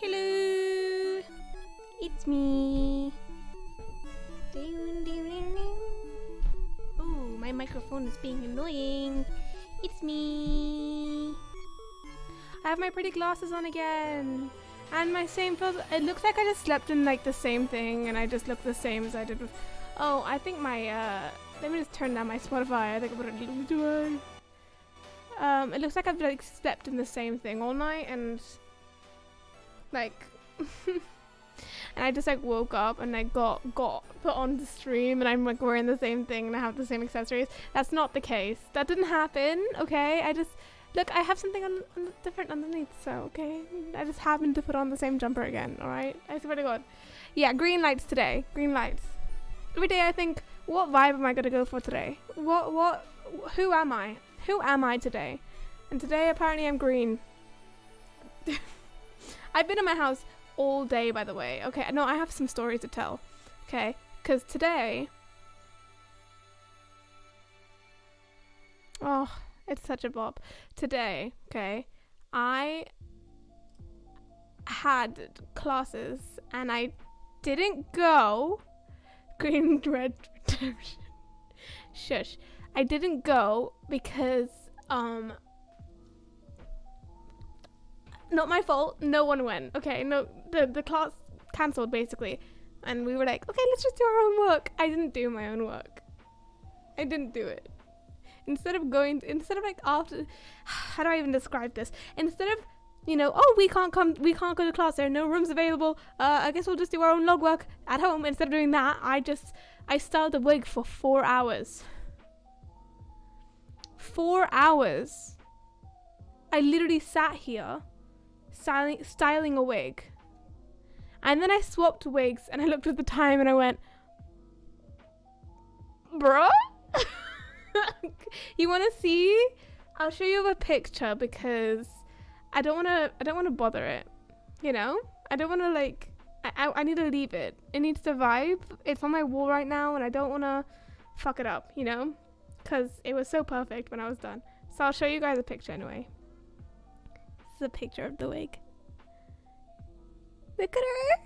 Hello, it's me. Oh, my microphone is being annoying. It's me. I have my pretty glasses on again. And my same filter. It looks like I just slept in like the same thing and I just look the same as I did with. Oh, I think my, let me just turn down my Spotify. I think I put it doing. It looks like I've like slept in the same thing all night and like and I just like woke up and I got put on the stream and I'm like wearing the same thing and I have the same accessories. That's not the case. That didn't happen, okay? I just look, I have something on different underneath, so okay. I just happened to put on the same jumper again, alright? I swear to God. Yeah, green lights today. Green lights. Every day I think, what vibe am I gonna go for today? Who am I? Who am I today? And today apparently I'm green. I've been in my house all day, by the way. Okay, no, I have some stories to tell. Okay, because today... Oh, it's such a bop. Today, okay, I had classes and I didn't go... Green, red, redemption. Shush. I didn't go because, not my fault. No one went. Okay, no, the class cancelled basically, and we were like, okay, let's just do our own work. I didn't do my own work. I didn't do it. Instead of like after, how do I even describe this? Instead of, you know, oh, we can't go to class. There are no rooms available. I guess we'll just do our own log work at home. Instead of doing that, I styled a wig for 4 hours. 4 hours. I literally sat here styling a wig. And then I swapped wigs and I looked at the time and I went, bruh? You want to see? I'll show you a picture because I don't want to bother it. You know? I don't want to like I need to leave it. It needs to vibe. It's on my wall right now and I don't want to fuck it up, you know? Because it was so perfect when I was done. So I'll show you guys a picture anyway. This is a picture of the wig. Look at her.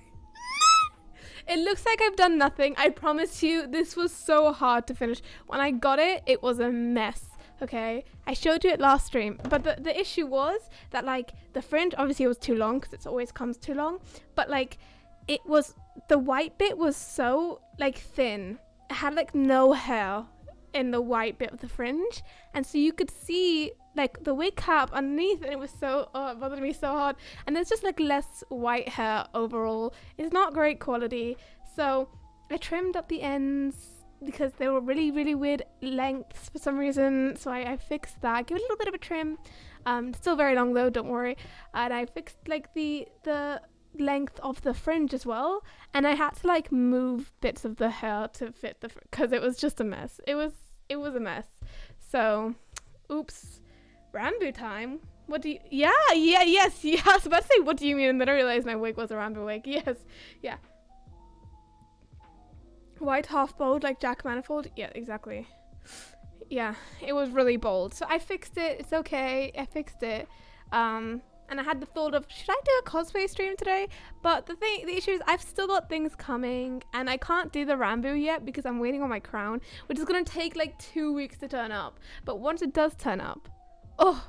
It looks like I've done nothing. I promise you, this was so hard to finish. When I got it, it was a mess. Okay, I showed you it last stream, but the issue was that like the fringe, obviously it was too long because it always comes too long, but like it was, the white bit was so like thin. It had like no hair in the white bit of the fringe, and so you could see like the wig cap underneath, and it was so, oh, it bothered me so hard. And there's just like less white hair overall. It's not great quality, so I trimmed up the ends because they were really, really weird lengths for some reason, so I fixed that. Give it a little bit of a trim. Still very long though, don't worry. And I fixed like the length of the fringe as well, and I had to like move bits of the hair to fit the because it was just a mess. It was a mess. So oops. Rambo time. What do you yes I was about to say what do you mean, and then I realized my wig was a Rambo wig. Yes, yeah. White half bold like Jack Manifold. Yeah, exactly. Yeah, it was really bold. So I fixed it. It's okay. I fixed it. And I had the thought of, should I do a cosplay stream today? But the issue is I've still got things coming and I can't do the Rambo yet because I'm waiting on my crown, which is going to take like 2 weeks to turn up. But once it does turn up, oh,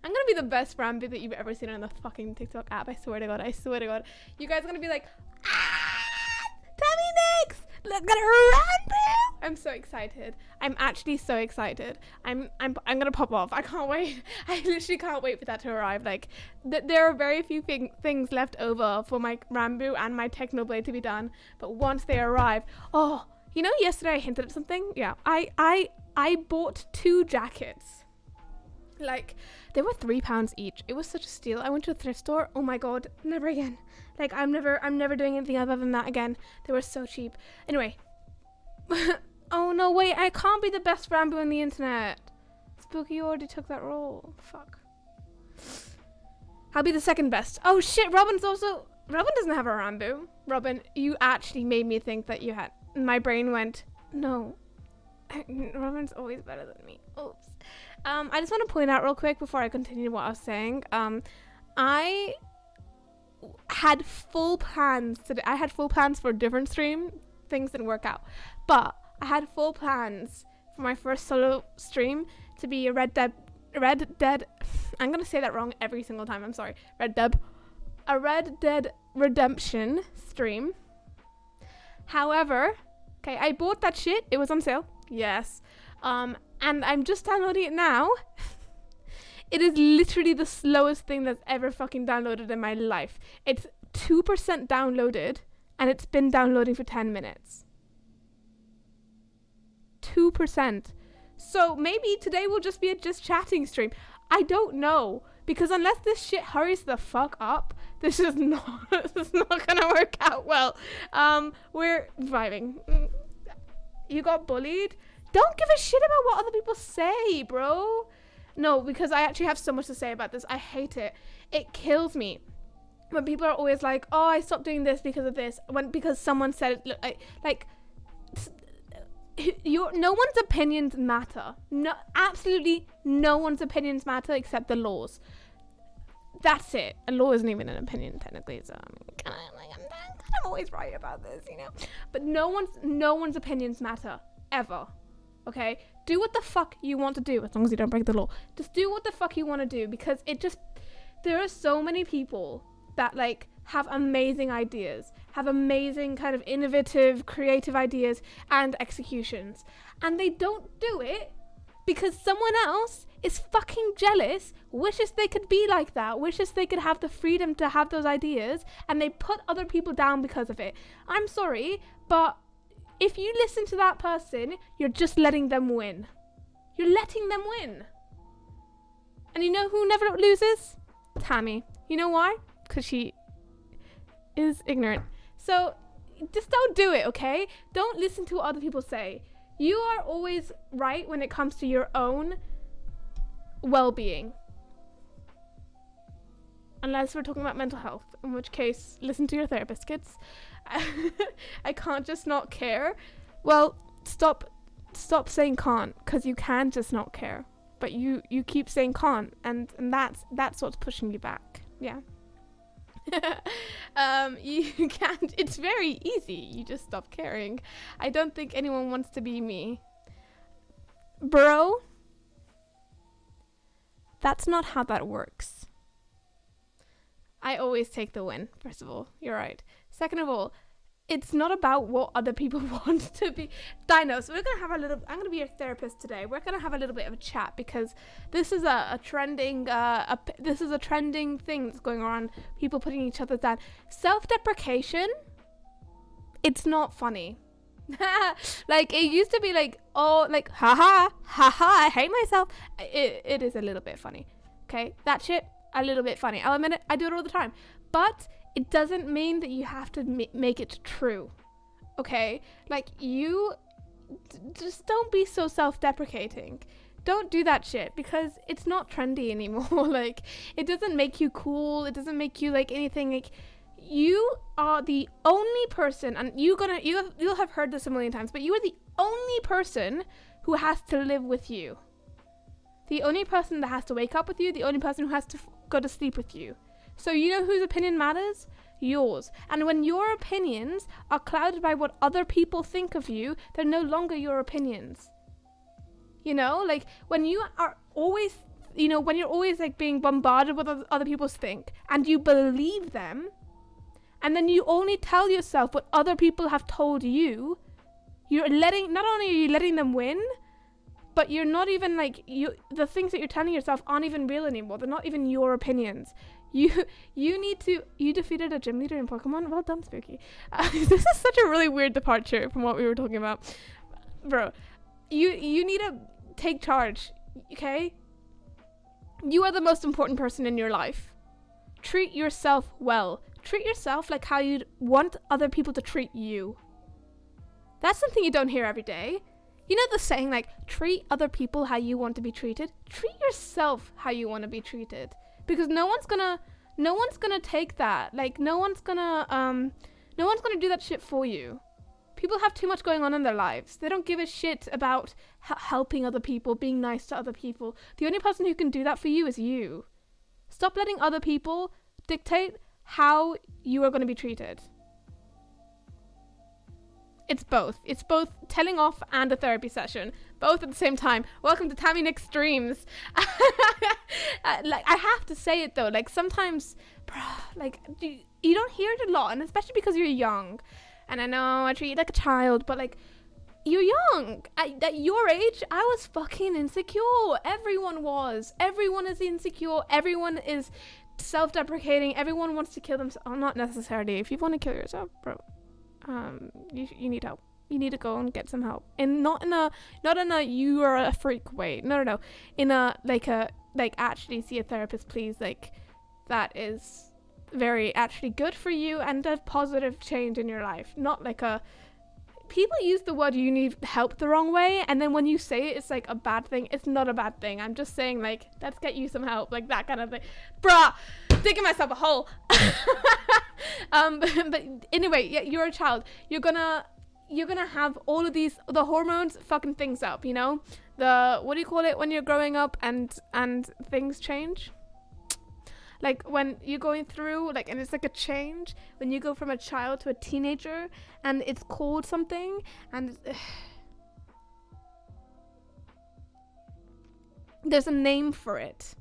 I'm going to be the best Rambo that you've ever seen on the fucking TikTok app. I swear to God. I swear to God. You guys are going to be like, Tommy Nix! Look at her Rambo! I'm so excited. I'm actually so excited. I'm gonna pop off. I can't wait. I literally can't wait for that to arrive. Like, there are very few things left over for my Rambo and my Technoblade to be done. But once they arrive, oh, you know, yesterday I hinted at something. Yeah, I bought 2 jackets. Like, they were £3 each. It was such a steal. I went to a thrift store. Oh my God, never again. Like, I'm never doing anything other than that again. They were so cheap. Anyway. Oh no, wait, I can't be the best Rambo on the internet. Spooky already took that role. Fuck. I'll be the second best. Oh shit, Robin doesn't have a Rambo. Robin, you actually made me think that you had. My brain went, no. Robin's always better than me. Oops. I just want to point out real quick before I continue what I was saying. I had full plans today. I had full plans for a different stream. Things didn't work out. But I had full plans for my first solo stream to be a Red Dead I'm gonna say that wrong every single time, I'm sorry. A Red Dead Redemption stream. However, okay, I bought that shit. It was on sale. Yes. And I'm just downloading it now. It is literally the slowest thing that's ever fucking downloaded in my life. It's 2% downloaded, and it's been downloading for 10 minutes. 2%. So maybe today will just be a just chatting stream. I don't know, because unless this shit hurries the fuck up, this is not gonna work out well. We're vibing. You got bullied? Don't give a shit about what other people say, bro. No, because I actually have so much to say about this. I hate it. It kills me when people are always like, "Oh, I stopped doing this because of this," because someone said it. No one's opinions matter. No, absolutely no one's opinions matter except the laws. That's it. A law isn't even an opinion technically, so I'm always right about this, you know. But no one's opinions matter ever. Okay, do what the fuck you want to do as long as you don't break the law. Just do what the fuck you want to do, because there are so many people that like have amazing ideas, have amazing kind of innovative, creative ideas and executions, and they don't do it because someone else is fucking jealous, wishes they could be like that, wishes they could have the freedom to have those ideas, and they put other people down because of it. I'm sorry, but if you listen to that person, you're just letting them win. You're letting them win. And you know who never loses? Tammy. You know why? Because she is ignorant. So just don't do it, okay? Don't listen to what other people say. You are always right when it comes to your own well-being. Unless we're talking about mental health, in which case, listen to your therapist, kids. I can't just not care. Well, stop saying can't, because you can just not care. But you keep saying can't, and that's what's pushing you back. Yeah. You can't. It's very easy. You just stop caring. I don't think anyone wants to be me. Bro, that's not how that works. I always take the win, first of all. You're right. Second of all, it's not about what other people want to be. Dino, so we're going to have I'm going to be your therapist today. We're going to have a little bit of a chat, because this is a trending thing that's going on. People putting each other down. Self-deprecation, it's not funny. Like, it used to be like, oh, like, haha, I hate myself. It is a little bit funny. Okay, that shit, a little bit funny. I'll admit it, I do it all the time. But it doesn't mean that you have to make it true. Okay? Like, you just don't be so self-deprecating. Don't do that shit, because it's not trendy anymore. Like, it doesn't make you cool. It doesn't make you like anything. Like, you are the only person, and you'll have heard this a million times, but you are the only person who has to live with you. The only person that has to wake up with you, the only person who has to go to sleep with you. So you know whose opinion matters? Yours. And when your opinions are clouded by what other people think of you, they're no longer your opinions. You know, like when you are always, when you're always like being bombarded with what other people think, and you believe them, and then you only tell yourself what other people have told you, not only are you letting them win, but you're not even like, the things that you're telling yourself aren't even real anymore. They're not even your opinions. You defeated a gym leader in Pokemon? Well done, Spooky. This is such a really weird departure from what we were talking about. Bro, you need to take charge, okay? You are the most important person in your life. Treat yourself well. Treat yourself like how you'd want other people to treat you. That's something you don't hear every day. You know the saying, like, treat other people how you want to be treated? Treat yourself how you want to be treated. Because no one's gonna take that. Like, no one's gonna do that shit for you. People have too much going on in their lives. They don't give a shit about helping other people, being nice to other people. The only person who can do that for you is you. Stop letting other people dictate how you are going to be treated. It's both. It's both telling off and a therapy session, both at the same time. Welcome to Tammy Nick's Streams. Like, I have to say it though, like sometimes, like you don't hear it a lot, and especially because you're young. And I know I treat you like a child, but like, you're young. At your age, I was fucking insecure. Everyone was. Everyone is insecure. Everyone is self-deprecating. Everyone wants to kill themselves. Oh, not necessarily. If you want to kill yourself, bro, you need help. You need to go and get some help, and not in a you are a freak way. No. In a like actually see a therapist, please. Like, that is very actually good for you and a positive change in your life. Not like a, people use the word you need help the wrong way, and then when you say it, it's like a bad thing. It's not a bad thing. I'm just saying, like, let's get you some help, like that kind of thing. Bruh, digging myself a hole. But anyway, yeah, you're a child. You're gonna have all of these, the hormones fucking things up, you know? The, what do you call it when you're growing up and things change? Like when you're going through, like, and it's like a change when you go from a child to a teenager, and it's called something, and there's a name for it.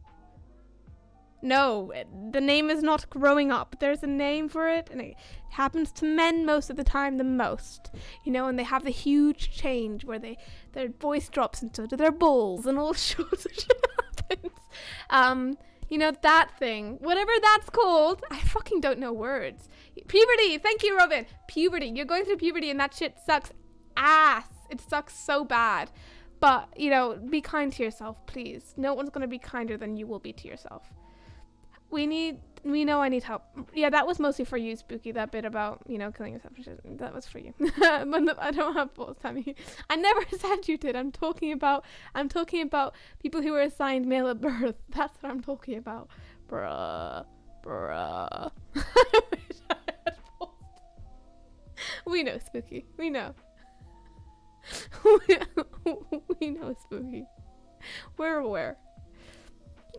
No, the name is not growing up. There's a name for it, and it happens to men most of the time, the most, you know, and they have the huge change where their voice drops and so do their balls, and all sorts of shit happens. You know, that thing, whatever that's called. I fucking don't know words. Puberty. Thank you, Robin. Puberty. You're going through puberty, and that shit sucks ass. It sucks so bad. But, you know, be kind to yourself, please. No one's going to be kinder than you will be to yourself. We know I need help. Yeah, that was mostly for you, Spooky, that bit about, you know, killing yourself. That was for you. But no, I don't have balls, Tammy. I never said you did. I'm talking about people who were assigned male at birth. That's what I'm talking about. Bruh. I wish I had balls. We know, Spooky. We know. We know, Spooky. We're aware.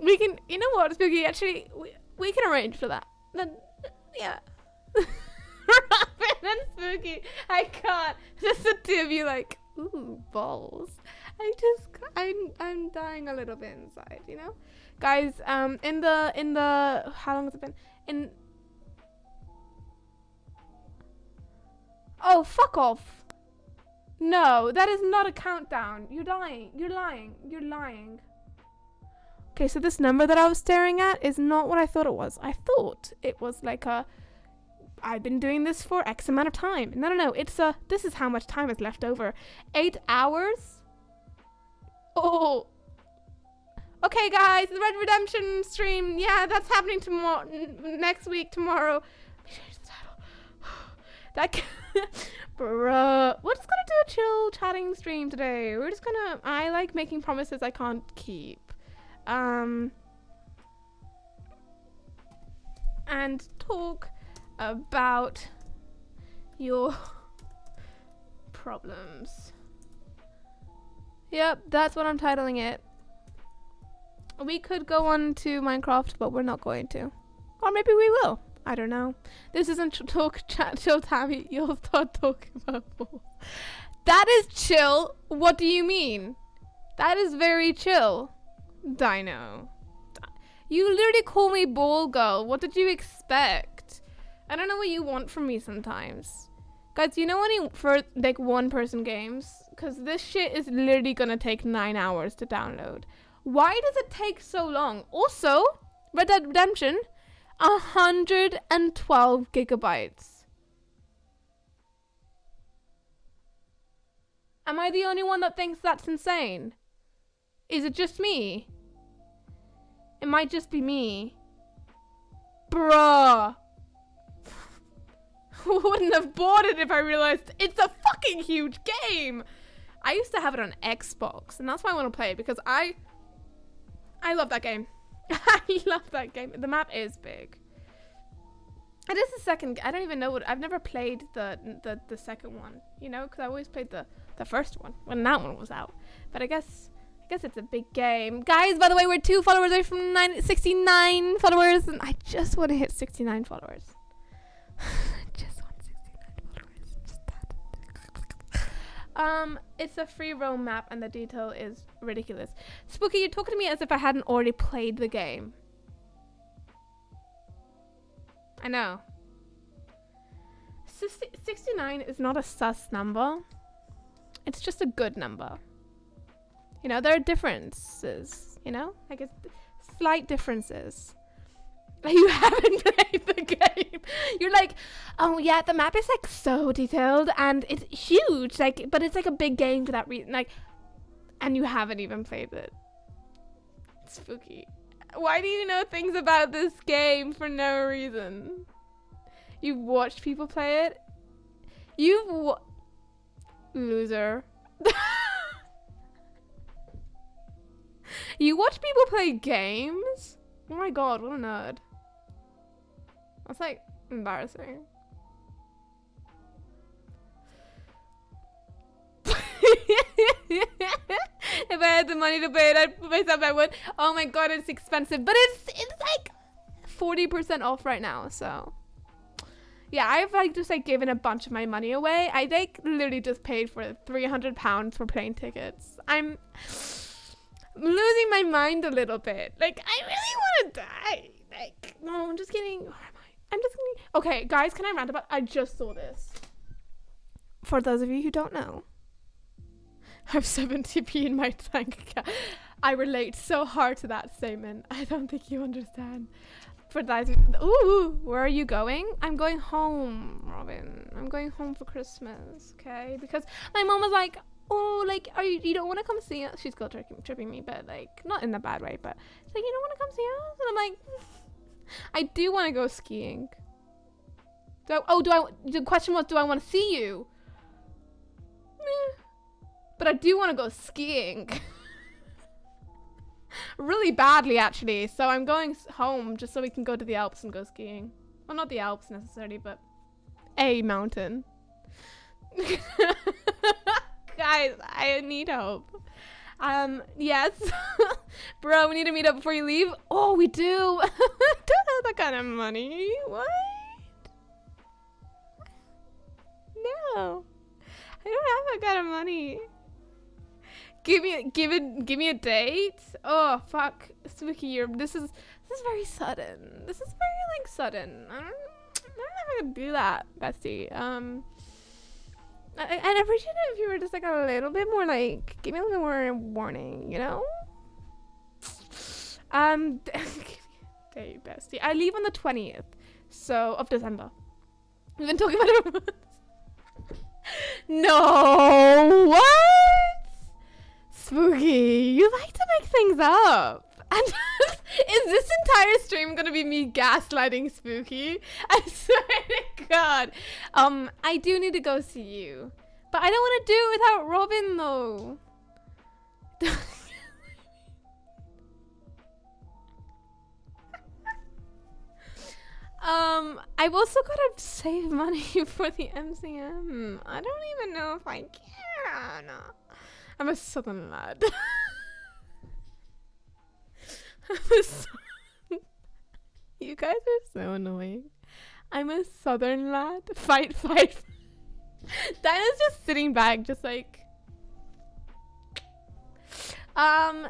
We can, you know what, Spooky, actually, we can arrange for that. Then, yeah. Robin and Spooky, I can't. Just the two of you, like, ooh, balls. I'm dying a little bit inside, you know? Guys, in the, how long has it been? Oh, fuck off. No, that is not a countdown. You're lying. Okay, so this number that I was staring at is not what I thought it was. I thought it was like I've been doing this for X amount of time. No, it's this is how much time is left over. 8 hours? Oh. Okay, guys, the Red Redemption stream. Yeah, that's happening tomorrow, next week, tomorrow. That bruh. We're just gonna do a chill chatting stream today. I like making promises I can't keep. And talk about your problems. Yep, that's what I'm titling it. We could go on to Minecraft, but we're not going to. Or maybe we will. I don't know. This isn't chill Tammy. You'll start talking about balls. That is chill. What do you mean? That is very chill. Dino. You literally call me ball girl. What did you expect? I don't know what you want from me sometimes. Guys, you know any for like one person games? Because this shit is literally gonna take 9 hours to download. Why does it take so long? Also, Red Dead Redemption, 112 gigabytes. Am I the only one that thinks that's insane? Is it just me? It might just be me. Bruh. Wouldn't have bought it if I realized it's a fucking huge game. I used to have it on Xbox, and that's why I want to play it, because I love that game. I love that game. The map is big. It is the second. I don't even know what. I've never played the second one, you know, because I always played the first one when that one was out. But I guess guess it's a big game. Guys, by the way, we're 2 followers away from 69 followers, and I just want to hit 69 followers. I just want 69 followers. Just that. It's a free roam map, and the detail is ridiculous. Spooky, you're talking to me as if I hadn't already played the game. I know. 69 is not a sus number. It's just a good number. You know, there are differences, you know? Like, it's slight differences. You haven't played the game. You're like, oh yeah, the map is like so detailed and it's huge, like, but it's like a big game for that reason, like, and you haven't even played it. Spooky. Why do you know things about this game for no reason? You've watched people play it? Loser. You watch people play games? Oh my god, what a nerd. That's like embarrassing. If I had the money to pay it, I'd put myself, I would. Oh my god, it's expensive, but it's like 40% off right now, so yeah, I've like just like given a bunch of my money away. I like literally just paid for £300 for plane tickets. I'm losing my mind a little bit. Like, I really want to die. Like, no, I'm just kidding. Where am I? I'm just kidding. Okay, guys, can I rant about? I just saw this. For those of you who don't know, I have 70p in my bank account. I relate so hard to that statement. I don't think you understand. For those, ooh, where are you going? I'm going home, Robin. I'm going home for Christmas, okay? Because my mom was like, oh, like, you don't want to come see us? She's still tripping me, but like, not in a bad way, but she's like, you don't want to come see us? And I'm like, I do want to go skiing. The question was, do I want to see you? Meh. But I do want to go skiing. Really badly, actually. So I'm going home just so we can go to the Alps and go skiing. Well, not the Alps necessarily, but a mountain. Guys, I need hope. Yes. Bro, we need to meet up before you leave. Oh, we do. Don't have that kind of money. What? No. I don't have that kind of money. Give me a date. Oh fuck, Spooky, this is very sudden. This is very like sudden. I don't know if I could do that, bestie. I'd appreciate it if you were just like a little bit more like, give me a little more warning, you know? Give me a date, bestie. I leave on the 20th, of December. We've been talking about it for months. No, what? Spooky, you like to make things up. And is this entire stream gonna be me gaslighting Spooky? I swear to God. I do need to go see you, but I don't want to do it without Robin though. I've also gotta save money for the MCM. I don't even know if I can. I'm a southern lad. You guys are so annoying. I'm a southern lad. Fight. Dinah's just sitting back, just like. You know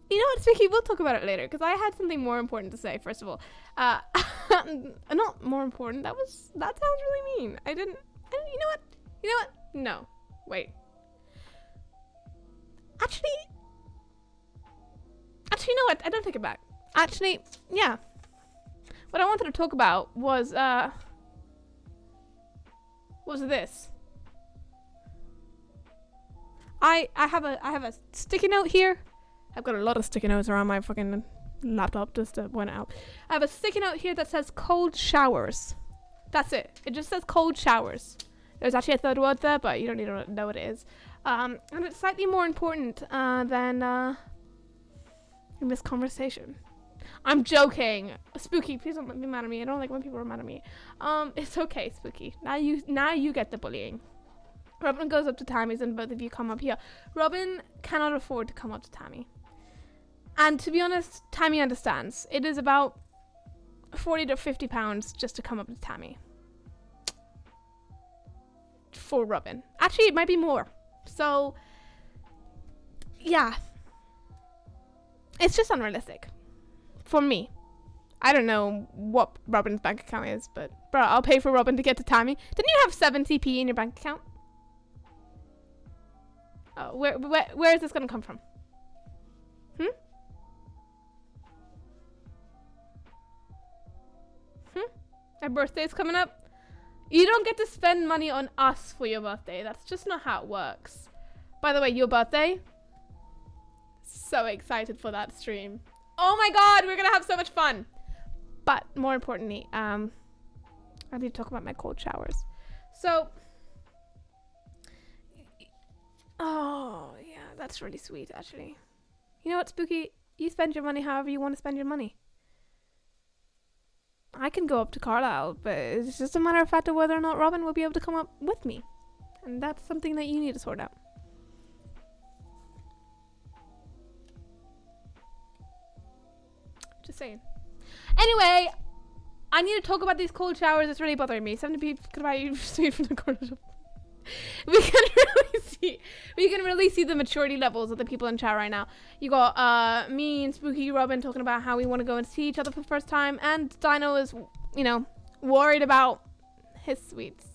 what, Spooky? We'll talk about it later because I had something more important to say. First of all, not more important. That sounds really mean. I didn't. You know what? No, wait. Actually, you know what? I don't take it back. Actually, yeah. What I wanted to talk about was this. I have a sticky note here. I've got a lot of sticky notes around my fucking laptop just to point it out. I have a sticky note here that says cold showers. That's it. It just says cold showers. There's actually a third word there, but you don't need to know what it is. And it's slightly more important than in this conversation. I'm joking. Spooky, please don't be mad at me. I don't like when people are mad at me. It's okay, Spooky. Now you get the bullying. Robin goes up to Tammy's and both of you come up here. Robin cannot afford to come up to Tammy. And to be honest, Tammy understands. It is about 40 to 50 pounds just to come up to Tammy. For Robin. Actually, it might be more. So, yeah. It's just unrealistic. For me. I don't know what Robin's bank account is, but bro, I'll pay for Robin to get to Tammy. Didn't you have 70p in your bank account? Oh, where is this gonna come from? My birthday's coming up. You don't get to spend money on us for your birthday. That's just not how it works. By the way, your birthday. So excited for that stream. Oh my god, we're gonna have so much fun. But more importantly, I need to talk about my cold showers. So, oh yeah, that's really sweet actually. You know what, Spooky? You spend your money however you want to spend your money. I can go up to Carlisle, but it's just a matter of fact of whether or not Robin will be able to come up with me. And that's something that you need to sort out. Just saying. Anyway, I need to talk about these cold showers. It's really bothering me. 70 people could buy you straight from the corner shop. We can really see the maturity levels of the people in chat right now. You got me and Spooky Robin talking about how we want to go and see each other for the first time, and Dino is, you know, worried about his sweets.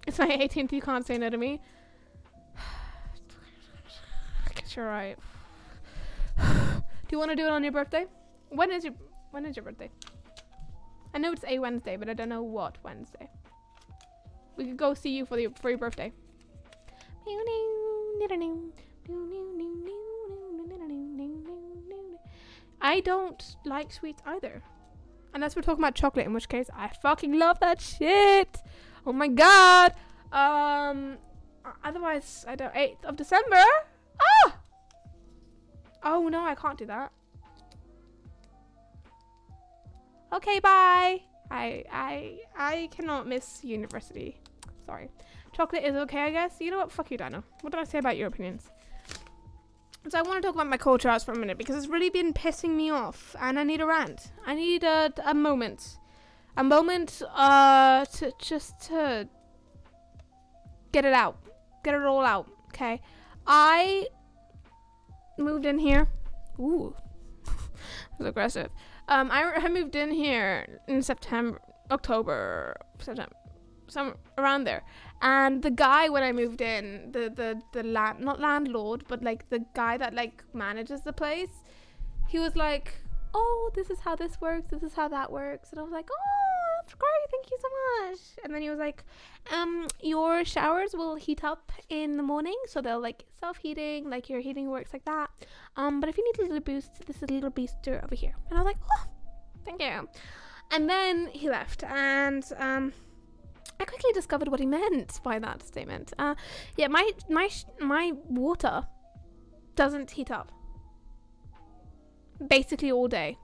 It's my 18th. You can't say no to me. I guess you're right. Do you want to do it on your birthday? When is your birthday? I know it's a Wednesday, but I don't know what Wednesday. We could go see you for your birthday. I don't like sweets either. Unless we're talking about chocolate, in which case I fucking love that shit. Oh my god. Otherwise, I don't. 8th of December? Ah! Oh no, I can't do that. Okay, bye. I cannot miss university. Sorry. Chocolate is okay, I guess. You know what? Fuck you, Dino. What did I say about your opinions? So I want to talk about my cold showers for a minute because it's really been pissing me off, and I need a rant. I need a moment. A moment to get it out. Get it all out. Okay. I moved in here. Ooh. That was aggressive. I moved in here in October, some around there. And the guy, when I moved in, the not landlord, but like the guy that like manages the place, he was like, oh, this is how this works, this is how that works. And I was like, oh, that's great, thank you so much. And then he was like, your showers will heat up in the morning, so they'll like self-heating, like your heating works like that. But if you need a little boost, this is a little booster over here. And I was like, oh, thank you. And then he left, and I quickly discovered what he meant by that statement. Yeah, my water doesn't heat up basically all day.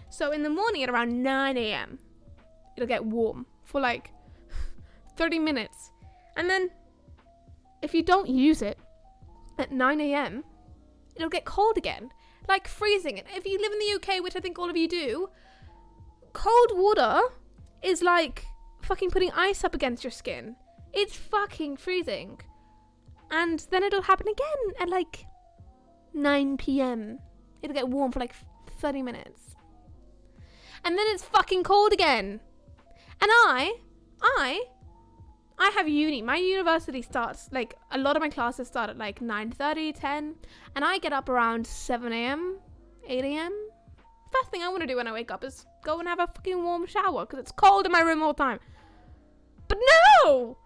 So in the morning at around 9 a.m. it'll get warm for like 30 minutes. And then if you don't use it at 9 a.m. it'll get cold again. Like freezing. And if you live in the UK, which I think all of you do, cold water is like fucking putting ice up against your skin. It's fucking freezing. And then it'll happen again at like 9 p.m. It'll get warm for like 30 minutes. And then it's fucking cold again. And I have uni. My university starts, like, a lot of my classes start at like 9:30, 10. And I get up around 7 a.m., 8 a.m. First thing I want to do when I wake up is go and have a fucking warm shower because it's cold in my room all the time. But no,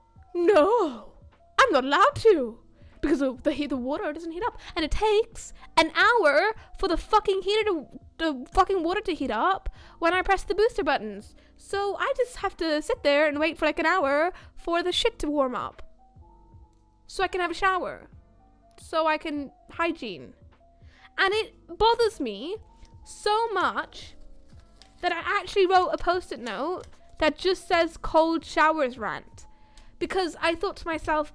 I'm not allowed to because the water doesn't heat up, and it takes an hour for the fucking water to heat up when I press the booster buttons. So I just have to sit there and wait for like an hour for the shit to warm up, so I can have a shower, so I can hygiene, and it bothers me so much that I actually wrote a post-it note that just says cold showers rant, because I thought to myself,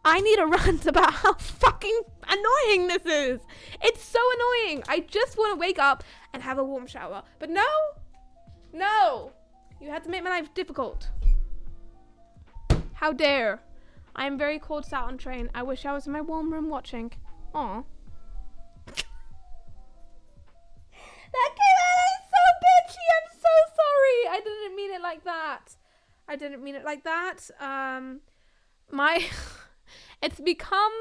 I need a rant about how fucking annoying this is. It's so annoying. I just want to wake up and have a warm shower. But no. You had to make my life difficult. How dare. I am very cold sat on train. I wish I was in my warm room watching. Aw. That came out like so bitchy. I'm so sorry. I didn't mean it like that. It's become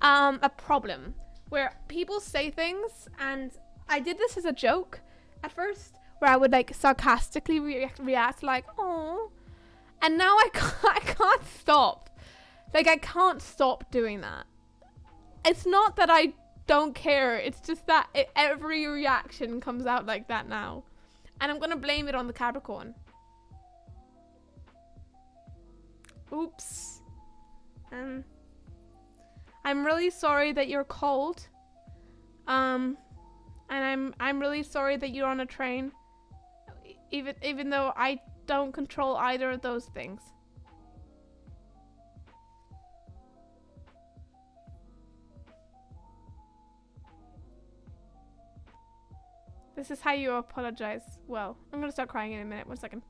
a problem where people say things, and I did this as a joke at first, where I would like sarcastically react like, oh, and now I can't stop. Like, I can't stop doing that. It's not that I don't care. It's just that every reaction comes out like that now. And I'm going to blame it on the Capricorn. Oops. I'm really sorry that you're cold. And I'm really sorry that you're on a train. Even though I don't control either of those things. This is how you apologize. Well, I'm gonna start crying in a minute. 1 second.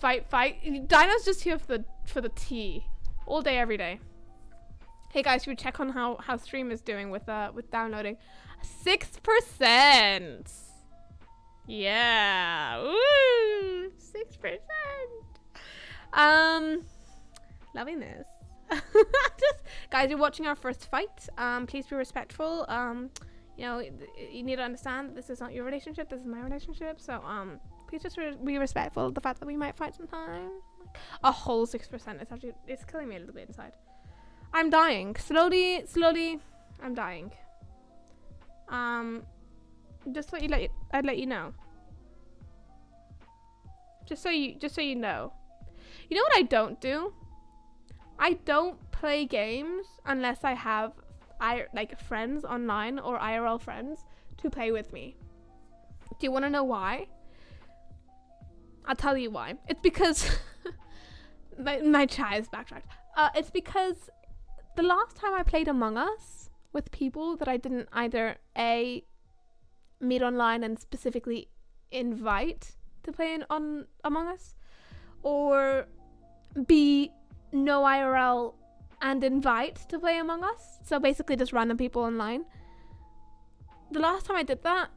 Fight. Dino's just here for the tea. All day, every day. Hey guys, should we check on how stream is doing with downloading? 6%. Yeah. Woo! 6%. Loving this. Guys, you're watching our first fight. Please be respectful. You know, you need to understand that this is not your relationship. This is my relationship. So, please just be respectful of the fact that we might fight sometime. A whole 6%. It's killing me a little bit inside. I'm dying. Slowly, I'm dying. Just so I'd let you know. Just so you know. You know what I don't do? I don't play games unless I have like friends online or IRL friends to play with me. Do you want to know why? I'll tell you why. It's because my chat is backtracked. It's because the last time I played Among Us with people that I didn't either A, meet online and specifically invite to play on Among Us, or B, no IRL and invite to play Among Us, so basically just random people online. The last time I did that,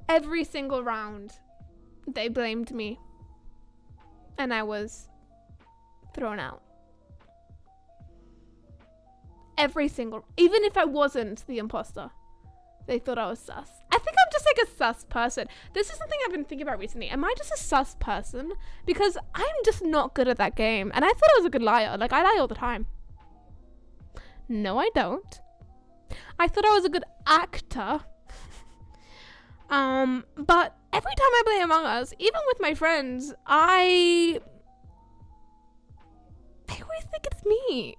every single round they blamed me and I was thrown out. Even if I wasn't the imposter, they thought I was sus. I think I'm just like a sus person. This is something I've been thinking about recently. Am I just a sus person? Because I'm just not good at that game. And I thought I was a good liar. Like, I lie all the time. No, I don't. I thought I was a good actor. But every time I play Among Us, even with my friends, I always think it's me.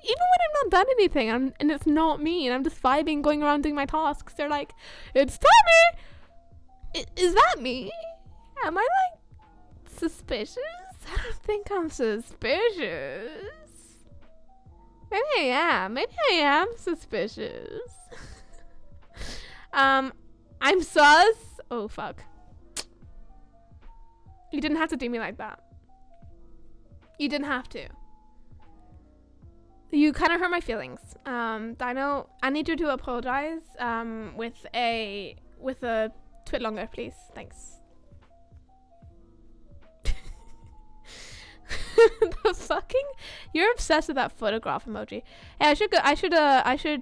Even when I've not done anything and it's not me and I'm just vibing, going around doing my tasks, they're like, it's Tammy! Is that me? Am I like suspicious? I don't think I'm suspicious. Maybe I am. Maybe I am suspicious. I'm sus. Oh fuck. You didn't have to do me like that. You didn't have to. You kind of hurt my feelings. Dino, I need you to apologize with a tweet longer, please. Thanks. The fucking, you're obsessed with that photograph emoji. Hey, I should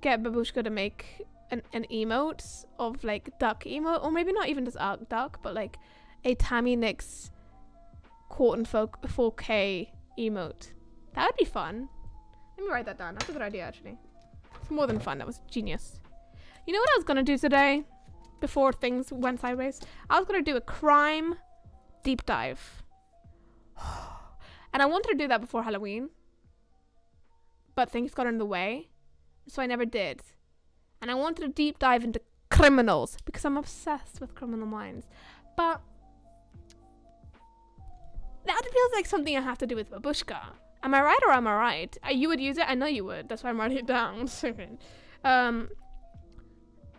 get Babushka to make an emote of like duck emote, or maybe not even just duck, but like a Tammy Nix quote and 4K emote. That would be fun. Let me write that down. That's a good idea, actually. It's more than fun. That was genius. You know what I was gonna do today, before things went sideways? I was gonna do a crime deep dive. And I wanted to do that before Halloween, but things got in the way, so I never did. And I wanted to deep dive into criminals because I'm obsessed with Criminal Minds. But feels like something I have to do with babushka. Am I right or am I right? You would use it? I know you would. That's why I'm writing it down.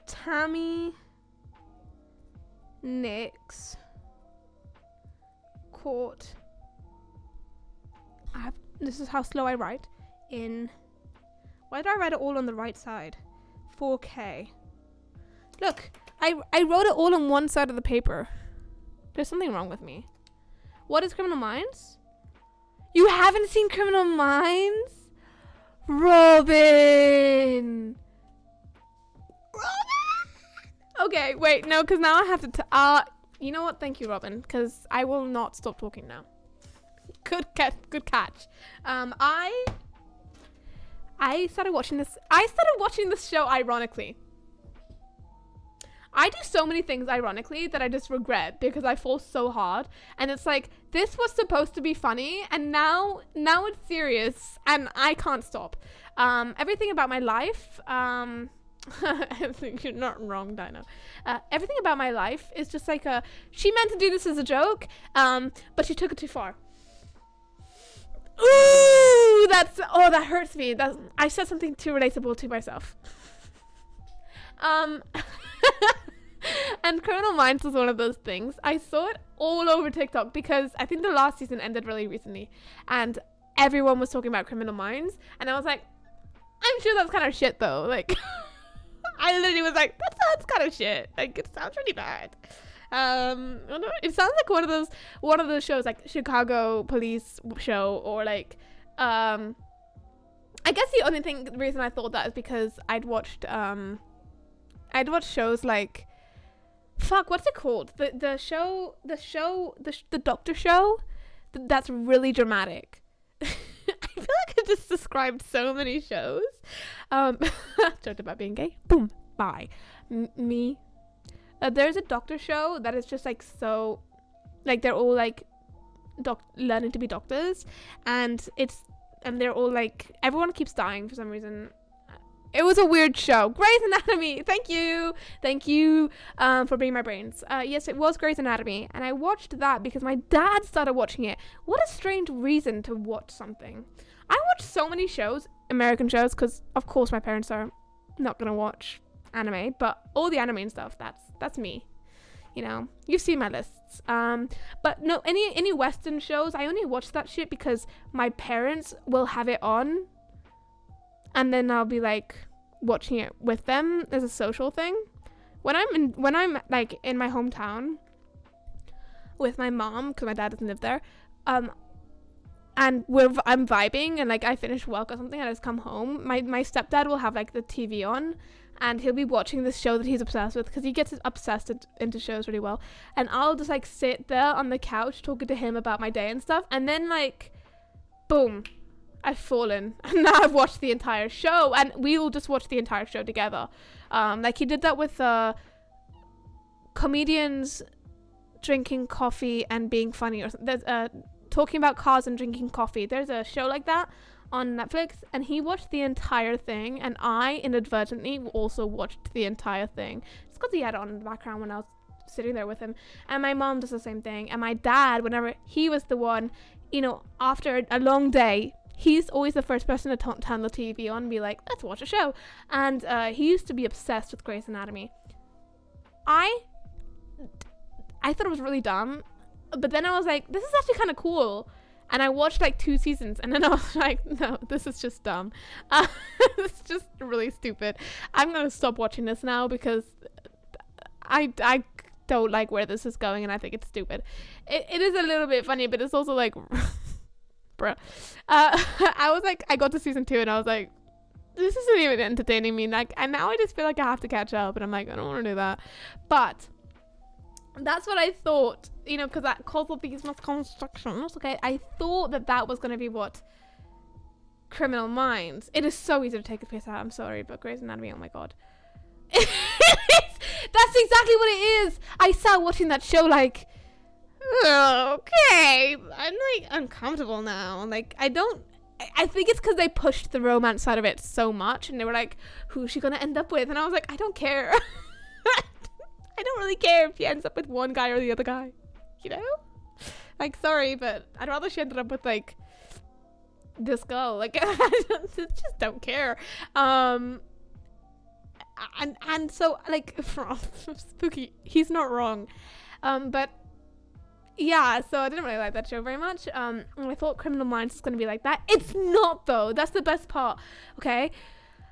Tammy Nix caught. This is how slow I write. Why did I write it all on the right side? 4K. Look, I wrote it all on one side of the paper. There's something wrong with me. What is Criminal Minds? You haven't seen Criminal Minds? Robin! Okay, wait, no, because now I have to you know what? Thank you, Robin, because I will not stop talking now. Good catch. I started watching this show ironically. I do so many things ironically that I just regret because I fall so hard, and it's like, this was supposed to be funny and now it's serious and I can't stop. Everything about my life, I think you're not wrong, Dino. Everything about my life is just like she meant to do this as a joke, but she took it too far. Ooh, that hurts me. I said something too relatable to myself. And Criminal Minds was one of those things. I saw it all over TikTok because I think the last season ended really recently, and everyone was talking about Criminal Minds, and I was like, I'm sure that's kind of shit though. Like, I literally was like, that sounds kind of shit. Like, it sounds really bad. It sounds like one of those shows, like Chicago Police show, or like I guess the only reason I thought that is because I'd watched shows like, what's it called, the doctor show that's really dramatic. I feel like I just described so many shows. Joked about being gay, boom, bye. Me. There's a doctor show that is just like, so like, they're all like learning to be doctors, and they're all like, everyone keeps dying for some reason. It was a weird show. Grey's Anatomy. Thank you for being my brains. Yes, it was Grey's Anatomy, and I watched that because my dad started watching it. What a strange reason to watch something. I watch so many shows, American shows, because of course my parents are not gonna watch anime, but all the anime and stuff, that's me. You know, you've seen my lists. But no, any Western shows, I only watch that shit because my parents will have it on, and then I'll be like watching it with them as a social thing. When I'm like in my hometown with my mom, because my dad doesn't live there, and I'm vibing, and like I finish work or something and I just come home, my stepdad will have like the TV on, and he'll be watching this show that he's obsessed with, because he gets obsessed into shows really well, and I'll just like sit there on the couch talking to him about my day and stuff, and then like, boom, I've fallen, and now I've watched the entire show, and we'll just watch the entire show together. Like he did that with comedians drinking coffee and being funny, or there's talking about cars and drinking coffee. There's a show like that on Netflix, and he watched the entire thing, and I inadvertently also watched the entire thing just because he had it on in the background when I was sitting there with him. And my mom does the same thing, and my dad, whenever he was the one, you know, after a long day, he's always the first person to turn the TV on and be like, let's watch a show. And he used to be obsessed with Grey's Anatomy. I thought it was really dumb, but then I was like, this is actually kind of cool. And I watched like 2 seasons, and then I was like, no, this is just dumb. It's just really stupid. I'm going to stop watching this now because I don't like where this is going, and I think it's stupid. It is a little bit funny, but it's also like, bruh. I was like, I got to season 2 and I was like, this isn't even entertaining me. Like, and now I just feel like I have to catch up, and I'm like, I don't want to do that. But that's what I thought, you know, because that causal these constructions. Okay, I thought that was going to be what Criminal Minds. It is so easy to take a piss out. I'm sorry, but Grey's Anatomy, oh my god. That's exactly what it is. I sat watching that show like, okay, I'm like uncomfortable now. Like, I think it's because they pushed the romance side of it so much, and they were like, who's she gonna end up with? And I was like, I don't care. I don't really care if he ends up with one guy or the other guy, you know? Like, sorry, but I'd rather she ended up with like this girl. Like, I just don't care. And so like Spooky, he's not wrong. But yeah, so I didn't really like that show very much. And I thought Criminal Minds was gonna be like that. It's not though. That's the best part. Okay,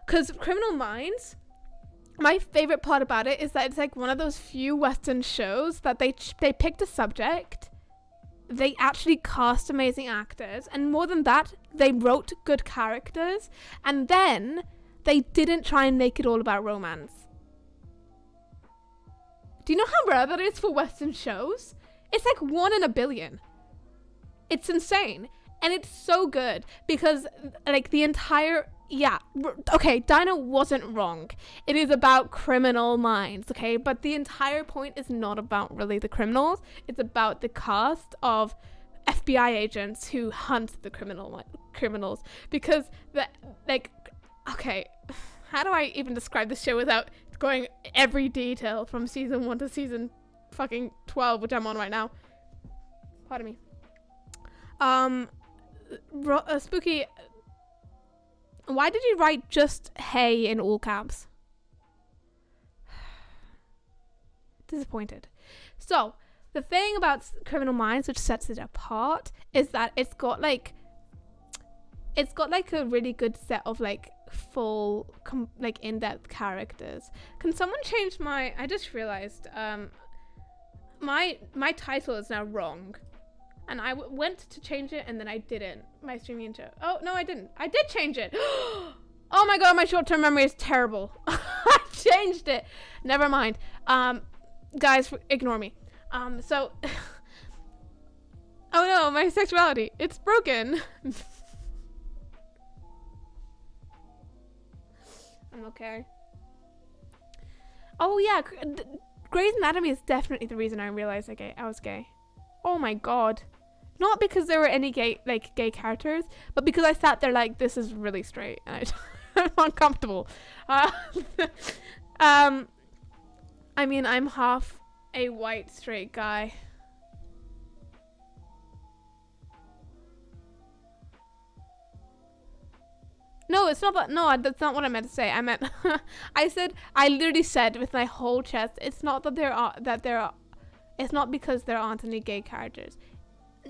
because Criminal Minds, my favorite part about it is that it's like one of those few Western shows that they picked a subject, they actually cast amazing actors, and more than that, they wrote good characters, and then they didn't try and make it all about romance. Do you know how rare that is for Western shows? It's like 1 in a billion. It's insane. And it's so good because like the entire... Yeah, okay, Dinah wasn't wrong. It is about criminal minds, okay? But the entire point is not about really the criminals. It's about the cast of FBI agents who hunt the criminals. Because, okay, how do I even describe this show without going every detail from season 1 to season fucking 12, which I'm on right now? Pardon me. Spooky... Why did you write just hey in all caps? Disappointed. So, the thing about Criminal Minds which sets it apart is that it's got like a really good set of like full like in-depth characters. Can someone change I just realized my title is now wrong. And I went to change it and then I didn't. My streaming intro. Oh, no, I didn't. I did change it. Oh my god, my short-term memory is terrible. I changed it. Never mind. Guys, ignore me. So... Oh no, my sexuality. It's broken. I'm okay. Oh yeah, Grey's Anatomy is definitely the reason I realized I was gay. Oh my god. Not because there were any gay characters, but because I sat there like, this is really straight, and I'm uncomfortable. I mean, I'm half a white straight guy. No, it's not that. No, that's not what I meant to say. I meant, I literally said with my whole chest, it's not that it's not because there aren't any gay characters.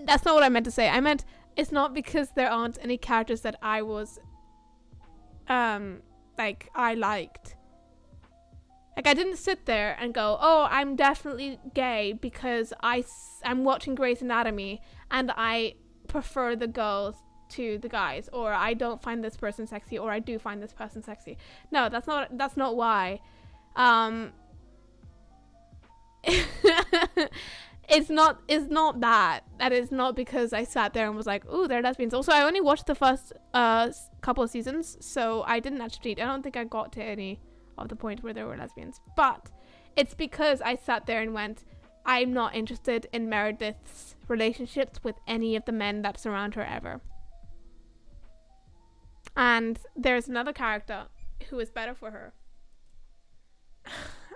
That's not what I meant to say. I meant it's not because there aren't any characters that I was, like, I liked. Like, I didn't sit there and go, oh, I'm definitely gay because I'm watching Grey's Anatomy and I prefer the girls to the guys, or I don't find this person sexy, or I do find this person sexy. No, that's not why. It's not that. That is not because I sat there and was like, ooh, they're lesbians. Also, I only watched the first couple of seasons, so I didn't actually, I don't think I got to any of the point where there were lesbians. But it's because I sat there and went, I'm not interested in Meredith's relationships with any of the men that surround her ever. And there's another character who is better for her.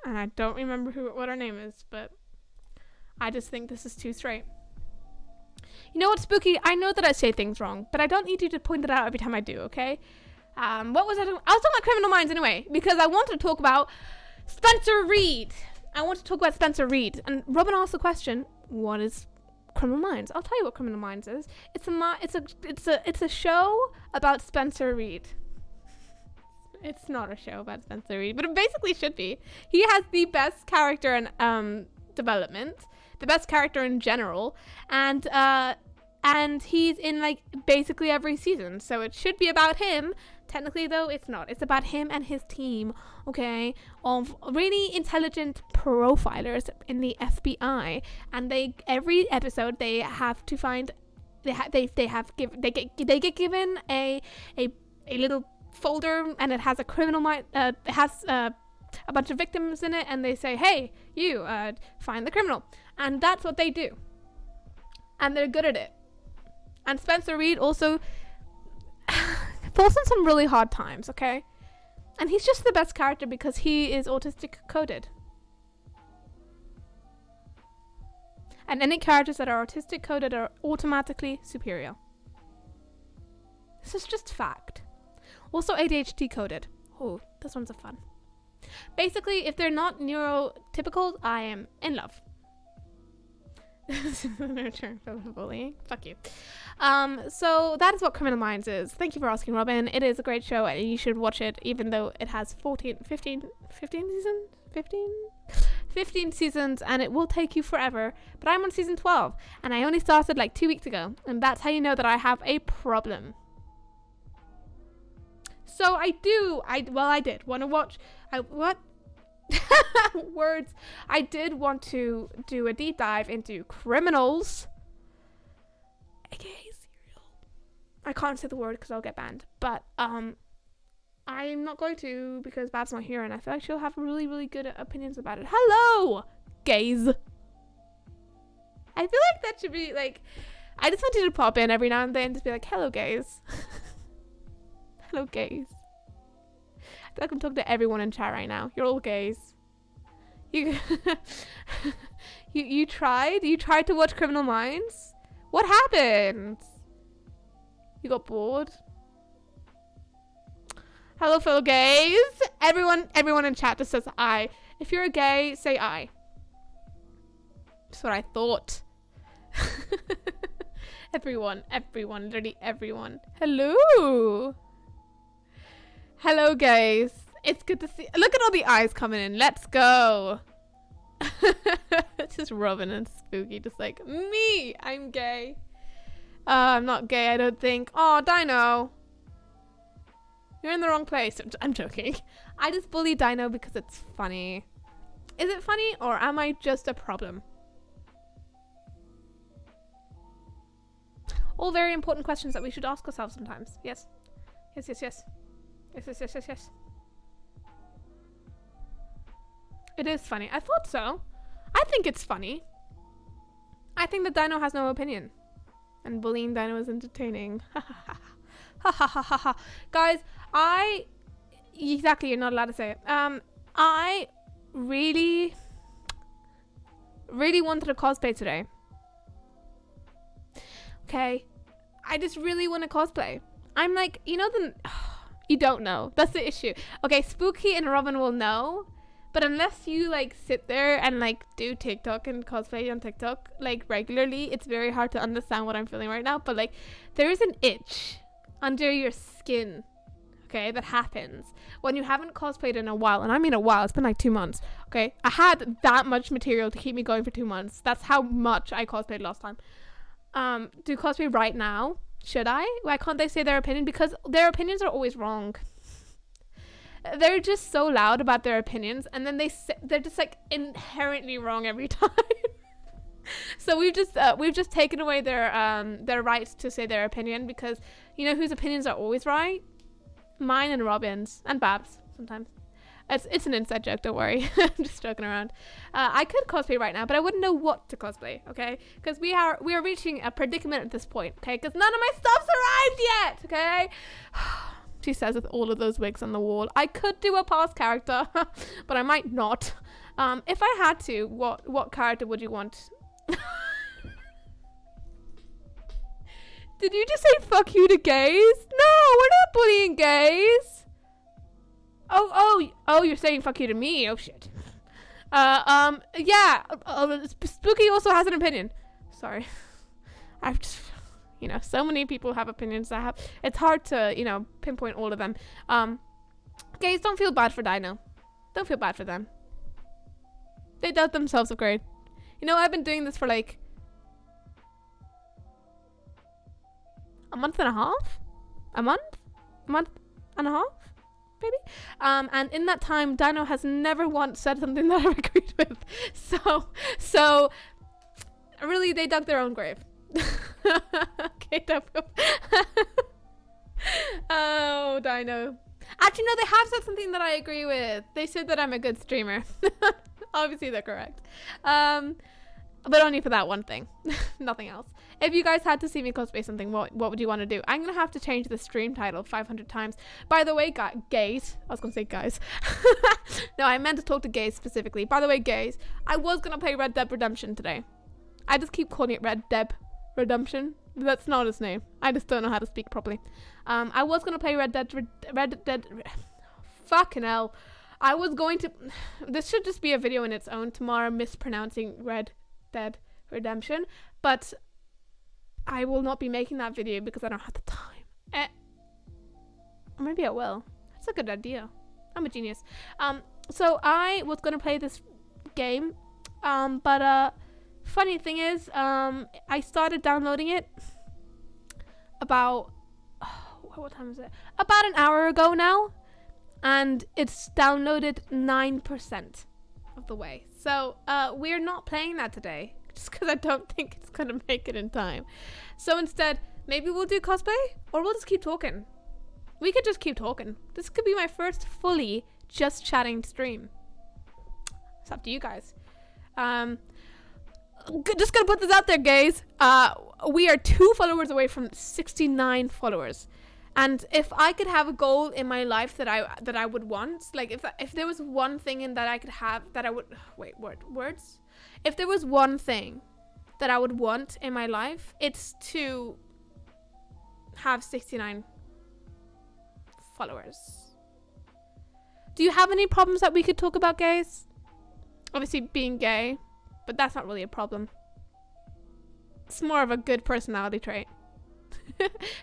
And I don't remember what her name is, but I just think this is too straight. You know what, Spooky? I know that I say things wrong, but I don't need you to point it out every time I do, okay? What was I doing? I was talking about Criminal Minds anyway, because I wanted to talk about Spencer Reid. And Robin asked the question, what is Criminal Minds? I'll tell you what Criminal Minds is. It's a show about Spencer Reid. It's not a show about Spencer Reid, but it basically should be. He has the best character in development, the best character in general, and he's in like basically every season, so it should be about him. Technically though, it's not. It's about him and his team, okay, of really intelligent profilers in the FBI, and every episode they have to find they get given a little folder, and it has a criminal mind, it has a bunch of victims in it, and they say, hey, you find the criminal, and that's what they do, and they're good at it. And Spencer Reid also falls in some really hard times, okay, and he's just the best character because he is autistic coded, and any characters that are autistic coded are automatically superior. This is just fact. Also ADHD coded. Oh, those ones are fun. Basically, if they're not neurotypical, I am in love. Nurture for bullying. Fuck you. So that is what Criminal Minds is. Thank you for asking, Robin. It is a great show and you should watch it, even though it has 15 seasons and it will take you forever. But I'm on season 12 and I only started like 2 weeks ago, and that's how you know that I have a problem. So I did want to watch. Words. I did want to do a deep dive into Criminals, aka Serial. I can't say the word because I'll get banned, but I'm not going to because Bab's not here and I feel like she'll have really, really good opinions about it. Hello, gays. I feel like that should be like, I just want you to pop in every now and then, just be like, hello, gays. Hello, gays. I feel like I'm talking to everyone in chat right now. You're all gays. You tried to watch Criminal Minds? What happened? You got bored? Hello, fellow gays. Everyone in chat just says I. If you're a gay, say I. That's what I thought. Everyone, literally everyone. Hello. Hello, guys. It's good to see. Look at all the eyes coming in. Let's go. It's just Robin and Spooky, just like me. I'm gay. I'm not gay, I don't think. Oh, Dino. You're in the wrong place. I'm joking. I just bully Dino because it's funny. Is it funny or am I just a problem? All very important questions that we should ask ourselves sometimes. Yes. Yes. It is funny. I thought so. I think it's funny. I think that Dino has no opinion. And bullying Dino is entertaining. Guys, exactly, you're not allowed to say it. I really wanted to cosplay today. Okay. I just really want to cosplay. I'm like, you don't know. That's the issue. Okay, Spooky and Robin will know. But unless you like sit there and like do TikTok and cosplay on TikTok like regularly, it's very hard to understand what I'm feeling right now. But like there is an itch under your skin, okay, that happens when you haven't cosplayed in a while. And I mean a while, it's been like 2 months. Okay, I had that much material to keep me going for 2 months. That's how much I cosplayed last time. Do cosplay right now? Should I? Why can't they say their opinion? Because their opinions are always wrong. They're just so loud about their opinions, and then they're just like inherently wrong every time. So we've just taken away their rights to say their opinion, because you know whose opinions are always right? Mine and Robin's and Babs sometimes. It's an inside joke, don't worry. I'm just joking around. I could cosplay right now, but I wouldn't know what to cosplay, okay? Because we are reaching a predicament at this point, okay? Because none of my stuff's arrived yet, okay? She says with all of those wigs on the wall. I could do a past character, but I might not. If I had to, what character would you want? Did you just say fuck you to gays? No, we're not bullying gays. Oh, you're saying fuck you to me. Oh shit. Yeah. Spooky also has an opinion. Sorry. I've just, so many people have opinions. It's hard to, pinpoint all of them. Gays, don't feel bad for Dino. Don't feel bad for them. They doubt themselves a grade. I've been doing this for like a month and a half? A month and a half? Maybe. And in that time, Dino has never once said something that I agreed with. So really, they dug their own grave. Okay, oh, Dino. Actually, no, they have said something that I agree with. They said that I'm a good streamer. Obviously, they're correct. But only for that one thing. Nothing else. If you guys had to see me cosplay something, what would you want to do? I'm going to have to change the stream title 500 times. By the way, gays. I was going to say guys. No, I meant to talk to gays specifically. By the way, gays, I was going to play Red Dead Redemption today. I just keep calling it Red Dead Redemption. That's not his name. I just don't know how to speak properly. I was going to play Red Dead. Fucking hell. I was going to... This should just be a video in its own tomorrow, mispronouncing Red Dead Redemption. But I will not be making that video because I don't have the time. Or maybe I will. That's a good idea. I'm a genius. So I was going to play this game. But funny thing is, I started downloading it about... what time is it? About an hour ago now. And it's downloaded 9% of the way. So we're not playing that today. Just because I don't think it's going to make it in time. So instead, maybe we'll do cosplay. Or we'll just keep talking. We could just keep talking. This could be my first fully just chatting stream. It's up to you guys. Just gonna put this out there, guys. We are 2 followers away from 69 followers. And if I could have a goal in my life that I would want, like if there was one thing in that I could have that I would words. If there was one thing that I would want in my life, it's to have 69 followers. Do you have any problems that we could talk about, guys? Obviously being gay, but that's not really a problem. It's more of a good personality trait.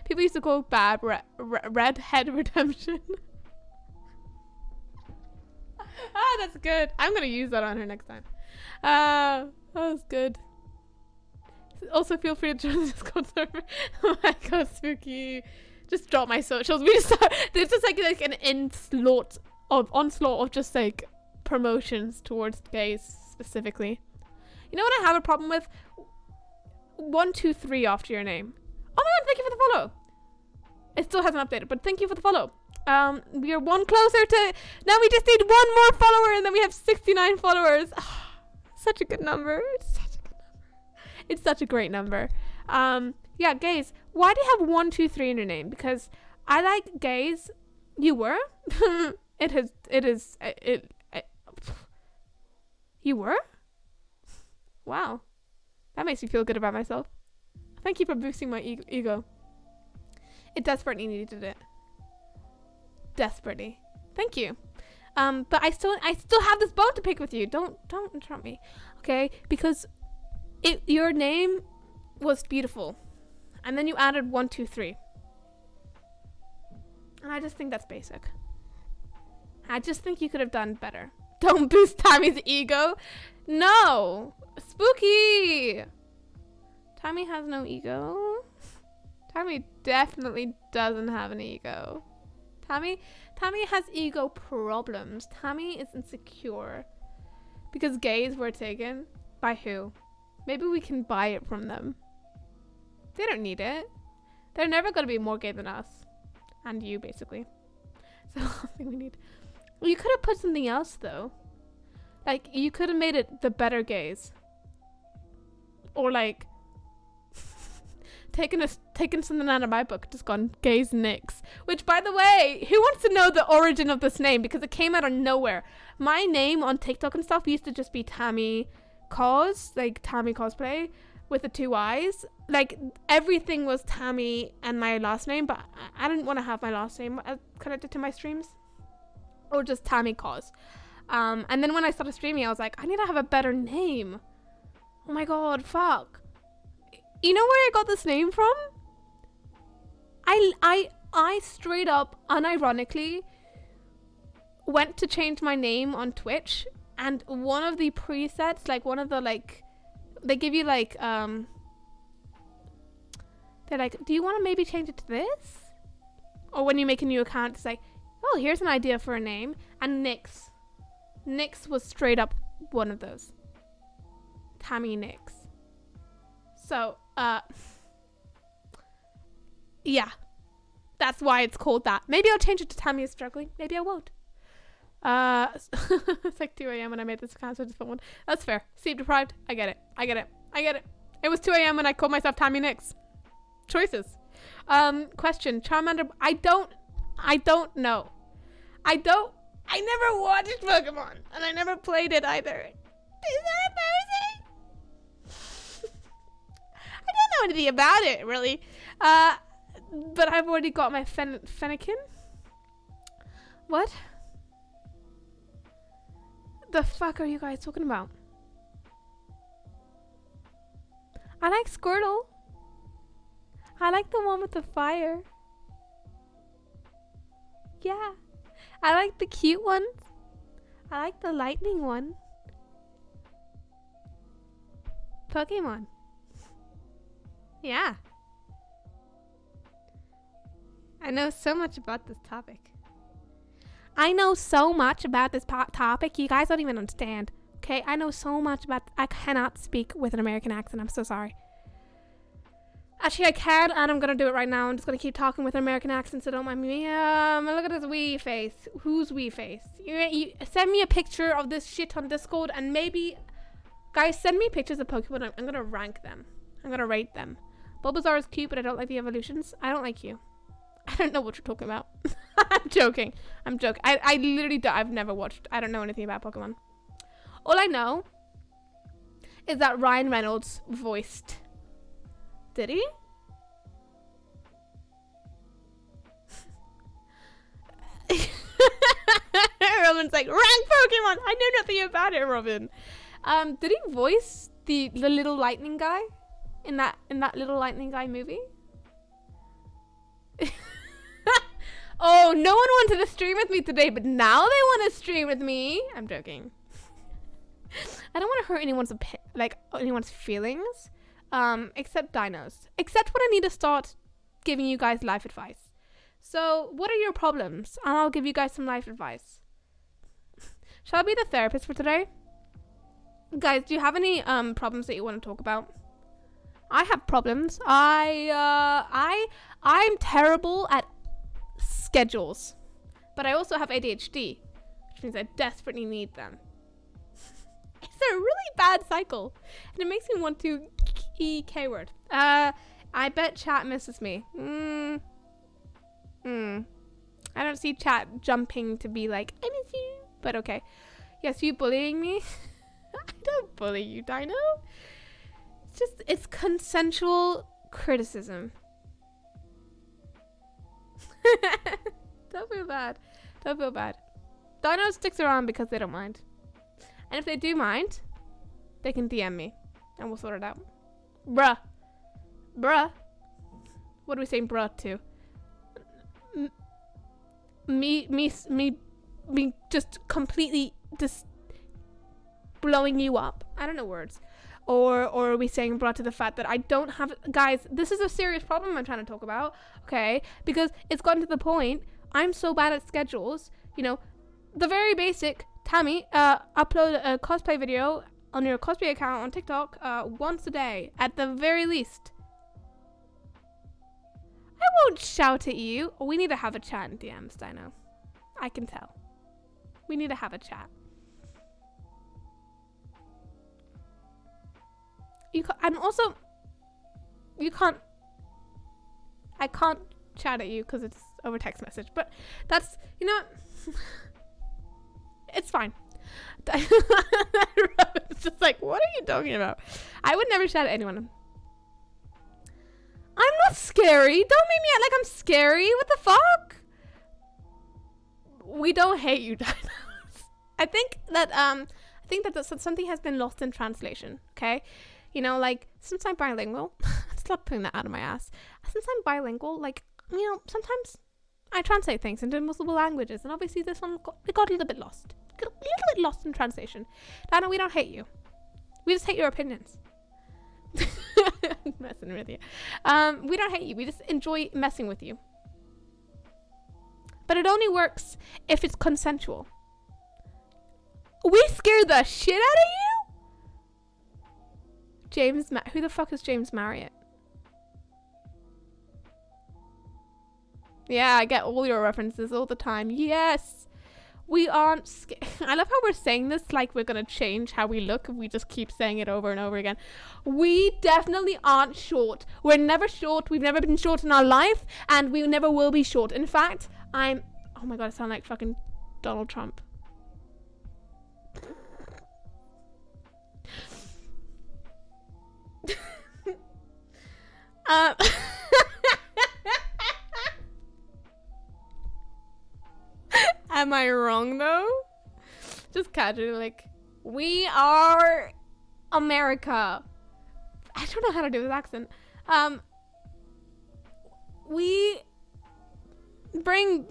People used to call bad redhead redemption. That's good. I'm gonna use that on her next time. That was good. Also, feel free to join the Discord server. Oh my god, spooky. Just drop my socials. We just there's just like an onslaught of just like promotions towards gays specifically. You know what I have a problem with? 1, 2, 3 after your name. Oh my god, thank you for the follow. It still hasn't updated, but thank you for the follow. We are 1 closer to... Now we just need 1 more follower and then we have 69 followers. Such a good number. It's such a good number. It's such a great number. Yeah, gays. Why do you have 1, 2, 3 in your name? Because I like gays. You were? You were? Wow. That makes me feel good about myself. Thank you for boosting my ego. It desperately needed it. Desperately. Thank you. But I still have this bone to pick with you. Don't interrupt me. Okay? Because your name was beautiful. And then you added 1, 2, 3. And I just think that's basic. I just think you could have done better. Don't boost Tammy's ego. No. Spooky. Tammy has no ego. Tammy definitely doesn't have an ego. Tammy has ego problems. Tammy is insecure. Because gays were taken. By who? Maybe we can buy it from them. They don't need it. They're never going to be more gay than us. And you, basically. So I think we need... You could have put something else, though. Like, you could have made it the better gays. Or, like... taken something out of my book, just gone gays Nicks. Which, by the way, who wants to know the origin of this name? Because it came out of nowhere. My name on TikTok and stuff used to just be Tammy Cos, like Tammy Cosplay, with the 2 I's. Like, everything was Tammy and my last name, but I didn't want to have my last name connected to my streams. Or just Tammy Cos. And then when I started streaming, I was like, I need to have a better name. Oh my god, fuck. You know where I got this name from? I straight up, unironically, went to change my name on Twitch, and one of the presets, like one of the, like, they give you like, they're like, do you want to maybe change it to this? Or when you make a new account, it's like, oh, here's an idea for a name. And Nyx. Nyx was straight up one of those. Tammy Nyx. So, yeah. That's why it's called that. Maybe I'll change it to Tammy is struggling. Maybe I won't. It's like 2 a.m. when I made this account, so I just put one. That's fair. Sleep deprived. I get it. It was 2 a.m. when I called myself Tammy Nyx. Choices. Question. Charmander. I don't know. I never watched Pokemon, and I never played it either. Is that embarrassing? know anything about it, really. But I've already got my Fennekin. What? The fuck are you guys talking about? I like Squirtle. I like the one with the fire. Yeah. I like the cute ones. I like the lightning one. Pokemon. Yeah. I know so much about this topic. I know so much about this topic. You guys don't even understand. Okay, I know so much about. I cannot speak with an American accent. I'm so sorry. Actually, I can, and I'm gonna do it right now. I'm just gonna keep talking with an American accent, so don't mind me. Look at this wee face. Who's wee face? You send me a picture of this shit on Discord, and maybe, guys, send me pictures of Pokemon. I'm gonna rank them. I'm gonna rate them. Bulbasaur is cute, but I don't like the evolutions. I don't like you. I don't know what you're talking about. I'm joking. I'm joking. I literally don't. I've never watched. I don't know anything about Pokemon. All I know is that Ryan Reynolds voiced. Did he? Robin's like, rank Pokemon! I know nothing about it, Robin. Did he voice the little lightning guy in that little lightning guy movie? Oh, no one wanted to stream with me today, but now they want to stream with me. I'm joking. I don't want to hurt anyone's feelings. Except dinos. Except when I need to start giving you guys life advice. So, what are your problems? And I'll give you guys some life advice. Shall I be the therapist for today? Guys, do you have any problems that you want to talk about? I have problems. I'm terrible at schedules. But I also have ADHD, which means I desperately need them. It's a really bad cycle. And it makes me want to K-word. I bet chat misses me. I don't see chat jumping to be like, I miss you. But okay. Yes, you bullying me? I don't bully you, Dino. It's consensual criticism. Don't feel bad. Don't feel bad. Dino sticks around because they don't mind. And if they do mind, they can DM me. And we'll sort it out. Bruh. What are we saying bruh to? Me just completely just blowing you up. I don't know words. Or are we saying bruh to the fact that I don't have... Guys, this is a serious problem I'm trying to talk about. Okay? Because it's gotten to the point, I'm so bad at schedules. You know, the very basic, Tammy, upload a cosplay video on your cosplay account on TikTok once a day, at the very least. I won't shout at you. We need to have a chat in DMs, Dino. I can tell. We need to have a chat. I can't chat at you because it's over text message, but that's, you know, it's fine. It's just like, what are you talking about? I would never shout at anyone. I'm not scary. Don't make me act like I'm scary. What the fuck? We don't hate you, Dinos. I think that something has been lost in translation. Okay, you know, like since I'm bilingual, stop putting that out of my ass. Since I'm bilingual, like, you know, sometimes I translate things into multiple languages, and obviously this one got a little bit lost. A little bit lost in translation. Dino, we don't hate you. We just hate your opinions. I'm messing with you. We don't hate you. We just enjoy messing with you. But it only works if it's consensual. We scared the shit out of you? Who the fuck is James Marriott? Yeah, I get all your references all the time. Yes. We aren't scared. I love how we're saying this like we're going to change how we look if we just keep saying it over and over again. We definitely aren't short. We're never short. We've never been short in our life, and we never will be short. In fact, oh my god, I sound like fucking Donald Trump. Um, am I wrong though? Just casually, like, we are America. I don't know how to do this accent. We bring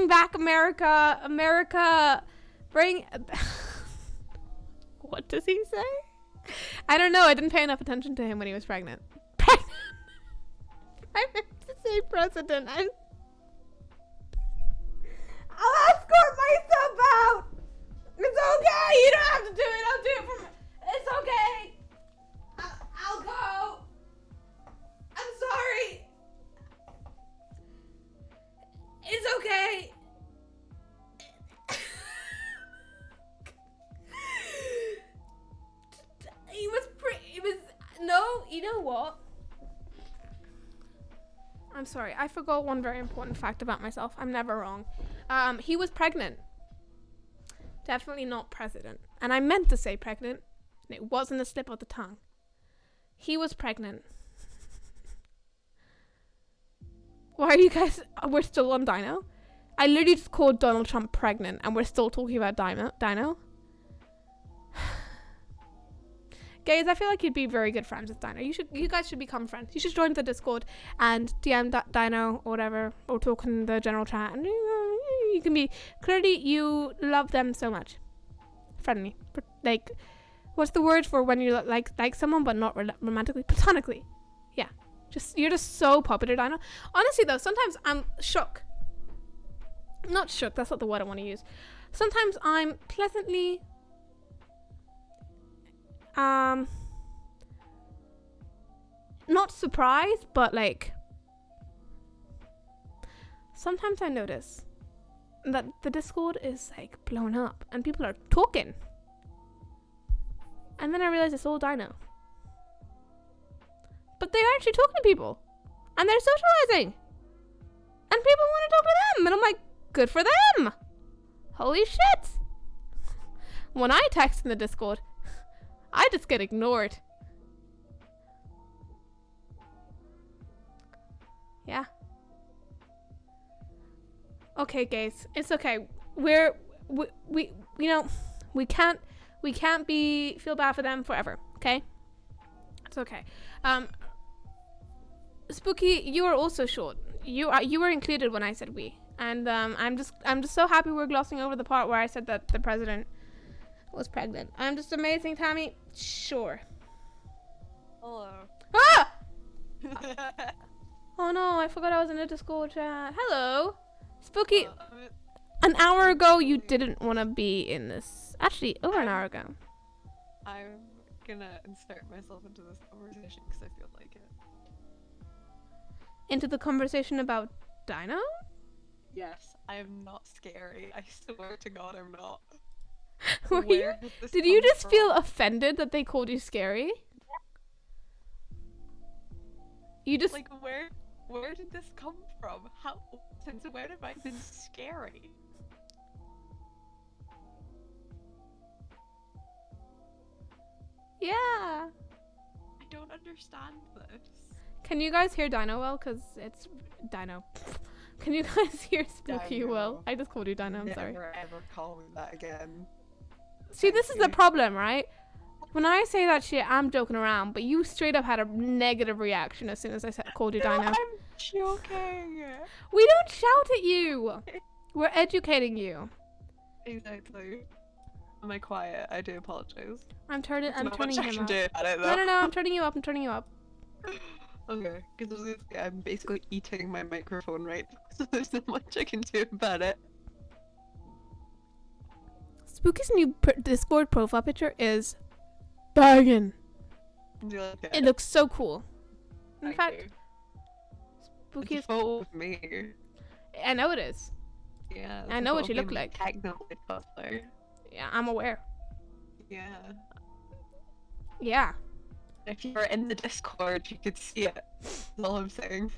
back America. America, bring. What does he say? I don't know. I didn't pay enough attention to him when he was pregnant. Pregnant. I meant to say president. I'll escort myself out. It's okay. You don't have to do it. I'll do it for. It's okay. I'll go. I'm sorry. It's okay. No, you know what? I'm sorry. I forgot one very important fact about myself. I'm never wrong. He was pregnant. Definitely not president. And I meant to say pregnant. And it wasn't a slip of the tongue. He was pregnant. Why are you guys... We're still on Dino? I literally just called Donald Trump pregnant and we're still talking about Dino. Guys, I feel like you'd be very good friends with Dino. You guys should become friends. You should join the Discord and DM Dino or whatever, or talk in the general chat, and you can be, clearly you love them so much. Friendly. Like, what's the word for when you like someone but not romantically? Platonically. Yeah. You're just so popular, Dino. Honestly though, sometimes I'm shook. Not shook, that's not the word I want to use. Sometimes I'm pleasantly not surprised, but like sometimes I notice that the Discord is like blown up and people are talking, and then I realize it's all Dino, but they're actually talking to people and they're socializing and people want to talk to them, and I'm like, good for them. Holy shit. When I text in the Discord, I just get ignored. Yeah. Okay, guys, it's okay. We you know, we can't feel bad for them forever. Okay, it's okay. Spooky, you are also short. You were included when I said we, and I'm just so happy we're glossing over the part where I said that the president was pregnant. I'm just amazing, Tammy. Sure. Hello. Ah! Oh no, I forgot I was in a Discord chat. Hello. Spooky. An hour ago, you didn't want to be in this. Actually, over an hour ago. I'm gonna insert myself into this conversation because I feel like it. Into the conversation about Dino? Yes, I am not scary. I swear to God, I'm not. Did you just feel offended that they called you scary? You just like where did this come from? How since when have I been scary? Yeah. I don't understand this. Can you guys hear Dino well? Cause it's Dino. Can you guys hear Spooky Dino. well? I just called you Dino. I'm sorry. Never ever call me that again. See, this is the problem, right? When I say that shit, I'm joking around, but you straight up had a negative reaction as soon as I called you Dino. I'm joking. We don't shout at you. We're educating you. Exactly. Am I quiet? I do apologize. I'm turning him up. Do about it, though. No, I'm turning you up. Okay, because I'm basically eating my microphone right now, so there's not much I can do about it. Spooky's new Discord profile picture is banging. Do you like it? It looks so cool. In Thank fact, you. Spooky It's is. a photo of me. I know it is. Yeah. I know what you look like. Technically cosplayer. Yeah, I'm aware. Yeah. Yeah. If you were in the Discord, you could see it. That's all I'm saying.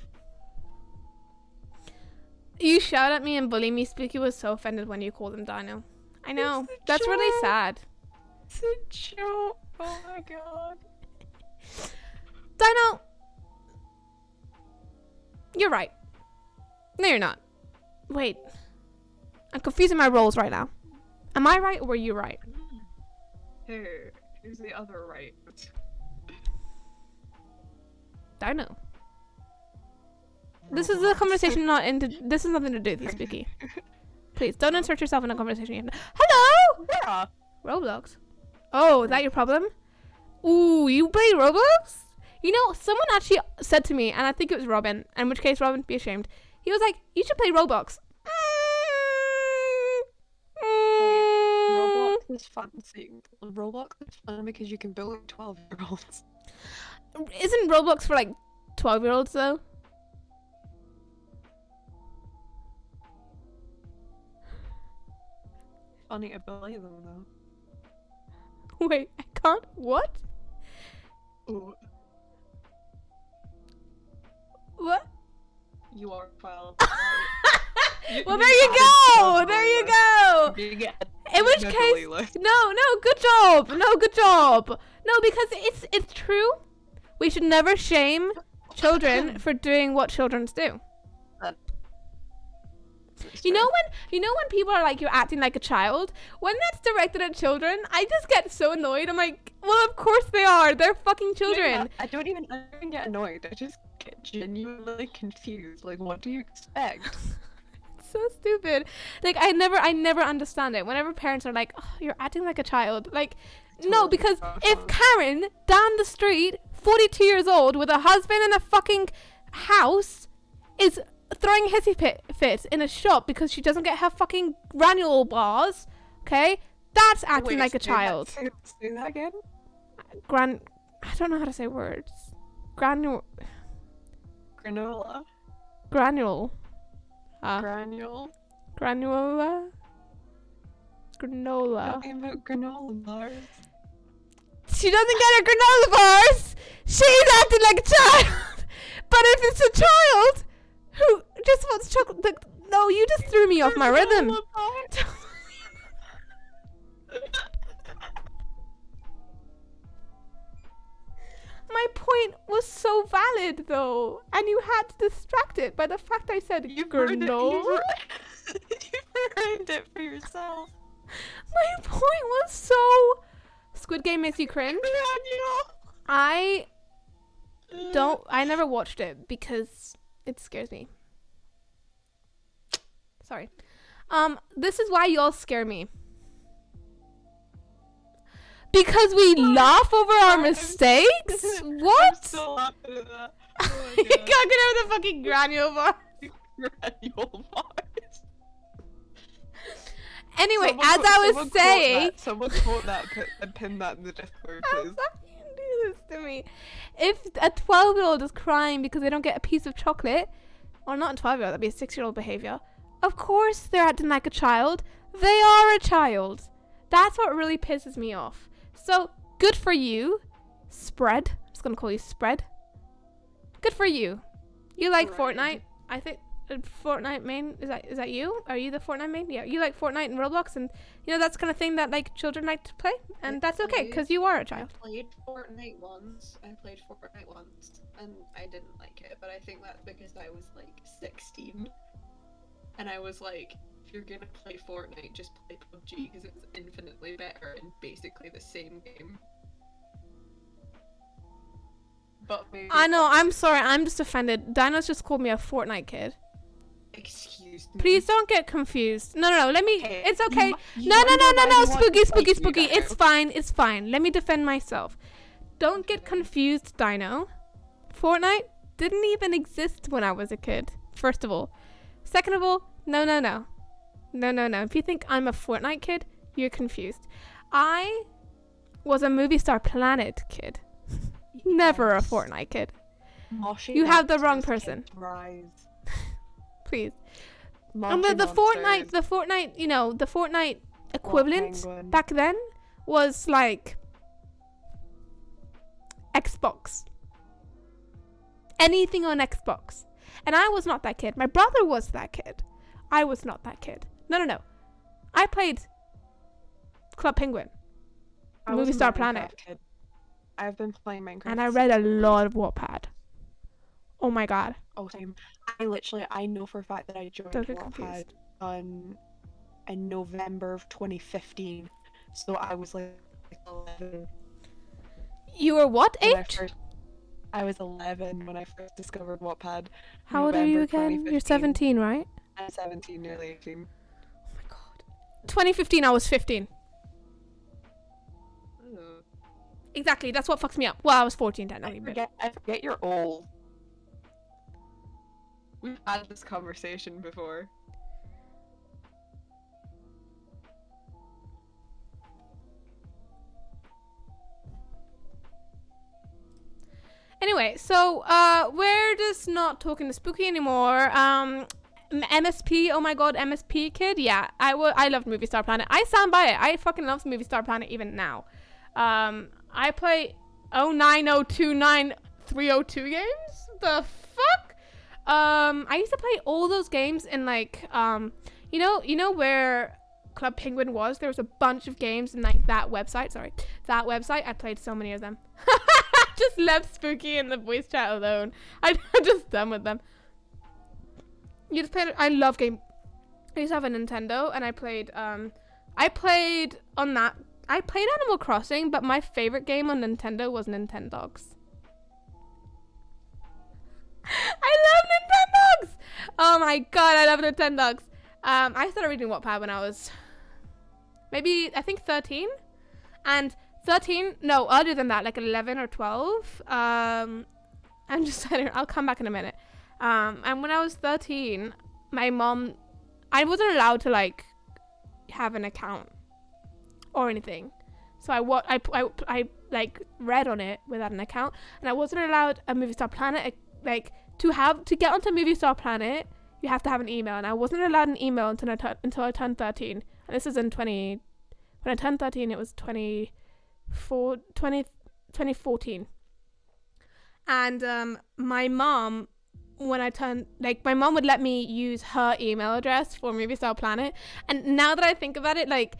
You shout at me and bully me. Spooky was so offended when you called him Dino. I know. It's a That's really joke. sad. It's a joke. Oh my god. Dino, You're right. No, you're not. Wait. I'm confusing my roles right now. Am I right or were you right? Hey, who's the other right? I don't know. This is a conversation not into. This is nothing to do with you, Spooky. Please don't insert yourself in a conversation. You have Hello. Yeah. Roblox. Oh, is that your problem? Ooh, you play Roblox? You know, someone actually said to me, and I think it was Robin. In which case, Robin, be ashamed. He was like, "You should play Roblox." Roblox is fun. Seeing Roblox is fun because you can bully 12-year-olds. Isn't Roblox for like 12-year-olds though? Funny to bully them though. Wait, I can't. What? Ooh, What? you are 12. Well, there you go. There you go. In which case, no, good job. No, good job. No, because it's true. We should never shame children for doing what children do. You know when people are like, you're acting like a child, when that's directed at children, I just get so annoyed. I'm like, well, of course they are. They're fucking children. I don't even get annoyed. I just get genuinely confused. Like, what do you expect? So stupid. Like, I never understand it. Whenever parents are like, oh, you're acting like a child. Like, no, because if Karen down the street, 42 years old, with a husband and a fucking house, is throwing hissy fits in a shop because she doesn't get her fucking granule bars, okay? That's acting like a child. Say that again? I don't know how to say words. Granola. Granule. Granule. Granula. Granola. Talking about granola bars. She doesn't get her granola bars. She's acting like a child. But if it's a child who just wants chocolate, like, no, you just threw me off my rhythm. My point was so valid though, and you had to distract it by the fact I said granola. You ruined it for yourself. My point was so. Squid Game makes you cringe. I never watched it because it scares me. Sorry. This is why y'all scare me. Because we laugh over our mistakes? What? I'm so laughing at that. You can't get over the fucking granule bar. Granule bars. Anyway, as I was saying, someone quote that and pin that in the Discord, how please. fucking do this to me? If a 12-year-old is crying because they don't get a piece of chocolate, or not a 12-year-old, that'd be a 6-year-old behavior. Of course, they're acting like a child. They are a child. That's what really pisses me off. So good for you, Spread. I'm just gonna call you Spread. Good for you. You like Fortnite? I think. Fortnite main, is that you? Are you the Fortnite main? Yeah, you like Fortnite and Roblox, and you know that's the kind of thing that like children like to play, and that's okay because you are a child. I played Fortnite once, and I didn't like it, but I think that's because I was like 16, and I was like, if you're gonna play Fortnite, just play PUBG because it's infinitely better and basically the same game. But maybe I know. I'm sorry. I'm just offended. Dino's just called me a Fortnite kid. Excuse me. Please don't get confused. No. Let me. Hey, It's okay. you No. wonder why we want Spooky. to fight you It's now. fine. Let me defend myself. Don't get confused, Dino. Fortnite didn't even exist when I was a kid. First of all. Second of all, no. If you think I'm a Fortnite kid, you're confused. I was a Movie Star Planet kid. Never a Fortnite kid. Moshi You have the monsters wrong person. can't rise. Please. Moshi The monsters. Fortnite, you know, the Fortnite equivalent Penguin. back then was like Xbox. Anything on Xbox. And I was not that kid. My brother was that kid. I was not that kid. No. I played Club Penguin. I was Movie a Star Minecraft Planet. kid. I've been playing Minecraft. And I read a lot of Wattpad. Oh my god. Oh, same. I know for a fact that I joined Don't get Wattpad confused. in November of 2015. So I was like 11 You were what when age? I was 11 when I first discovered Wattpad. How old are you November again? You're 2015. 17, right? I'm 17, nearly 18. Oh my god. 2015, I was 15. Oh. Exactly, that's what fucks me up. Well, I was 14 technically, but... I forget you're old. We've had this conversation before. Anyway, so we're just not talking to Spooky anymore. MSP, oh my god, MSP kid. Yeah, I loved Movie Star Planet. I stand by it. I fucking love Movie Star Planet even now. I play 09029 games. The fuck? I used to play all those games in like you know where Club Penguin was? There was a bunch of games in like that website. Sorry, that website. I played so many of them. Just left Spooky in the voice chat alone. I'm just done with them. You just played. I love game. I used to have a Nintendo, and I played on that. I played Animal Crossing, but my favorite game on Nintendo was Nintendogs. I love Nintendogs. Oh my god, I love Nintendogs. I started reading Wattpad when I was maybe I think 13, and 13. No, earlier than that, like 11 or 12. I'm just saying. I'll come back in a minute. And when I was 13, my mom, I wasn't allowed to like have an account or anything. So I like read on it without an account, and I wasn't allowed a Movie Star Planet like to get onto Movie Star Planet. You have to have an email, and I wasn't allowed an email until I turned 13. And this is in 20. When I turned 13, it was 2014. And my mom, when I turned, like, my mom would let me use her email address for Movie Star Planet. And now that I think about it, like,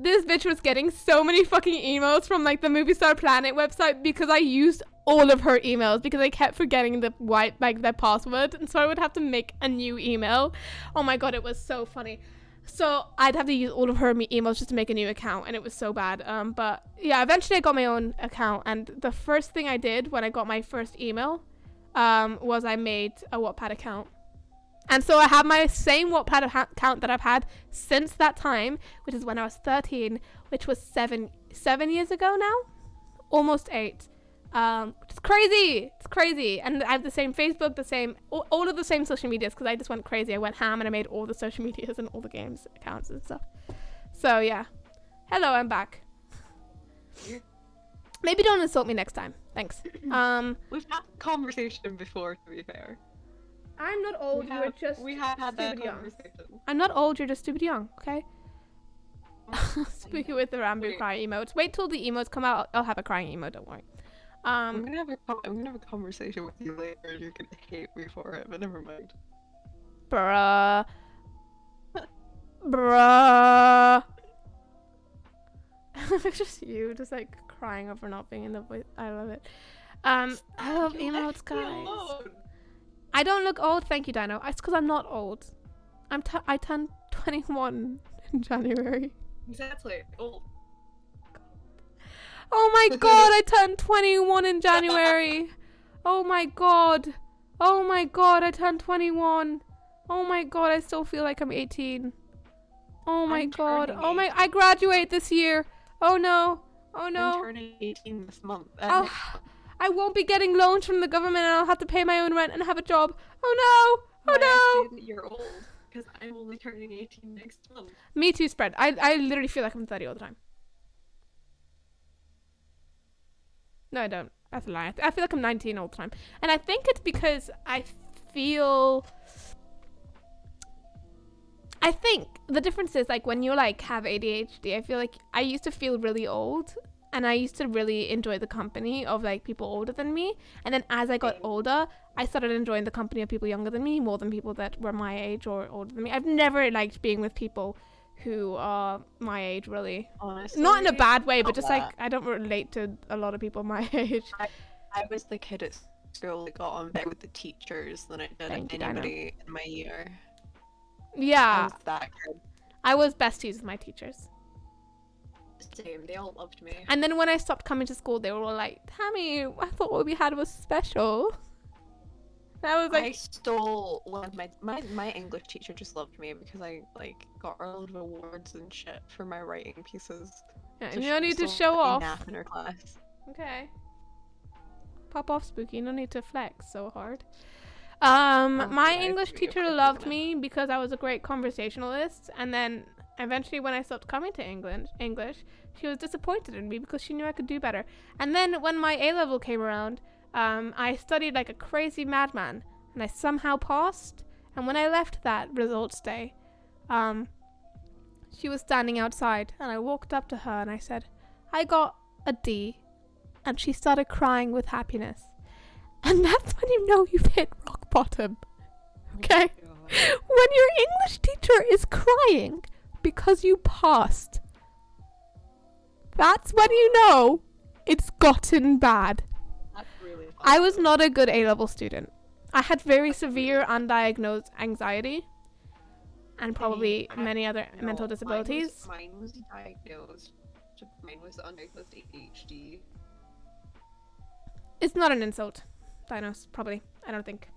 this bitch was getting so many fucking emails from like the Movie Star Planet website because I used all of her emails because I kept forgetting the their password, and so I would have to make a new email. Oh my god, it was so funny. So I'd have to use all of her emails just to make a new account, and it was so bad. But yeah, eventually I got my own account, and the first thing I did when I got my first email was I made a Wattpad account. And so I have my same Wattpad account that I've had since that time, which is when I was 13, which was seven years ago now, almost 8. It's crazy. It's crazy. And I have the same Facebook, all of the same social medias, because I just went crazy. I went ham and I made all the social medias and all the games accounts and stuff. So yeah. Hello, I'm back. Maybe don't insult me next time. Thanks. We've had a conversation before, to be fair. I'm not old, you're just we have had that young. conversation. I'm not old, you're just stupid young, okay? Spooky with the Rambo crying emotes. Wait till the emotes come out, I'll have a crying emote, don't worry. I'm gonna have a conversation with you later and you're gonna hate me for it, but never mind. Bruh. Bruh. Just you, just like crying over not being in the voice. I love it. I love emotes, guys. I don't look old, thank you, Dino. It's because I'm not old. I turned 21 in January. Exactly. Old. Oh my god, I turned 21 in January. Oh my god. Oh my god, I turned 21. Oh my god, I still feel like I'm 18. Oh my god. Oh my, I graduate this year. Oh no. Oh no. I'm turning 18 this month. I won't be getting loans from the government, and I'll have to pay my own rent and have a job. Oh no! Oh no! You're old, because I'm only turning 18 next month. Me too, spread. I literally feel like I'm 30 all the time. No, I don't. That's a lie. I feel like I'm 19 all the time. And I think it's because I think the difference is, like, when you, like, have ADHD, I feel like I used to feel really old. And I used to really enjoy the company of, like, people older than me. And then as I got older, I started enjoying the company of people younger than me more than people that were my age or older than me. I've never liked being with people who are my age, really. Honestly, not in a bad way, but just, like, I don't relate to a lot of people my age. I was the kid at school I got on better with the teachers than I did Thank you, Dino. anybody in my year. I Yeah, was that good. I was besties with my teachers. Same, they all loved me. And then when I stopped coming to school, they were all like, Tammy, I thought what we had was special. And I was I like, stole one of my English teacher just loved me because I like got a lot of awards and shit for my writing pieces. yeah, So you don't she need to still show let me off. nap in her class. Okay. Pop off, Spooky. No need to flex so hard. My I English agree, teacher I'm loved gonna- me because I was a great conversationalist, and then eventually when I stopped coming to English, she was disappointed in me because she knew I could do better. And then when my A-level came around, I studied like a crazy madman, and I somehow passed. And when I left that results day, she was standing outside, and I walked up to her and I said, I got a D. And she started crying with happiness. And that's when you know you've hit rock bottom. Okay? When your English teacher is crying because you passed, that's when you know it's gotten bad. That's really fun. I was not a good A-level student. I had very severe undiagnosed anxiety and probably I had many other No, mental disabilities. Mine was diagnosed. Mine was undiagnosed ADHD. It's not an insult. Dinos, probably. I don't think.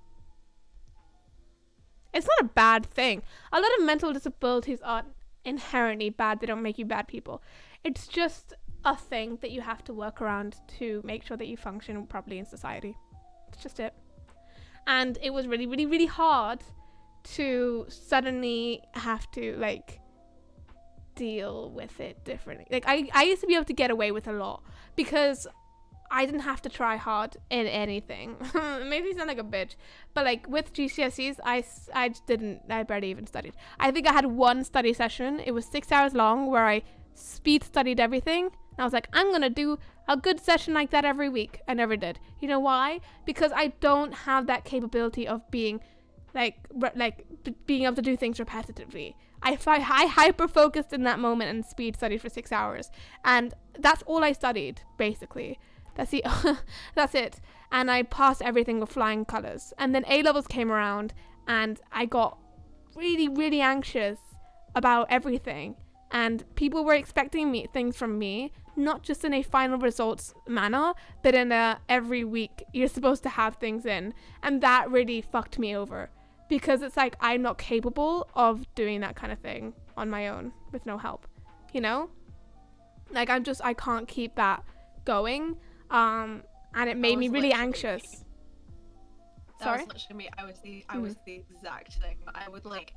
It's not a bad thing. A lot of mental disabilities aren't inherently bad. They don't make you bad people. It's just a thing that you have to work around to make sure that you function properly in society. It's just it. And it was really, really, really hard to suddenly have to, like, deal with it differently. Like, I used to be able to get away with a lot because I didn't have to try hard in anything. Maybe I sound like a bitch, but like with GCSEs, I just didn't. I barely even studied. I think I had one study session. It was 6 hours long where I speed studied everything. And I was like, I'm gonna do a good session like that every week. I never did. You know why? Because I don't have that capability of being being able to do things repetitively. I hyper focused in that moment and speed studied for 6 hours, and that's all I studied basically. That's it. And I passed everything with flying colours. And then A-levels came around and I got really, really anxious about everything. And people were expecting things from me, not just in a final results manner, but in a every week you're supposed to have things in. And that really fucked me over. Because it's like I'm not capable of doing that kind of thing on my own with no help. You know? Like I can't keep that going. And it made me really anxious. Sorry? That was literally me. I was the exact thing. I would like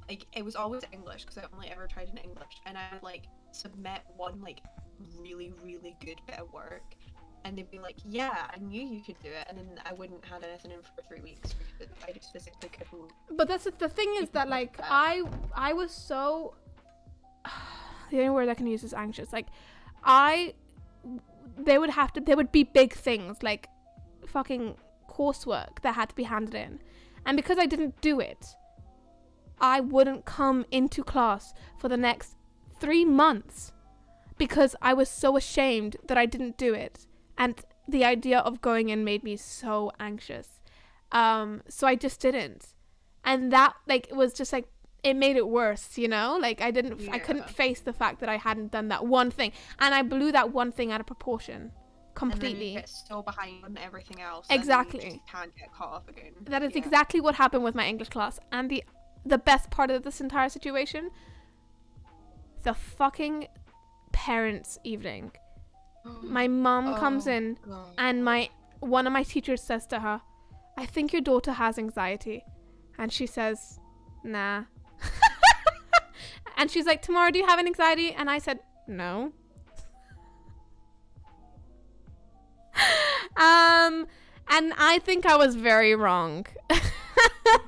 it was always English because I only ever tried in English, and I would like submit one like really, really good bit of work, and they'd be like, yeah, I knew you could do it, and then I wouldn't have anything in for 3 weeks because I just physically couldn't. But that's the thing is that like I was so the only word I can use is anxious. Like there would be big things like fucking coursework that had to be handed in, and because I didn't do it, I wouldn't come into class for the next 3 months because I was so ashamed that I didn't do it, and the idea of going in made me so anxious. So I just didn't, and that like it was just like it made it worse, you know? Like I couldn't face the fact that I hadn't done that one thing, and I blew that one thing out of proportion completely. And then you get so behind on everything else. Exactly. And you just can't get caught up again. That is exactly what happened with my English class, and the best part of this entire situation, the fucking parents' evening. My mum comes in, God. and one of my teachers says to her, I think your daughter has anxiety. And she says, nah. And she's like, Tamara, do you have an anxiety? And I said, no. And I think I was very wrong.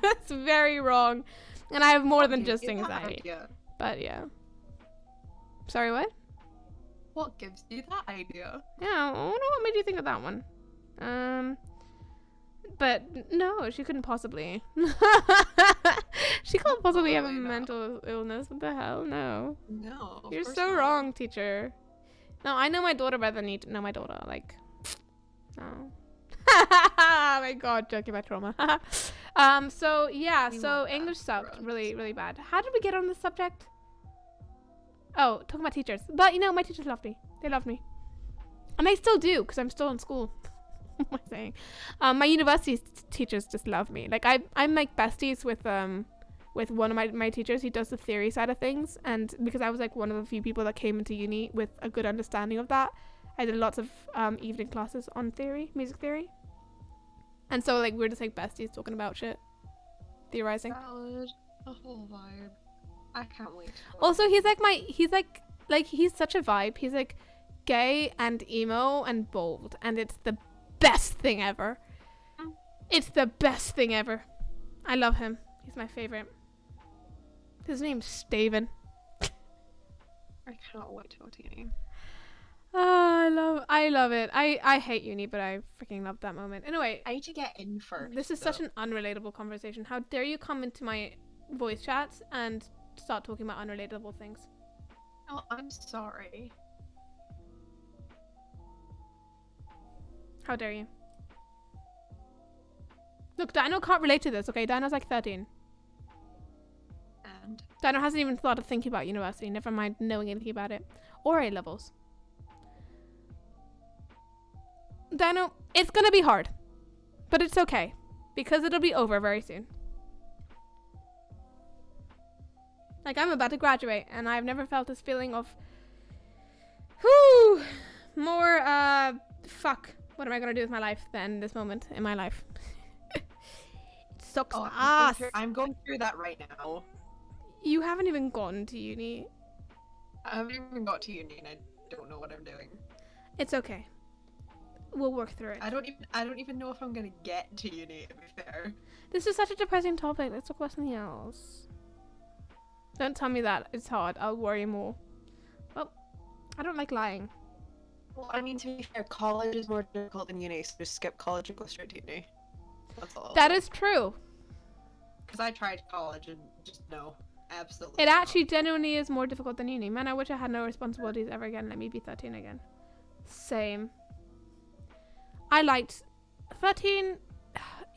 That's very wrong. And I have more than just anxiety. Yeah. But yeah. Sorry, what? What gives you that idea? Yeah, I wonder what made you think of that one. But no, she couldn't possibly. She can't possibly have a Probably not. mental illness. What the hell? No. No. of You're course so not. wrong, teacher. No, I know my daughter better than you know my daughter. Like, no. Oh my god, joking about trauma. So yeah, We so want that English sucked for us. really, really bad. How did we get on this subject? Oh, talking about teachers. But you know, my teachers loved me. They loved me. And they still do, because I'm still in school. What am I saying? My university teachers just love me. Like I'm like besties with one of my teachers. He does the theory side of things, and because I was like one of the few people that came into uni with a good understanding of that, I did lots of evening classes on theory, music theory. And so like we're just like besties talking about shit, theorizing. Valid. A whole vibe. I can't wait. Also, he's such a vibe. He's like gay and emo and bold, and it's the best thing ever. It's the best thing ever. I love him. He's my favorite. His name's Steven. I cannot wait to go to uni. Oh, I love it. I hate uni, but I freaking love that moment. Anyway, I need to get in first. this is such an unrelatable conversation. How dare you come into my voice chats and start talking about unrelatable things? Oh, I'm sorry. How dare you? Look, Dino can't relate to this, okay? Dino's like 13. And Dino hasn't even thought of thinking about university, never mind knowing anything about it. Or A levels. Dino, it's gonna be hard. But it's okay. Because it'll be over very soon. Like, I'm about to graduate, and I've never felt this feeling of... more, fuck. What am I gonna do with my life than this moment in my life? It sucks ass. I'm going through that right now. You haven't even gone to uni. I haven't even got to uni and I don't know what I'm doing. It's okay. We'll work through it. I don't even know if I'm gonna get to uni, to be fair. This is such a depressing topic. Let's talk about something else. Don't tell me that. It's hard. I'll worry more. Well, I don't like lying. Well, I mean, to be fair, college is more difficult than uni, so just skip college and go straight to uni. That's all. That is true. Because I tried college and just no. Absolutely It not. actually genuinely is more difficult than uni. Man, I wish I had no responsibilities ever again. Let me be 13 again. Same. I liked 13.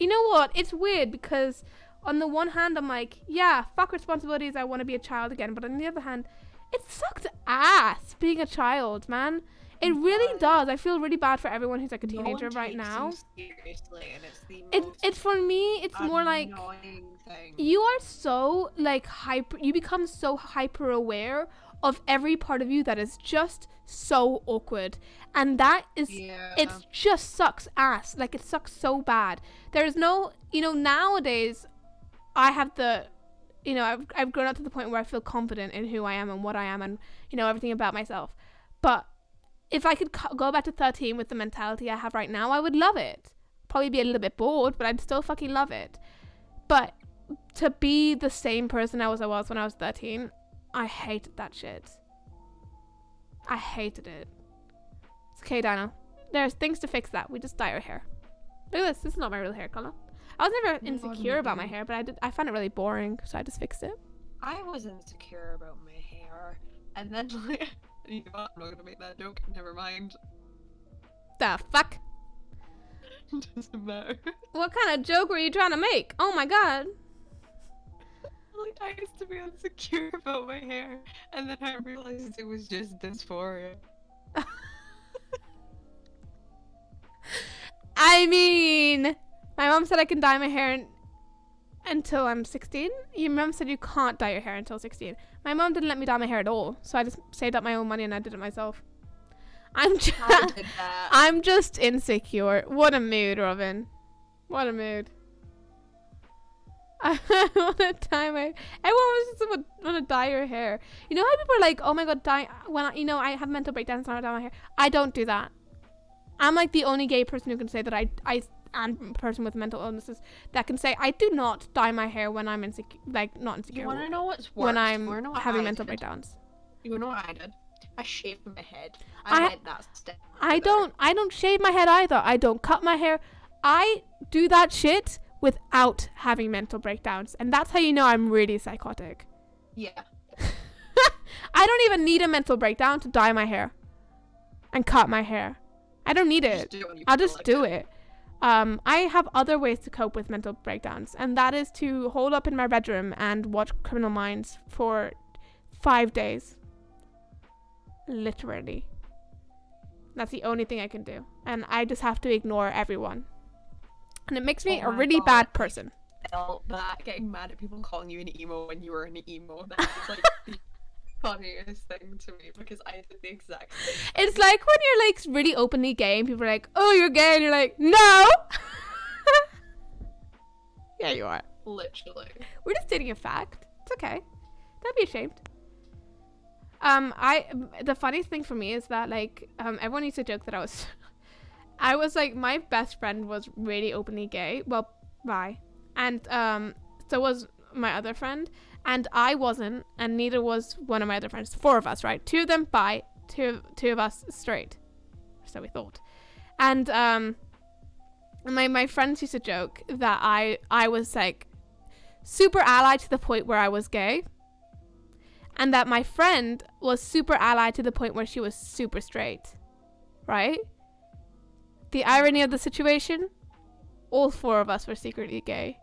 You know what? It's weird because on the one hand, I'm like, yeah, fuck responsibilities. I want to be a child again. But on the other hand, it sucked ass being a child, man. It really does. I feel really bad for everyone who's like a teenager right now. Seriously, and it's the It's for me, it's more like annoying thing. you are so like you become so hyper aware of every part of you that is just so awkward, and that is it just sucks ass. Like, it sucks so bad. There's no, nowadays I have the, I've grown up to the point where I feel confident in who I am and what I am and everything about myself. But if I could go back to 13 with the mentality I have right now, I would love it. Probably be a little bit bored, but I'd still fucking love it. But to be the same person I was when I was 13, I hated that shit. I hated it. It's okay, Dino. There's things to fix that. We just dye our hair. Look at this. This is not my real hair color. I was never insecure about my hair, but I found it really boring, so I just fixed it. I was insecure about my hair, and then you know what? I'm not gonna make that joke. Never mind. The fuck? Doesn't matter. What kind of joke were you trying to make? Oh my god. Like, I used to be insecure about my hair, and then I realized it was just dysphoria. I mean, my mom said I can dye my hair until I'm 16. Your mom said you can't dye your hair until 16. My mom didn't let me dye my hair at all, so I just saved up my own money and I did it myself. I'm just insecure. What a mood, Robin. What a mood. I want to dye my... Everyone was just want to dye your hair. You know how people are like, oh my god, dye... When I have mental breakdowns and I dye my hair. I don't do that. I'm like the only gay person who can say that I am a person with mental illnesses that can say I do not dye my hair when I'm insecure, like not insecure. You want to know what's worse? When I'm having mental breakdowns. You know what I did? I shaved my head. I made that step. I don't shave my head either. I don't cut my hair. I do that shit without having mental breakdowns, and that's how you know I'm really psychotic. Yeah. I don't even need a mental breakdown to dye my hair and cut my hair. I don't need it. I'll just do it. I have other ways to cope with mental breakdowns, and that is to hold up in my bedroom and watch Criminal Minds for 5 days. Literally. That's the only thing I can do. And I just have to ignore everyone. And it makes me a really bad person. Felt that getting mad at people calling you an emo when you were an emo. That was like the funniest thing to me because I did the exact same thing. It's like when you're like really openly gay and people are like, oh, you're gay, and you're like, no. Yeah, you are. Literally. We're just stating a fact. It's okay. Don't be ashamed. The funniest thing for me is that like everyone used to joke that I was like, my best friend was really openly gay. Well, bi. And so was my other friend. And I wasn't, and neither was one of my other friends. 4 of us, right? 2 of them bi, two of us straight. So we thought. And my friends used to joke that I was like super ally to the point where I was gay. And that my friend was super ally to the point where she was super straight. Right? The irony of the situation, all 4 of us were secretly gay.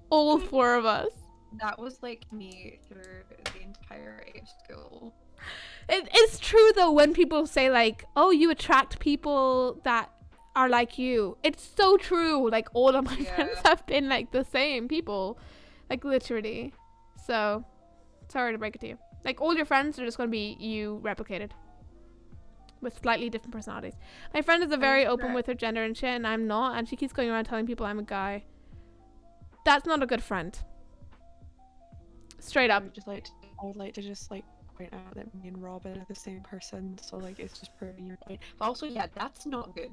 All 4 of us. That was like me through the entire age school. It's true though when people say like, oh, you attract people that are like you. It's so true. Like all of my friends have been like the same people. Like literally. So, sorry to break it to you. Like all your friends are just going to be you replicated. With slightly different personalities. My friend is very open with her gender and shit, and I'm not, and she keeps going around telling people I'm a guy. That's not a good friend. Straight up. I would like to just like point out that me and Robin are the same person, so like it's just proving your point. But also, yeah, that's not good.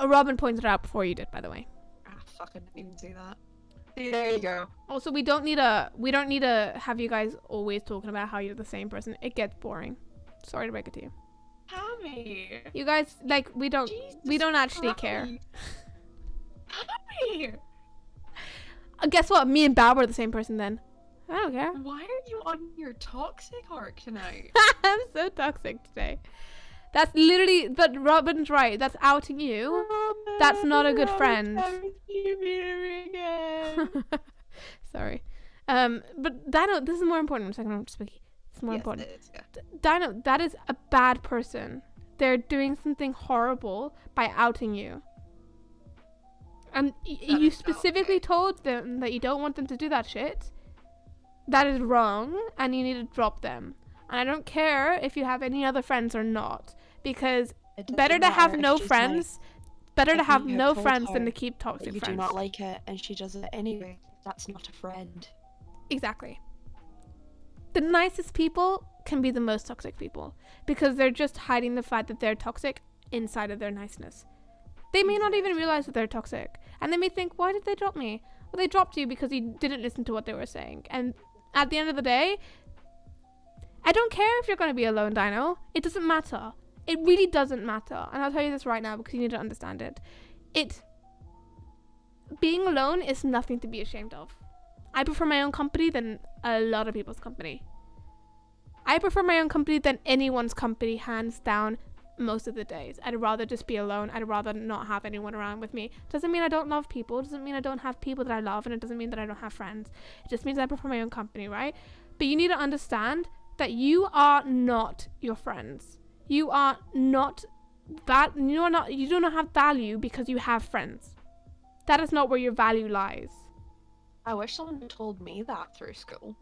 Robin pointed it out before you did, by the way. Ah, fuck, I didn't even see that. See, there you go. Also, we don't need to have you guys always talking about how you're the same person. It gets boring. Sorry to break it to you. Tammy! You guys, like, we don't actually care. Tammy! Guess what? Me and Bao are the same person then. I don't care. Why are you on your toxic arc tonight? I'm so toxic today. That's literally, but Robin's right. That's outing you. Robin, That's not a good friend. Sorry. But Dino, this is more important. I'm second, I'm spooky. It's more important. It is, yeah. Dino, that is a bad person. They're doing something horrible by outing you. And you specifically told them that you don't want them to do that shit. That is wrong, and you need to drop them. And I don't care if you have any other friends or not, because better to have no friends, better to have no friends than to keep toxic you friends. do not like it, and she does it anyway. That's not a friend. Exactly. The nicest people can be the most toxic people, because they're just hiding the fact that they're toxic inside of their niceness. They may not even realize that they're toxic, and they may think, why did they drop me? Well, they dropped you because you didn't listen to what they were saying. And at the end of the day, I don't care if you're going to be alone, Dino. It doesn't matter. It really doesn't matter. And I'll tell you this right now because you need to understand it. Being alone is nothing to be ashamed of. I prefer my own company than a lot of people's company. I prefer my own company than anyone's company, hands down, most of the days. I'd rather just be alone. I'd rather not have anyone around with me. Doesn't mean I don't love people. Doesn't mean I don't have people that I love, and it doesn't mean that I don't have friends. It just means I prefer my own company, right? But you need to understand that you are not your friends. You are not that. You do not have value because you have friends. That is not where your value lies. I wish someone had told me that through school.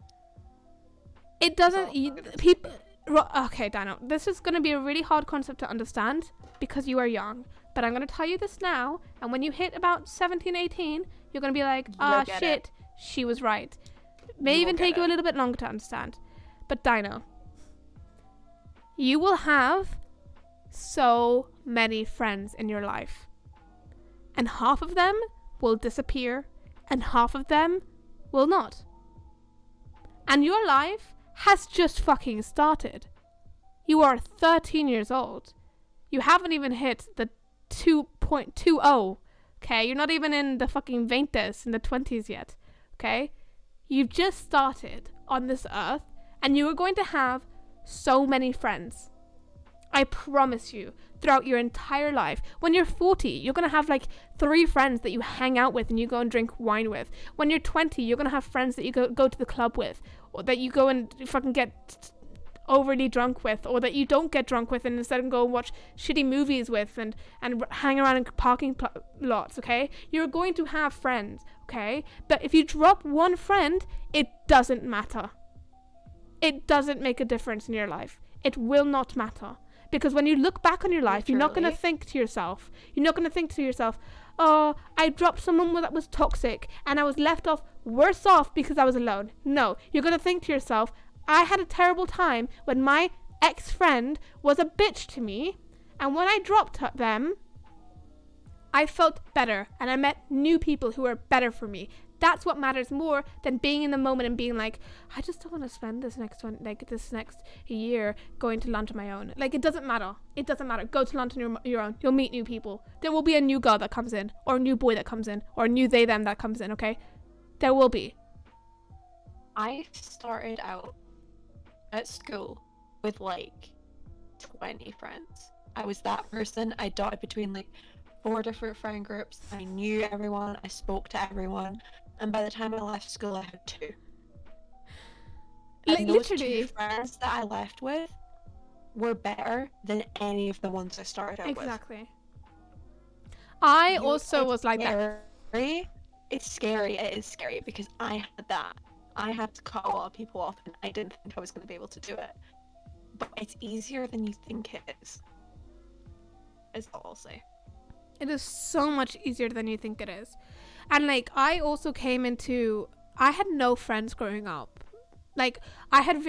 It doesn't. People. Okay, Dino. This is going to be a really hard concept to understand because you are young. But I'm going to tell you this now. And when you hit about 17, 18, you're going to be like, shit, she was right. May even take you a little bit longer to understand. But Dino, you will have so many friends in your life. And half of them will disappear. And half of them will not. And your life has just fucking started. You are 13 years old. You haven't even hit the 2.20. Okay? You're not even in the fucking 20s, in the 20s yet. Okay? You've just started on this earth, and you are going to have so many friends. I promise you, throughout your entire life. When you're 40, you're going to have like 3 friends that you hang out with and you go and drink wine with. When you're 20, you're going to have friends that you go to the club with, or that you go and fucking get overly drunk with, or that you don't get drunk with and instead go and watch shitty movies with and hang around in parking lots, okay? You're going to have friends, okay? But if you drop one friend, it doesn't matter. It doesn't make a difference in your life. It will not matter. Because when you look back on your life, you're not going to think to yourself, oh, I dropped someone that was toxic and I was left off worse off because I was alone. No, you're going to think to yourself, I had a terrible time when my ex-friend was a bitch to me, and when I dropped them, I felt better and I met new people who were better for me. That's what matters more than being in the moment and being like, I just don't want to spend this next year going to lunch on my own. Like, it doesn't matter. It doesn't matter. Go to lunch on your own. You'll meet new people. There will be a new girl that comes in, or a new boy that comes in, or a new they them that comes in, okay? There will be. I started out at school with like 20 friends. I was that person. I dotted between like 4 different friend groups. I knew everyone. I spoke to everyone. And by the time I left school, I had 2. Like, and those literally 2 friends that I left with were better than any of the ones I started out with. Exactly. I also was like that. It's scary. It is scary because I had that. I had to cut a lot of people off and I didn't think I was going to be able to do it. But it's easier than you think it is all I'll say. It is so much easier than you think it is. And like, I also came into, I had no friends growing up. Like, I had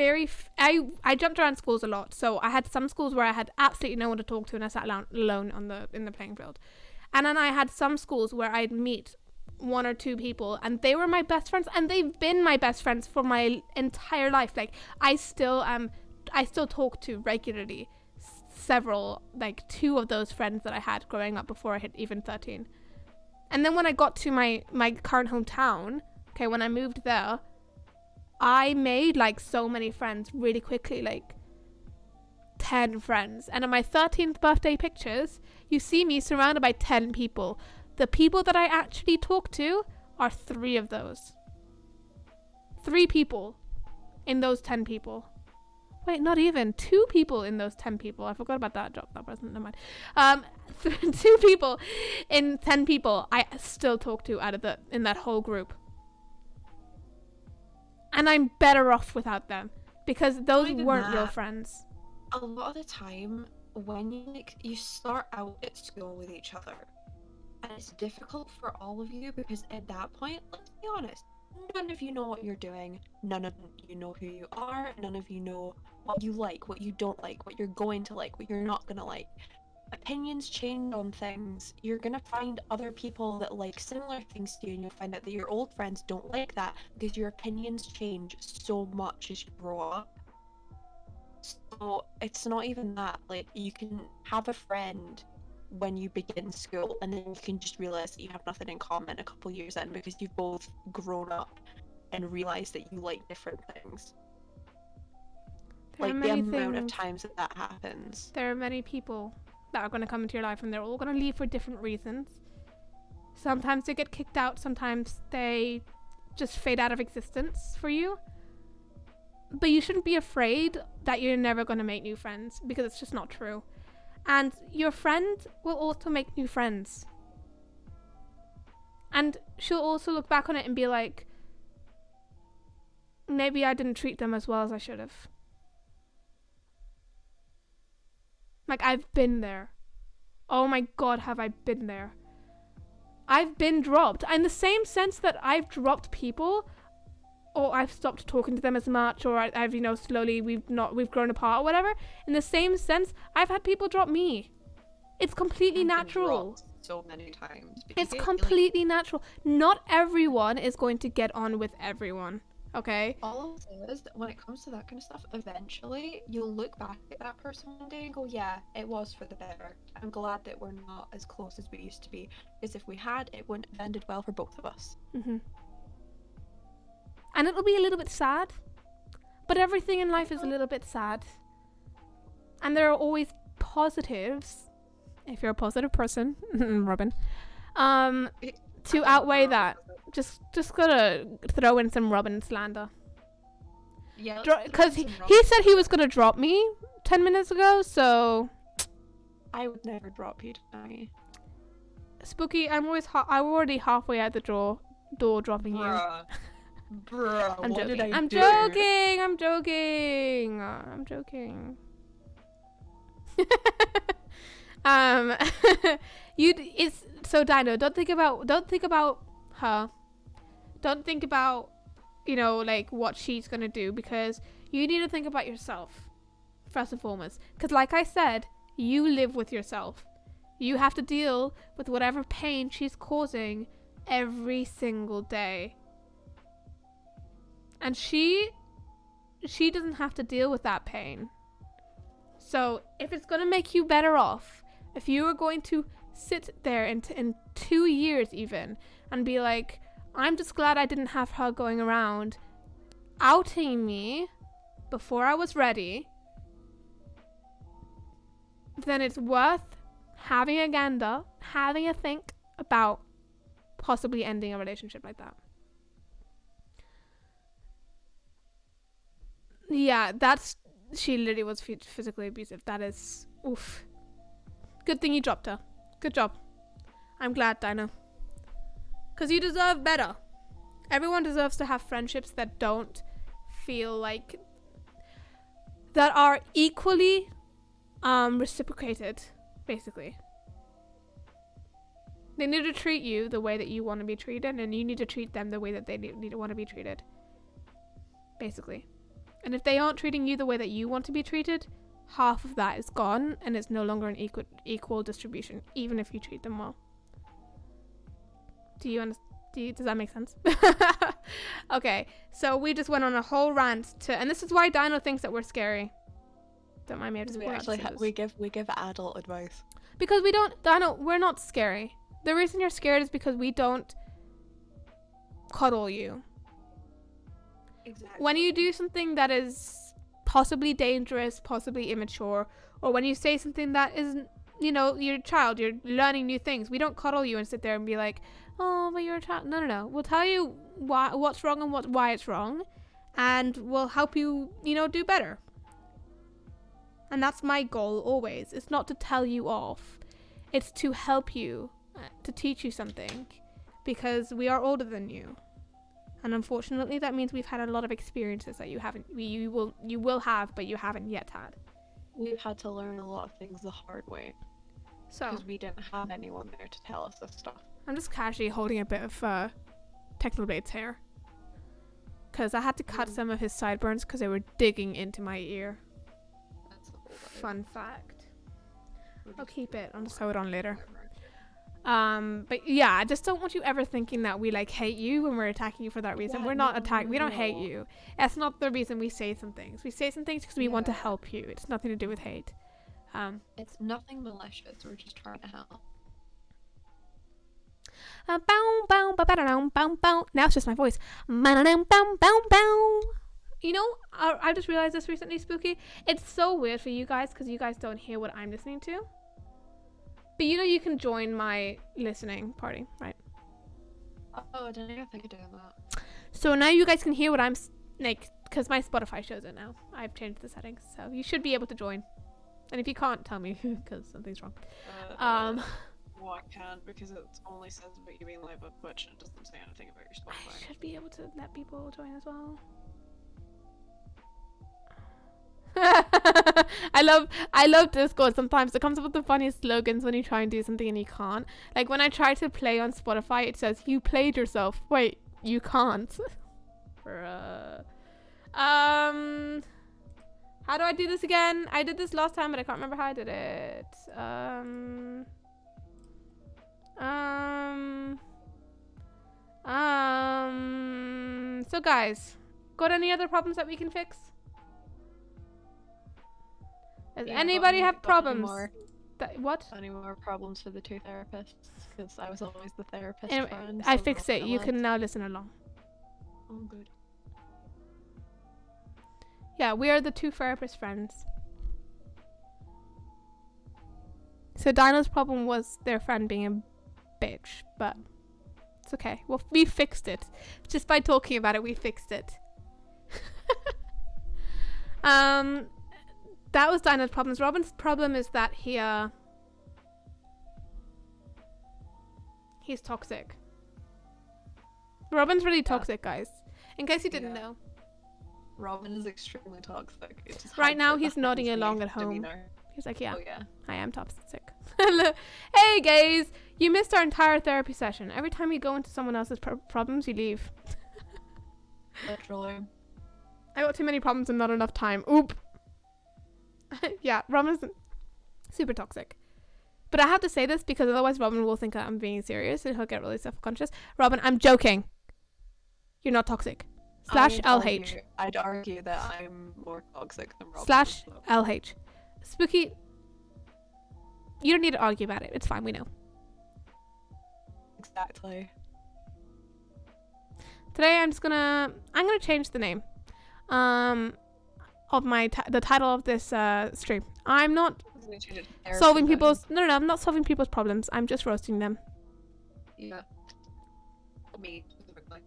I jumped around schools a lot. So I had some schools where I had absolutely no one to talk to and I sat alone in the playing field. And then I had some schools where I'd meet 1 or 2 people and they were my best friends, and they've been my best friends for my entire life. Like, I still talk to regularly several, like 2 of those friends that I had growing up before I hit even 13. And then when I got to my current hometown, okay, when I moved there, I made like so many friends really quickly, like 10 friends. And on my 13th birthday pictures, you see me surrounded by 10 people. The people that I actually talk to are 3 of those. 3 people in those 10 people. Wait, not even 2 people in those 10 people. I forgot about that. Drop that person. Never mind. 2 people in 10 people I still talk to in that whole group. And I'm better off without them because those weren't real friends. A lot of the time, when you start out at school with each other, and it's difficult for all of you because at that point, let's be honest, none of you know what you're doing. None of you know who you are. None of you know what you like, what you don't like, what you're going to like, what you're not going to like. Opinions change on things. You're going to find other people that like similar things to you, and you'll find out that your old friends don't like that because your opinions change so much as you grow up. So it's not even that. Like, you can have a friend when you begin school and then you can just realize that you have nothing in common a couple years in because you've both grown up and realized that you like different things. Like, the amount of times that happens. There are many people that are going to come into your life and they're all going to leave for different reasons. Sometimes they get kicked out, sometimes they just fade out of existence for you. But you shouldn't be afraid that you're never going to make new friends, because it's just not true. And your friend will also make new friends. And she'll also look back on it and be like, maybe I didn't treat them as well as I should have. Like, I've been there. Oh my god, have I been there. I've been dropped. In the same sense that I've dropped people, or I've stopped talking to them as much, or I've slowly we've grown apart or whatever. In the same sense, I've had people drop me. It's completely natural. So many times. It's completely natural. Not everyone is going to get on with everyone. Okay? All I'll say is that when it comes to that kind of stuff, eventually you'll look back at that person one day and go, yeah, it was for the better. I'm glad that we're not as close as we used to be, because if we had, it wouldn't have ended well for both of us. Mm-hmm. And it'll be a little bit sad, but everything in life is a little bit sad. And there are always positives, if you're a positive person, Robin, to outweigh that. Just gotta throw in some Robin slander. Yeah, Because he said he was gonna drop me 10 minutes ago, so... I would never drop you, Maggie. Spooky, I'm already halfway out the door dropping you. Bruh, I'm what joking. did I I'm do? joking. I'm joking. I'm joking. So Dino, don't think about her. Don't think about, like what she's gonna do, because you need to think about yourself first and foremost. Because like I said, you live with yourself. You have to deal with whatever pain she's causing every single day. And she doesn't have to deal with that pain. So if it's going to make you better off, if you are going to sit there in 2 years even and be like, I'm just glad I didn't have her going around outing me before I was ready, then it's worth having a gander, having a think about possibly ending a relationship like that. Yeah, she literally was physically abusive. That is, oof. Good thing you dropped her. Good job. I'm glad, Dino. Because you deserve better. Everyone deserves to have friendships that don't feel like, that are equally reciprocated, basically. They need to treat you the way that you want to be treated, and you need to treat them the way that they need to want to be treated, basically. And if they aren't treating you the way that you want to be treated, half of that is gone, and it's no longer an equal distribution, even if you treat them well. Do you understand? Does that make sense? Okay, so we just went on a whole rant and this is why Dino thinks that we're scary. Don't mind me, I just we give adult advice. Because we don't, Dino, we're not scary. The reason you're scared is because we don't cuddle you. Exactly. When you do something that is possibly dangerous, possibly immature, or when you say something that isn't, you're a child, you're learning new things, we don't cuddle you and sit there and be like, oh, but you're a child. No. We'll tell you what's wrong and why it's wrong, and we'll help you, do better. And that's my goal always. It's not to tell you off. It's to help you, to teach you something, because we are older than you. And unfortunately, that means we've had a lot of experiences that you will have, but you haven't yet had. We've had to learn a lot of things the hard way. So because we didn't have anyone there to tell us this stuff. I'm just casually holding a bit of Technoblade's hair, because I had to cut some of his sideburns because they were digging into my ear. That's a whole other- Fun fact. we're I'll just- keep it. I'll sew it on later. But yeah, I just don't want you ever thinking that we hate you when we're attacking you for that reason. Yeah, We're not no, we don't hate no. you. That's not the reason we say some things. We say some things because we want to Yeah. help you. It's nothing to do with hate. It's nothing malicious. We're just trying to help. Now it's just my voice. I just realized this recently, Spooky. It's so weird for you guys because you guys don't hear what I'm listening to. But you can join my listening party, right? Oh, I didn't even think of doing that. So now you guys can hear what I'm because my Spotify shows it now. I've changed the settings, so you should be able to join. And if you can't, tell me because something's wrong. No, I can't because it only says about you being live on Twitch and it doesn't say anything about your I Spotify. should be able to let people join as well. I love Discord. Sometimes it comes up with the funniest slogans when you try and do something and you can't. Like when I try to play on Spotify, it says you played yourself. Wait, you can't. Bruh. How do I do this again? I did this last time, but I can't remember how I did it. So guys, got any other problems that we can fix? Does Yeah, anybody got have any problems? more- What? Any more problems for the two therapists? Because I was always the therapist Anyway, friend. I so fixed not it. You gonna can let- now listen along. Oh, good. Yeah, we are the two therapist friends. So Dino's problem was their friend being a bitch, but it's okay. Well, we fixed it. Just by talking about it, we fixed it. That was Dino's problems. Robin's problem is that he's toxic. Robin's really toxic, guys. In case you didn't know. Robin is extremely toxic. It just Right hides now, it he's behind nodding his along at home. demeanor. He's like, yeah, Oh yeah. I am toxic. Hello. Hey, guys. You missed our entire therapy session. Every time you go into someone else's problems, you leave. Literally. I got too many problems and not enough time. Oop. Yeah, Robin is super toxic. But I have to say this because otherwise Robin will think that I'm being serious and he'll get really self-conscious. Robin, I'm joking. You're not toxic. Slash LH. I'd argue that I'm more toxic than Robin. Slash so. LH. Spooky, you don't need to argue about it. It's fine, we know. Exactly. Today I'm gonna change the name of the title of this stream. I'm not solving people's no, I'm not solving people's problems. I'm just roasting them. Yeah. Me specifically.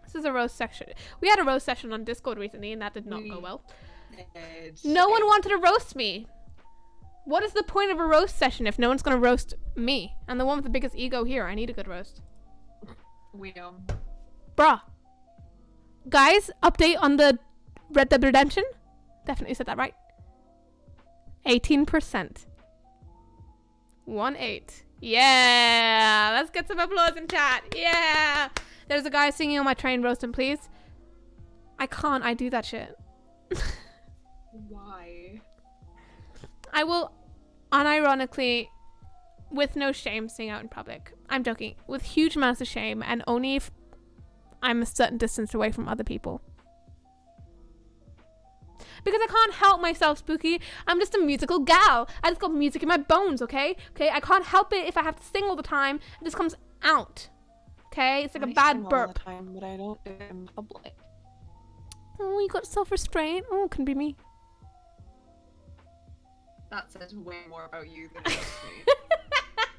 This is a roast section. We had a roast session on Discord recently and that did not go well. It's No one wanted to roast me. What is the point of a roast session if no one's gonna roast me? And the one with the biggest ego here. I need a good roast. We know. Bruh. Guys, update on the Red Dead Redemption. Definitely said that right. 18%. 1-8. Yeah. Let's get some applause in chat. Yeah. There's a guy singing on my train. Roast him, please. I can't. I do that shit. Why? I will unironically, with no shame, sing out in public. I'm joking. With huge amounts of shame and only if I'm a certain distance away from other people. Because I can't help myself, Spooky. I'm just a musical gal. I just got music in my bones, okay? Okay, I can't help it if I have to sing all the time. It just comes out. Okay? It's like a bad burp. All the time, but I don't do it in public. Oh, you got self-restraint. Oh, it couldn't be me. That says way more about you than it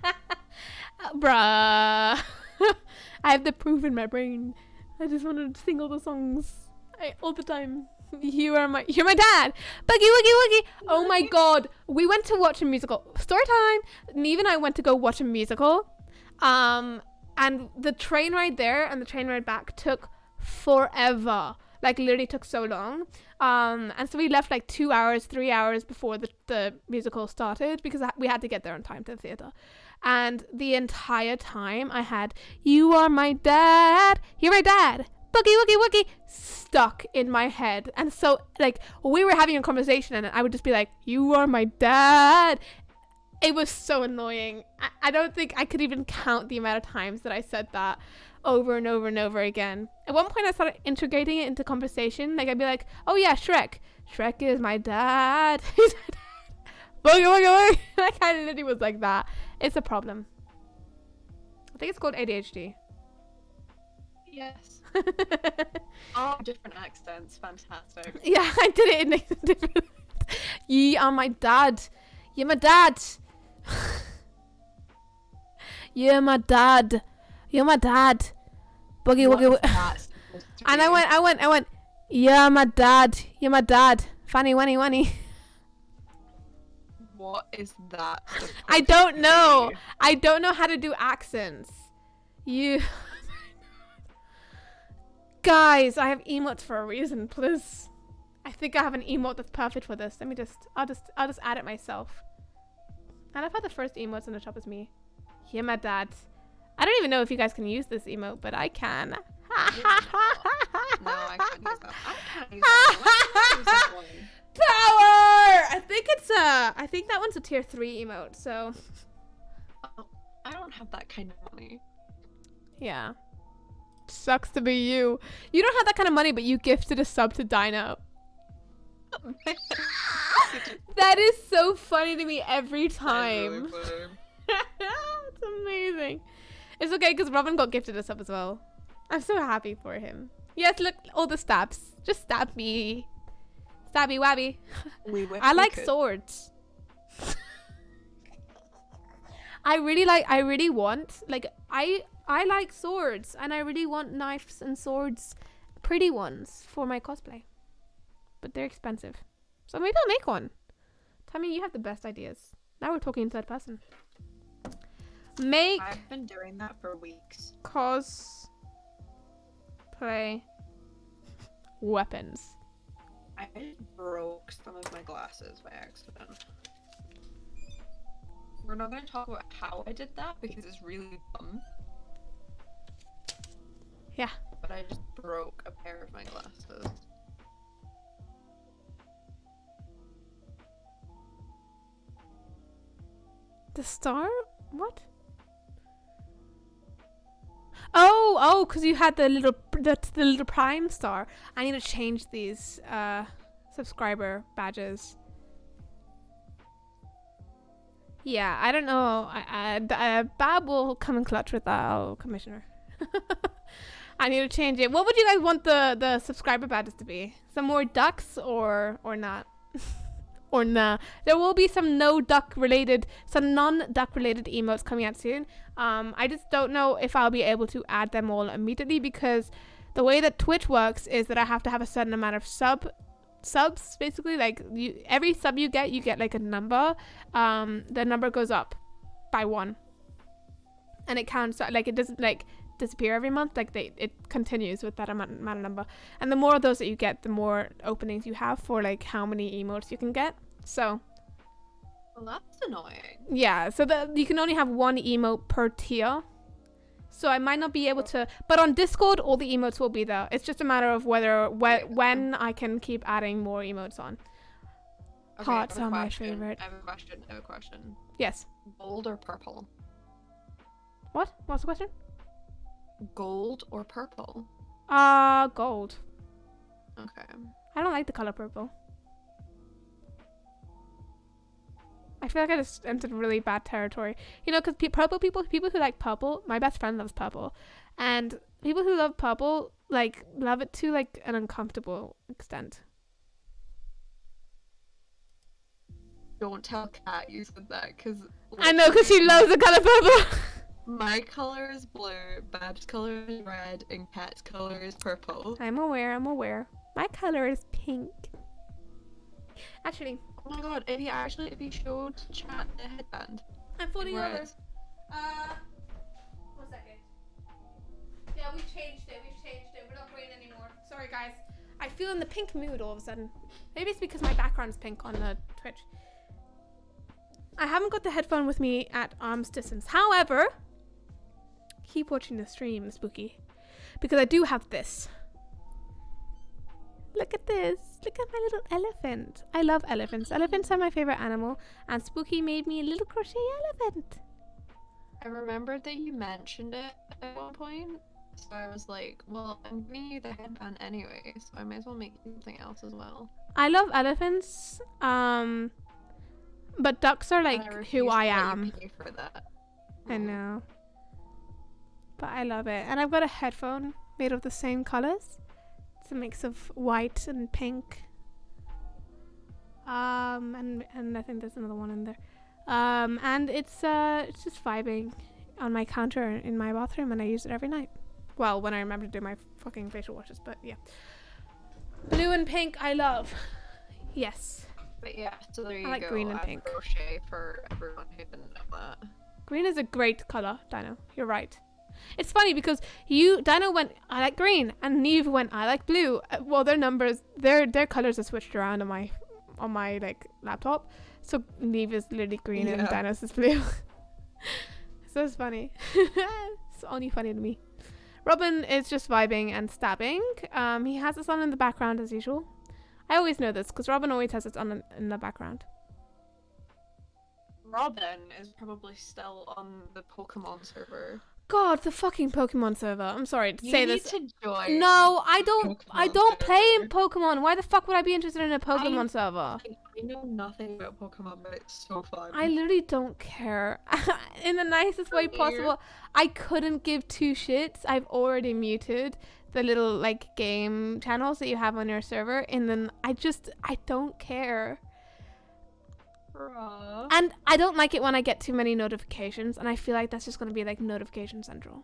does me. Bruh. I have the proof in my brain. I just wanted to sing all the songs all the time. You're my dad. Boogie woogie woogie. Oh my god. We went to watch a musical. Story time. Neve and I went to go watch a musical. And the train ride there and the train ride back took forever. Like literally took so long. And so we left like 2 hours, 3 hours before the musical started because we had to get there on time to the theater. And the entire time I had "You Are My Dad, You're My Dad, Boogie Woogie Woogie" stuck in my head. And so like we were having a conversation and I would just be like, "You are my dad." It was so annoying. I don't think I could even count the amount of times that I said that over and over and over again. At one point I started integrating it into conversation. Like I'd be like, "Oh yeah, Shrek is my dad." He's my dad. Boogie woogie woogie. Like I literally was like that. It's a problem. I think it's called ADHD. Yes. Oh, different accents. Fantastic. Yeah, I did it in a different. You are my dad. You're my dad. You're my dad. You're my dad. Boogie woogie woogie. And I went. You're my dad. You're my dad. Fanny wanny wanny. What is that? I don't know. I don't know how to do accents. You. Guys, I have emotes for a reason, please. I think I have an emote that's perfect for this. I'll just add it myself. And I've had the first emotes on the top is me. You're my dad. I don't even know if you guys can use this emote, but I can. No, I can't use that. I can't use that. Why can't I use that one? Power! I think that one's a tier 3 emote, so Oh, I don't have that kind of money. yeah. Sucks to be you. You don't have that kind of money, but you gifted a sub to Dino. That is so funny to me every time. It's amazing. It's okay because Robin got gifted a sub as well. I'm so happy for him. Yes, look, all the stabs. Just stab me. Stabby wabby. I like swords. I really want, like, I like swords, and I really want knives and swords, pretty ones, for my cosplay. But they're expensive. So maybe I'll make one. Tammy, you have the best ideas. Now we're talking to that person. Make I've been doing that for weeks. cosplay weapons. I broke some of my glasses by accident. We're not going to talk about how I did that because it's really dumb. Yeah. But I just broke a pair of my glasses. The star? What? Oh, because you had the little prime star. I need to change these subscriber badges. Yeah, I don't know. Bab will come in clutch with that. I'll commission her. I need to change it. What would you guys want the subscriber badges to be? Some more ducks or not? Or nah. There will be some non-duck related emotes coming out soon. I just don't know if I'll be able to add them all immediately, because the way that Twitch works is that I have to have a certain amount of subs, basically. Like, every sub you get like a number. The number goes up by 1, and it counts, like, it doesn't like disappear every month. Like, it continues with that amount of number, and the more of those that you get, the more openings you have for like how many emotes you can get. So Well, that's annoying. yeah, so you can only have 1 emote per tier. So I might not be able to, but on Discord all the emotes will be there. It's just a matter of when I can keep adding more emotes on. Okay, Hearts I have are a my question. favorite. I have a question. Yes. Gold or purple? What? What's the question? Gold or purple? Gold. Okay. I don't like the color purple. I feel like I just entered really bad territory. You know, because people who like purple, my best friend loves purple. And people who love purple, like, love it to, like, an uncomfortable extent. Don't tell Kat you said that, because... I know, because she loves the color purple. My color is blue, Bab's color is red, and Kat's color is purple. I'm aware. My color is pink. Actually, Oh my god, if you showed chat the headband. I'm folding Where over. is- 1 second. Yeah, we've changed it. We're not green anymore. Sorry, guys. I feel in the pink mood all of a sudden. Maybe it's because my background's pink on the Twitch. I haven't got the headphone with me at arm's distance. However, keep watching the stream, Spooky, because I do have this. Look at this. Look at my little elephant. I love elephants. Elephants are my favorite animal, and Spooky made me a little crochet elephant. I remembered that you mentioned it at one point, so I was like, well, I'm giving you the headband anyway, so I might as well make you something else as well. I love elephants, but ducks are And like refuse who to I let you am. pay for that. I know. But I love it. And I've got a headphone made of the same colors. It's a mix of white and pink. And I think there's another one in there. And it's just vibing on my counter in my bathroom, and I use it every night. Well, when I remember to do my fucking facial washes, but yeah. Blue and pink, I love. Yes. But yeah, so there you like go. green and I pink. crochet for everyone who didn't know that. Green is a great color, Dino. You're right. It's funny because Dino went, I like green, and Neve went, I like blue. Well, their colors are switched around on my like laptop. So Neve is literally green and Yeah. Dinos is blue. So it's funny. It's only funny to me. Robin is just vibing and stabbing. He has this on in the background as usual. I always know this because Robin always has it on in the background. Robin is probably still on the Pokemon server. God, the fucking Pokemon server. I'm sorry to You say need this. to join. No, I don't Pokemon play in server. Pokemon. Why the fuck would I be interested in a Pokemon server? I know nothing about Pokemon, but it's so fun. I literally don't care. In the nicest way Same here. possible. I couldn't give 2 shits. I've already muted the little like game channels that you have on your server, and then I don't care. Bruh. And I don't like it when I get too many notifications, and I feel like that's just going to be like notification central.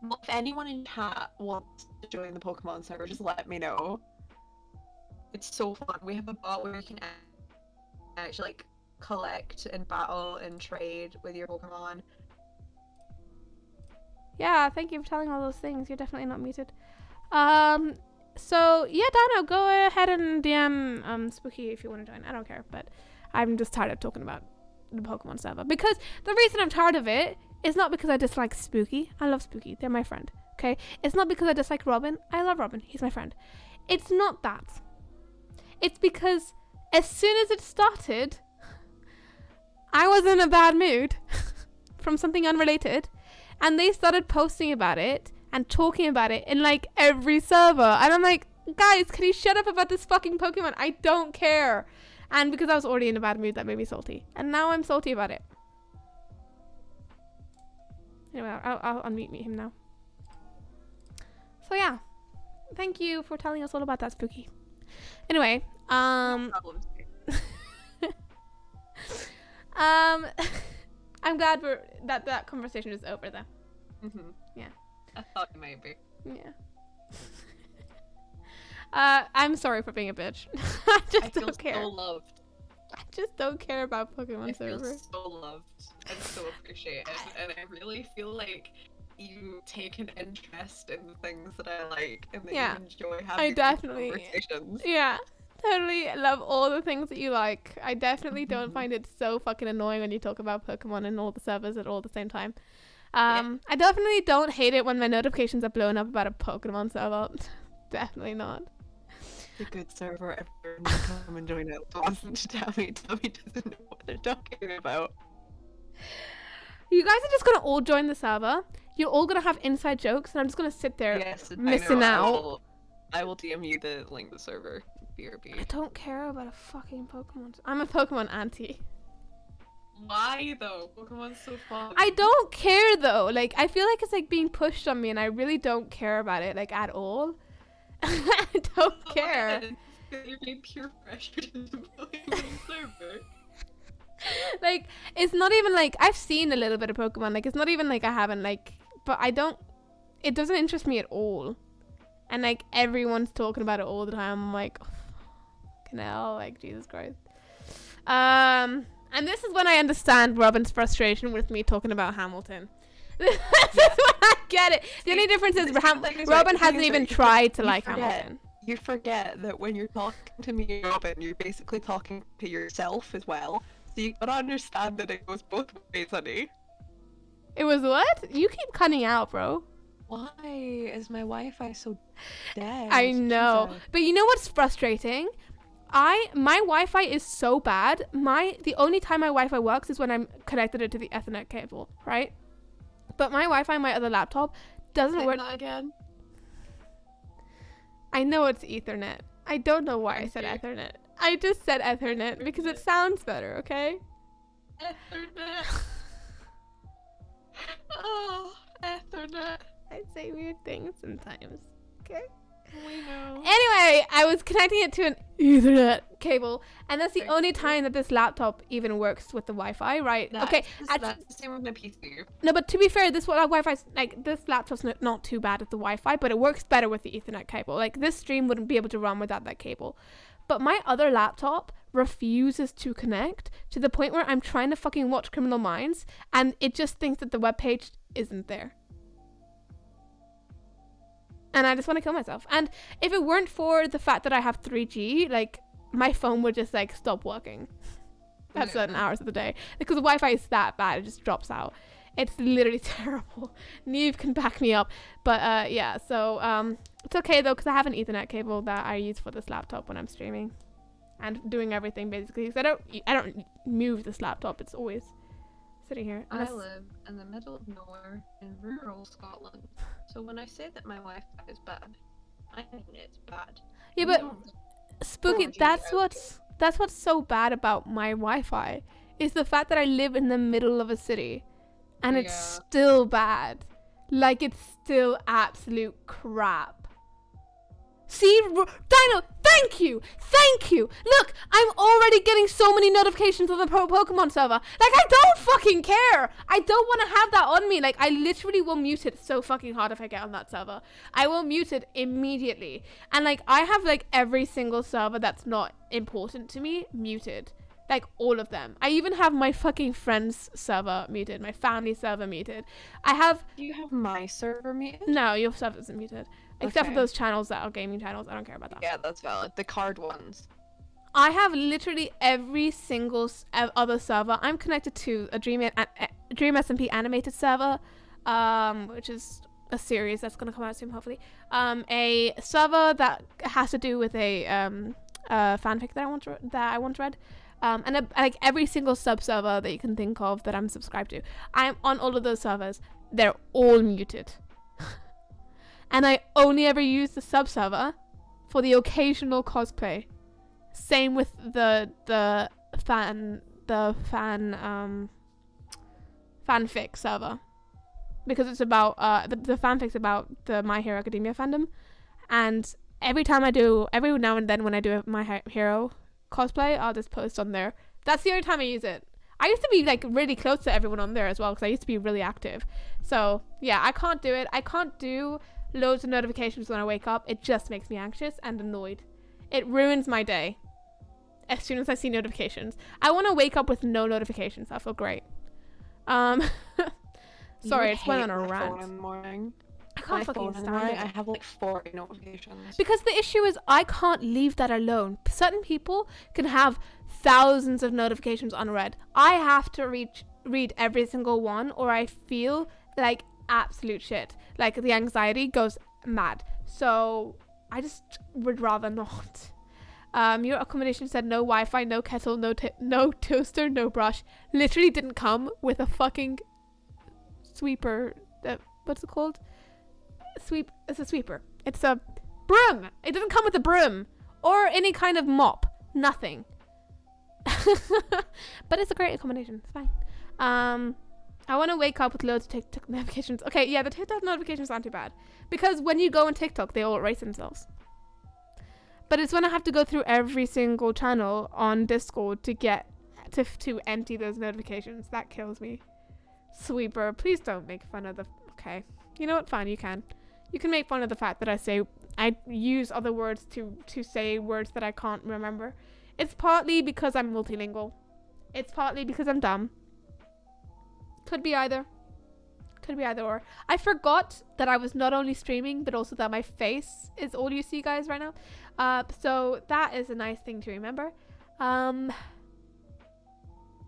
Well, if anyone in chat wants to join the Pokemon server, just let me know. It's so fun. We have a bot where you can actually like collect and battle and trade with your Pokemon. Yeah, thank you for telling all those things. You're definitely not muted. So yeah, Dano, go ahead and DM Spooky if you want to join. I don't care, but I'm just tired of talking about the Pokemon server. Because the reason I'm tired of it is not because I dislike Spooky. I love Spooky. They're my friend. Okay? It's not because I dislike Robin. I love Robin. He's my friend. It's not that. It's because as soon as it started, I was in a bad mood from something unrelated, and they started posting about it and talking about it in like every server, and I'm like, guys, can you shut up about this fucking Pokemon? I don't care. And because I was already in a bad mood, that made me salty, and now I'm salty about it. Anyway, I'll unmute him now. So yeah, thank you for telling us all about that, Spooky. Anyway, No problem. I'm glad that conversation is over though. Mm-hmm. Yeah. I thought it might be. Yeah. I'm sorry for being a bitch. I just don't care. I feel so loved. I just don't care about Pokemon I feel server. so loved and so appreciated, and I really feel like you take an interest in the things that I like and that Yeah. you enjoy I having these definitely- conversations. Yeah. Totally love all the things that you like. I definitely don't Mhm. find it so fucking annoying when you talk about Pokemon in all the servers at all the same time. Yeah. I definitely don't hate it when my notifications are blowing up about a Pokemon server. Definitely not. The good server ever come and join it. Wasn't to tell me doesn't know what they're talking about. You guys are just gonna all join the server. You're all gonna have inside jokes, and I'm just gonna sit there. Yes, I missing know. out. I will DM you the link to the server. I BRB. don't care about a fucking Pokemon. I'm a Pokemon auntie. Why though? Pokemon's so fun. I don't care though. Like, I feel like it's like being pushed on me, and I really don't care about it like at all. I don't care. You're being peer pressured into Pokemon server. Like, it's not even like I've seen a little bit of Pokemon. Like, it's not even like I haven't like, but I don't. It doesn't interest me at all. And like everyone's talking about it all the time. I'm like, oh, fucking hell, like Jesus Christ. And this is when I understand Robin's frustration with me talking about Hamilton. This is when I get it. The only difference is Robin hasn't even tried to like Hamilton. You forget that when you're talking to me, Robin, you're basically talking to yourself as well. So you gotta understand that it goes both ways, honey. It was what? You keep cutting out, bro. Why is my Wi-Fi so dead? I know. Jesus. But you know what's frustrating? My Wi-Fi is so bad. The only time my Wi-Fi works is when I'm connected it to the Ethernet cable, right? But my Wi-Fi on my other laptop doesn't Say work. that again. I know it's Ethernet. I don't know why I said Okay. Ethernet. I just said Ethernet because it sounds better, okay? Ethernet. Oh, Ethernet. I say weird things sometimes, okay? We know. Anyway, I was connecting it to an Ethernet cable, and that's the Thank only you. time that this laptop even works with the Wi-Fi, right? Okay, That's the same with my PC. no, but to be fair, this Wi-Fi's like this laptop's not too bad at the Wi-Fi, but it works better with the Ethernet cable. Like this stream wouldn't be able to run without that cable. But my other laptop refuses to connect to the point where I'm trying to fucking watch Criminal Minds, and it just thinks that the webpage isn't there. And I just want to kill myself. And if it weren't for the fact that I have 3G, like my phone would just like stop working at certain hours of the day because the Wi-Fi is that bad, it just drops out. It's literally terrible. Neve can back me up, but yeah. So it's okay though because I have an Ethernet cable that I use for this laptop when I'm streaming and doing everything basically. Because I don't move this laptop. It's always sitting here. I Unless- live in the middle of nowhere in rural Scotland. So when I say that my Wi-Fi is bad, I mean it's bad. yeah, We but don't- Spooky, 4G that's what's so bad about my Wi-Fi is the fact that I live in the middle of a city and it's Yeah. still bad. Like it's still absolute crap. See, Dino, thank you. Look, I'm already getting so many notifications on the Pokemon server. Like, I don't fucking care. I don't want to have that on me. Like, I literally will mute it so fucking hard if I get on that server. I will mute it immediately. And like, I have like every single server that's not important to me muted. Like, all of them. I even have my fucking friends server muted, my family server muted. Do you have my server muted? No, your server isn't muted. Except for Okay. those channels that are gaming channels. I don't care about that. Yeah, that's valid. The card ones. I have literally every single other server. I'm connected to a Dream SMP animated server, which is a series that's going to come out soon, hopefully. A server that has to do with a fanfic that I once read. And like every single sub-server that you can think of that I'm subscribed to. I'm on all of those servers. They're all muted. And I only ever use the sub-server for the occasional cosplay. Same with the fanfic server. Because it's about, the fanfic's about the My Hero Academia fandom. And every now and then when I do a My Hero cosplay, I'll just post on there. That's the only time I use it. I used to be like really close to everyone on there as well, because I used to be really active. So yeah, I can't do it. I can't do loads of notifications when I wake up. It just makes me anxious and annoyed. It ruins my day as soon as I see notifications. I want to wake up with no notifications. I feel great. Sorry, I just went on a rant. In the morning. I can't fucking stand it. I have like 40 notifications. Because the issue is I can't leave that alone. Certain people can have thousands of notifications unread. I have to read every single one, or I feel like absolute shit. Like, the anxiety goes mad. So I just would rather not. Your accommodation said no Wi-Fi, no kettle, no toaster, no brush. Literally didn't come with a fucking sweeper. What's it called? It's a sweeper. It's a broom. It doesn't come with a broom or any kind of mop. Nothing. But it's a great accommodation. It's fine. I want to wake up with loads of TikTok notifications. Okay, yeah, the TikTok notifications aren't too bad, because when you go on TikTok, they all erase themselves. But it's when I have to go through every single channel on Discord to get to empty those notifications that kills me. Sweeper, please don't make fun of the. Okay, you know what? Fine, you can. You can make fun of the fact that I use other words to say words that I can't remember. It's partly because I'm multilingual. It's partly because I'm dumb. Could be either. Could be either or. I forgot that I was not only streaming, but also that my face is all you see, guys, right now. So that is a nice thing to remember.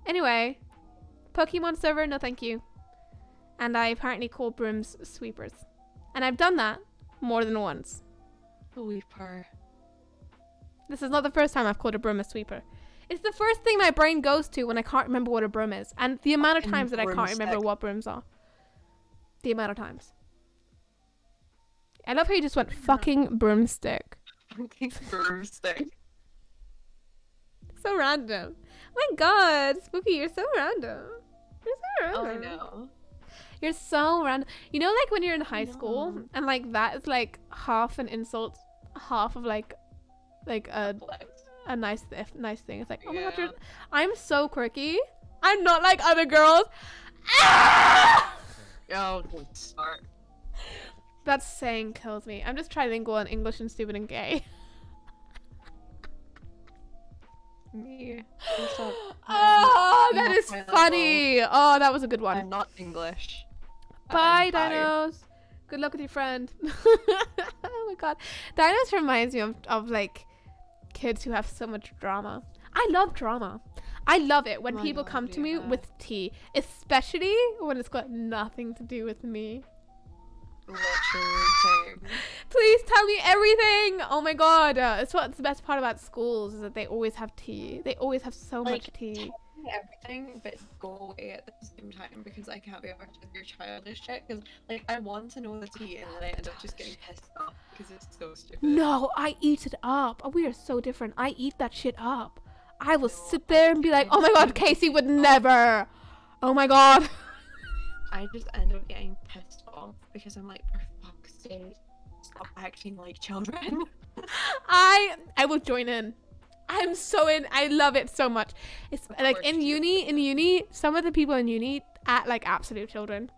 Anyway, Pokemon server, no thank you. And I apparently call brooms sweepers. And I've done that more than once. Sweeper. This is not the first time I've called a broom a sweeper. It's the first thing my brain goes to when I can't remember what a broom is. And the amount of times that I can't remember what brooms are. The amount of times. I love how you just went fucking broomstick. Fucking broomstick. So random. Oh my god, Spooky, you're so random. You're so Oh, random. I know. You're so random. You know, like when you're in high school and like that is like half an insult, half of like a nice thing. It's like, oh my god, I'm so quirky. I'm not like other girls. Ah! Oh, good start. That saying kills me. I'm just trilingual in English and stupid and gay. Me. Oh, that Not is my funny. Oh, that was a good one. I'm not English. Bye, Bye. dinos. Good luck with your friend. Oh my god. Dinos reminds me of like kids who have so much drama. I love drama. I love it when I people know, come to me yeah. with tea, especially when it's got nothing to do with me. Literally same. Please tell me everything. Oh my god. It's what's the best part about schools is that they always have tea. They always have so much Like, tea. Everything, but go away at the same time, because I can't be arsed with your childish shit. Because like I want to know the tea, and then I end up just getting pissed off because it's so stupid. No, I eat it up. We are so different. I eat that shit up. I will sit there and be like, oh my god, Casey would never. Oh my god. I just end up getting pissed off because I'm like, for fuck's sake, stop acting like children. I will join in. I'm so in. I love it so much. It's Of like course in you uni, some of the people in uni act like absolute children.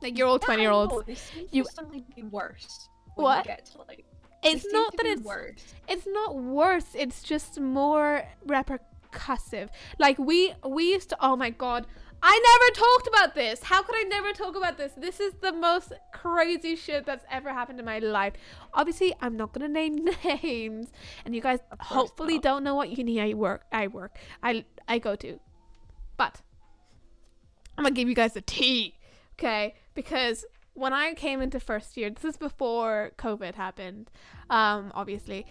Like you're all 20-year-olds. No, they seem You- to something be worse. When What? You get to, like, It's they seem not to that be it's worse. it's not worse. It's just more repercussive. Like we used to. Oh my god. I never talked about this. How could I never talk about this? This is the most crazy shit that's ever happened in my life. Obviously, I'm not gonna name names, and you guys Of course hopefully not. don't know what uni I go to. But I'm gonna give you guys the tea, okay? Because when I came into first year, this is before COVID happened, obviously.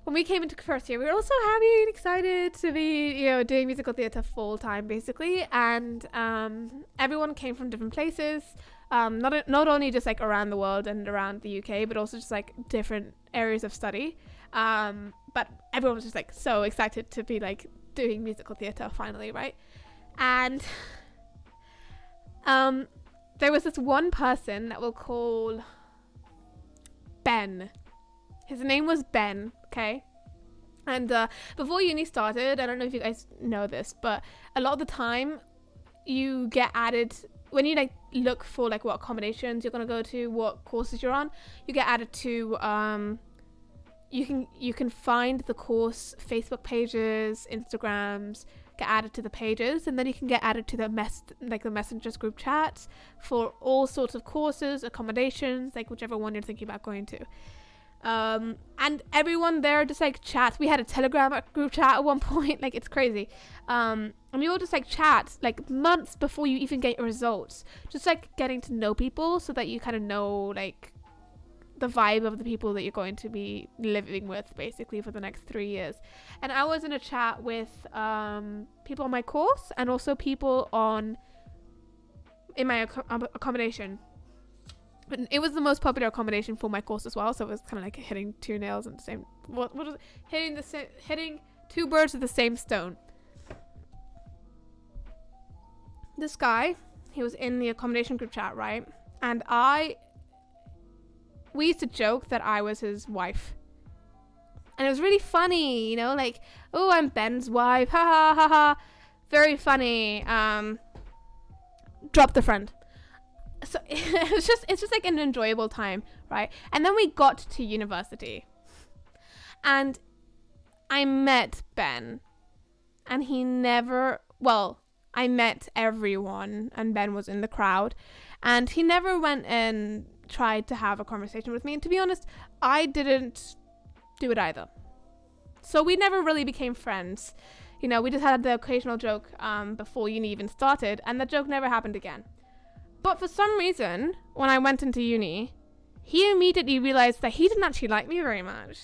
When we came into first year, we were also happy and excited to be, doing musical theatre full time, basically. And everyone came from different places, not only just like around the world and around the UK, but also just like different areas of study. But everyone was just like so excited to be like doing musical theatre finally, right? And there was this one person that we'll call Ben. His name was Ben, okay? And before uni started, I don't know if you guys know this, but a lot of the time you get added, when you like look for like what accommodations you're gonna go to, what courses you're on, you get added to you can find the course Facebook pages, Instagrams, get added to the pages, and then you can get added to the messengers group chats for all sorts of courses, accommodations, like whichever one you're thinking about going to. And everyone there just like chats. We had a Telegram group chat at one point, like it's crazy. And we all just like chat like months before you even get your results, just like getting to know people so that you kind of know like the vibe of the people that you're going to be living with basically for the next 3 years. And I was in a chat with people on my course and also people in my accommodation. But it was the most popular accommodation for my course as well, so it was kind of like hitting two nails in the same. What was it? Hitting two birds with the same stone. This guy, he was in the accommodation group chat, right? And we used to joke that I was his wife, and it was really funny, like, oh, I'm Ben's wife, ha ha ha ha, very funny. Drop the friend. So it's just like an enjoyable time, right? And then we got to university and I met Ben, and I met everyone and Ben was in the crowd, and he never went and tried to have a conversation with me, and to be honest, I didn't do it either. So we never really became friends. We just had the occasional joke before uni even started, and the joke never happened again. But for some reason, when I went into uni, he immediately realized that he didn't actually like me very much.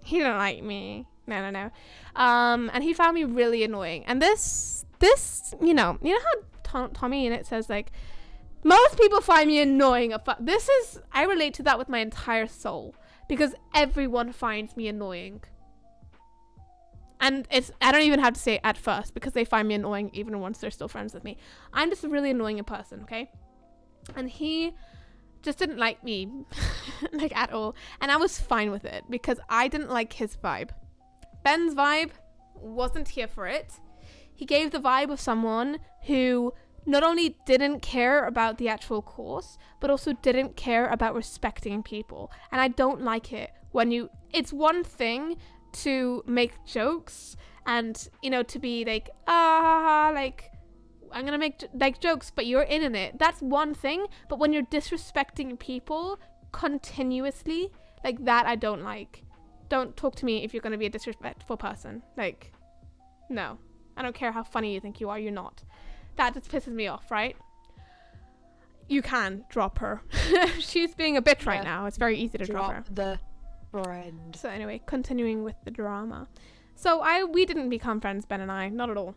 He didn't like me. No. And he found me really annoying. And this, how Tommy in it says, like, most people find me annoying. I relate to that with my entire soul, because everyone finds me annoying. And I don't even have to say it at first, because they find me annoying even once they're still friends with me. I'm just a really annoying person, okay? And he just didn't like me, like, at all. And I was fine with it, because I didn't like his vibe. Ben's vibe wasn't here for it. He gave the vibe of someone who not only didn't care about the actual course, but also didn't care about respecting people. And I don't like it when it's one thing to make jokes and to be like like I'm gonna make like jokes, but you're in it. That's one thing. But when you're disrespecting people continuously, like that, I don't like. Don't talk to me if you're gonna be a disrespectful person. Like, no, I don't care how funny you think you are. You're not. That just pisses me off, right? You can drop her. She's being a bitch right now. It's very easy to drop her. The friend. So anyway, continuing with the drama. So we didn't become friends, Ben and I, not at all.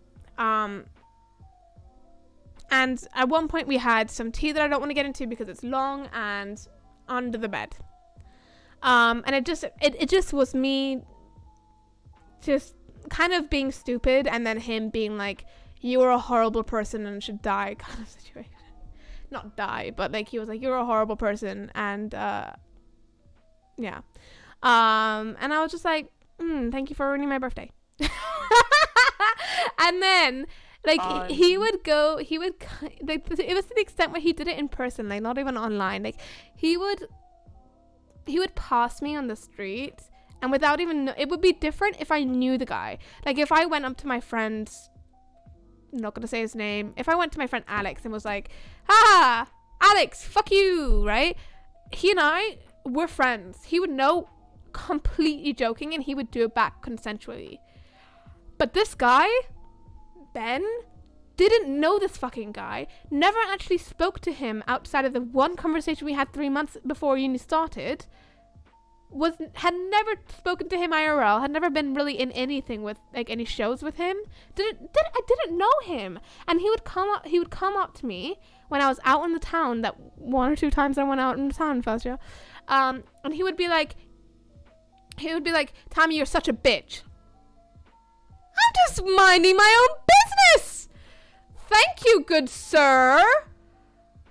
And at one point we had some tea that I don't want to get into because it's long and under the bed. And it just was me just kind of being stupid, and then him being like, you're a horrible person and should die kind of situation. Not die, but like he was like, you're a horrible person, and Yeah. And I was just like, thank you for ruining my birthday. And then, like, he would like, it was to the extent where he did it in person, like, not even online. Like, he would pass me on the street, and without even, it would be different if I knew the guy. Like, if I went up to my friend, I'm not gonna say his name, if I went to my friend Alex and was like, Alex, fuck you, right? He and I were friends. He would know, completely joking, and he would do it back consensually. But this guy, Ben, didn't know this fucking guy, never actually spoke to him outside of the one conversation we had 3 months before uni started, had never spoken to him IRL, had never been really in anything with, like, any shows with him. I didn't know him. And he would come up to me when I was out in the town, that 1 or 2 times I went out in the town first year. And he would be like, Tammy, you're such a bitch. I'm just minding my own business. Thank you, good sir.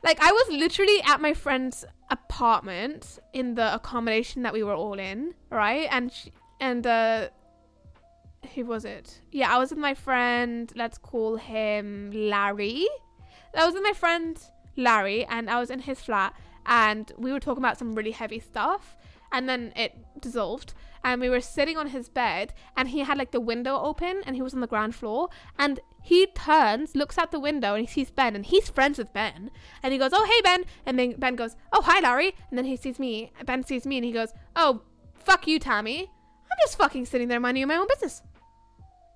Like, I was literally at my friend's apartment in the accommodation that we were all in, right? And who was it? Yeah, I was with my friend, let's call him Larry. I was with my friend Larry, and I was in his flat, and we were talking about some really heavy stuff, and then it dissolved, and we were sitting on his bed, and he had, like, the window open, and he was on the ground floor, and he turns, looks out the window, and he sees Ben, and he's friends with Ben, and he goes, oh, hey, Ben, and then Ben goes, oh, hi, Larry, and then Ben sees me, and he goes, oh, fuck you, Tammy, I'm just fucking sitting there minding my own business.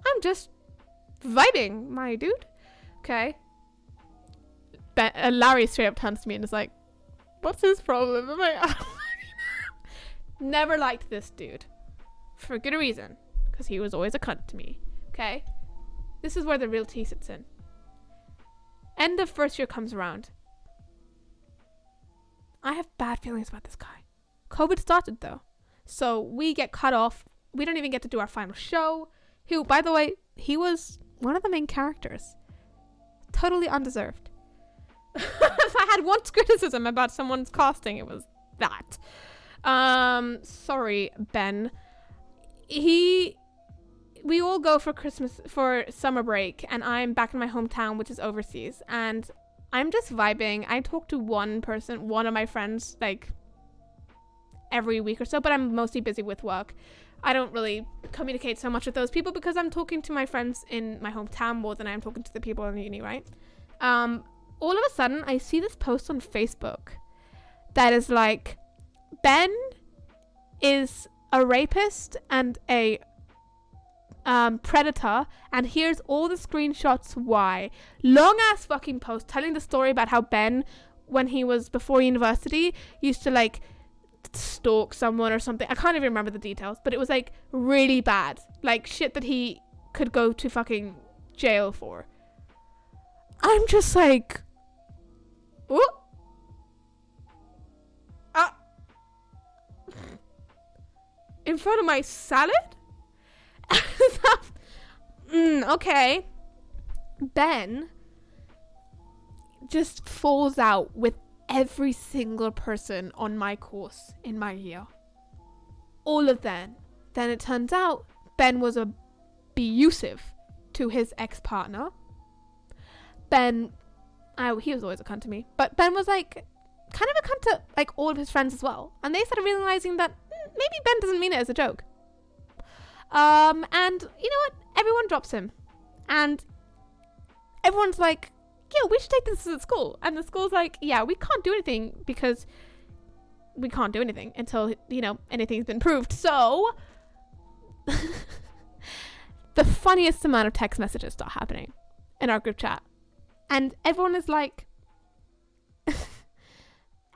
I'm just vibing, my dude. Okay. Larry straight up turns to me and is like, what's his problem? I'm like, never liked this dude. For good reason. Because he was always a cunt to me. Okay? This is where the real tea sits in. End of first year comes around. I have bad feelings about this guy. COVID started though. So we get cut off. We don't even get to do our final show. Who, by the way, he was one of the main characters. Totally undeserved. If I had one criticism about someone's casting, it was that. Sorry, Ben. We all go for summer break, and I'm back in my hometown, which is overseas, and I'm just vibing. I talk to one of my friends, like, every week or so, but I'm mostly busy with work. I don't really communicate so much with those people because I'm talking to my friends in my hometown more than I'm talking to the people in the uni, right? All of a sudden, I see this post on Facebook that is like, Ben is a rapist and a predator, and here's all the screenshots why. Long ass fucking post telling the story about how Ben, when he was before university, used to, like, stalk someone or something. I can't even remember the details, but it was, like, really bad, like shit that he could go to fucking jail for. I'm just like, oh, in front of my salad. Okay. Ben just falls out with every single person on my course in my year. All of them. Then it turns out Ben was abusive to his ex-partner. Ben, he was always a cunt to me, but Ben was, like, kind of a cunt to, like, all of his friends as well. And they started realizing that maybe Ben doesn't mean it as a joke. And you know what? Everyone drops him. And everyone's like, yeah, we should take this to the school. And the school's like, yeah, we can't do anything because we can't do anything until, anything's been proved. So the funniest amount of text messages start happening in our group chat. And everyone is like,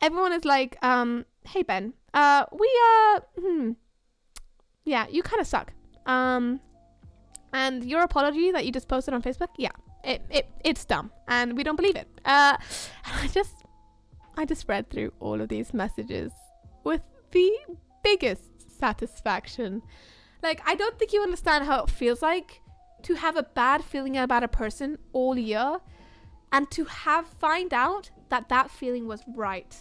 hey, Ben, yeah, you kind of suck. And your apology that you just posted on Facebook, yeah, it's dumb, and we don't believe it. I just read through all of these messages with the biggest satisfaction. Like, I don't think you understand how it feels like to have a bad feeling about a person all year, and to find out that feeling was right.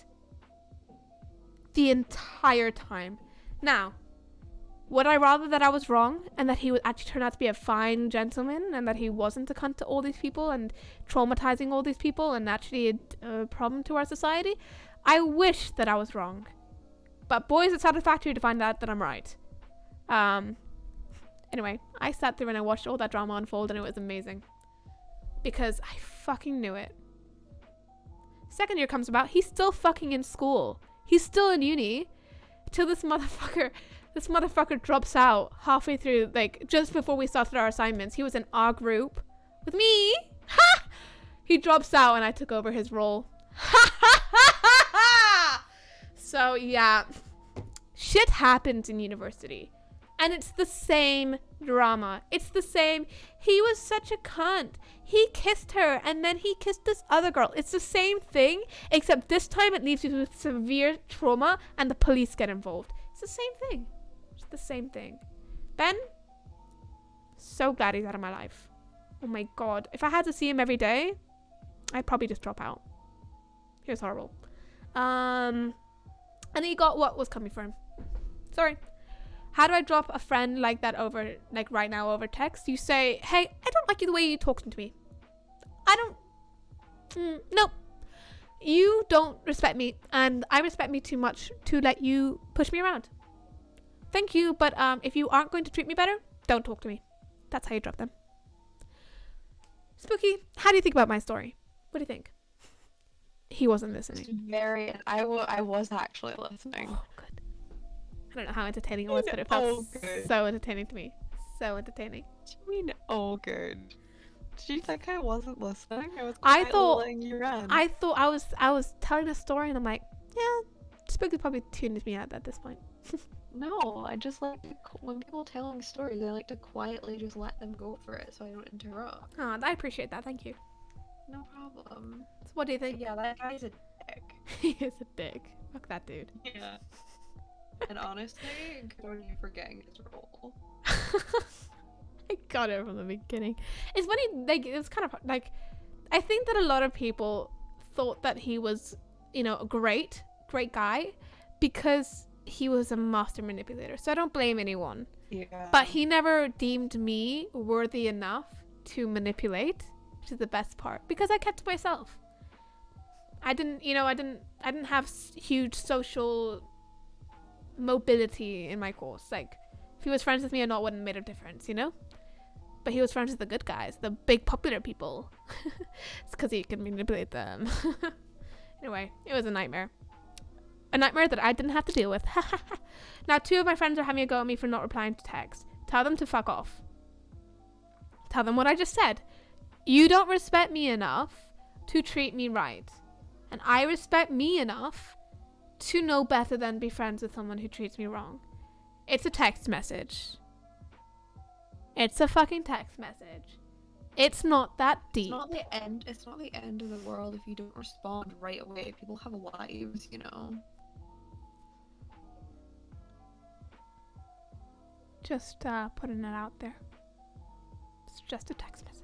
the entire time. Now, would I rather that I was wrong and that he would actually turn out to be a fine gentleman and that he wasn't a cunt to all these people and traumatizing all these people and actually a problem to our society? I wish that I was wrong. But boy, is it satisfactory to find out that I'm right. Anyway, I sat there and I watched all that drama unfold and it was amazing. Because I fucking knew it. Second year comes about, he's still fucking in school. He's still in uni. Till this motherfucker drops out halfway through, like, just before we started our assignments. He was in our group with me. Ha! He drops out and I took over his role. Ha ha ha ha ha! So, yeah. Shit happens in university. And it's the same drama. It's the same. He was such a cunt. He kissed her and then he kissed this other girl. It's the same thing, except this time it leaves you with severe trauma and the police get involved. It's the same thing. It's the same thing. Ben, so glad he's out of my life. Oh my god. If I had to see him every day, I'd probably just drop out. He was horrible. And he got what was coming for him. Sorry. How do I drop a friend like that over, like right now, over text? You say, hey, I don't like you the way you're talking to me. I don't, no. You don't respect me, and I respect me too much to let you push me around. Thank you, but if you aren't going to treat me better, don't talk to me. That's how you drop them. Spooky, how do you think about my story? What do you think? He wasn't listening. I was actually listening. Oh, good. I don't know how entertaining it was, but it felt so entertaining to me. So entertaining. What do you mean, oh good? Did you think I wasn't listening? I thought letting you run. I thought I was telling a story and I'm like, yeah, Spooky probably tuned me out at this point. No, I just like when people telling stories, I like to quietly just let them go for it so I don't interrupt. Oh, I appreciate that, thank you. No problem. So what do you think? Yeah, that guy's a dick. He is a dick. Fuck that dude. Yeah. And honestly, good on you for getting his role. I got it from the beginning. It's funny, like, it's kind of like, I think that a lot of people thought that he was, you know, a great guy because he was a master manipulator. So I don't blame anyone. Yeah. But he never deemed me worthy enough to manipulate, which is the best part, because I kept to myself. I didn't have huge social mobility in my course. Like, if he was friends with me or not wouldn't have made a difference, you know? But he was friends with the good guys, the big popular people. It's because he could manipulate them. Anyway, it was a nightmare. A nightmare that I didn't have to deal with. Now, 2 of my friends are having a go at me for not replying to text. Tell them to fuck off. Tell them what I just said. You don't respect me enough to treat me right. And I respect me enough to know better than be friends with someone who treats me wrong. It's a text message. It's a fucking text message. It's not that deep. It's not the end of the world if you don't respond right away. People have lives, you know. Just putting it out there. It's just a text message.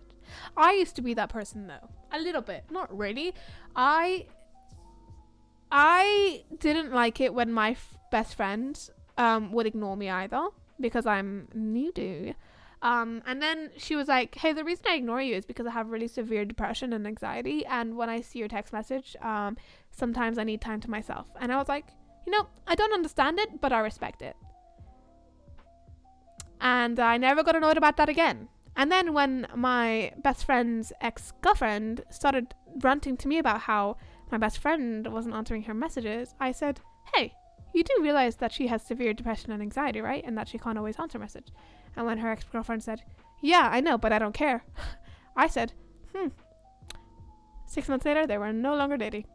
I used to be that person though. A little bit. Not really. I didn't like it when my best friend would ignore me either, because I'm needy. And then she was like, hey, the reason I ignore you is because I have really severe depression and anxiety, and when I see your text message, sometimes I need time to myself. And I was like, you know, I don't understand it, but I respect it. And I never got annoyed about that again. And then when my best friend's ex-girlfriend started ranting to me about how my best friend wasn't answering her messages, I said, hey, you do realize that she has severe depression and anxiety, right? And that she can't always answer message. And when her ex-girlfriend said, yeah, I know, but I don't care. I said, 6 months later, they were no longer dating.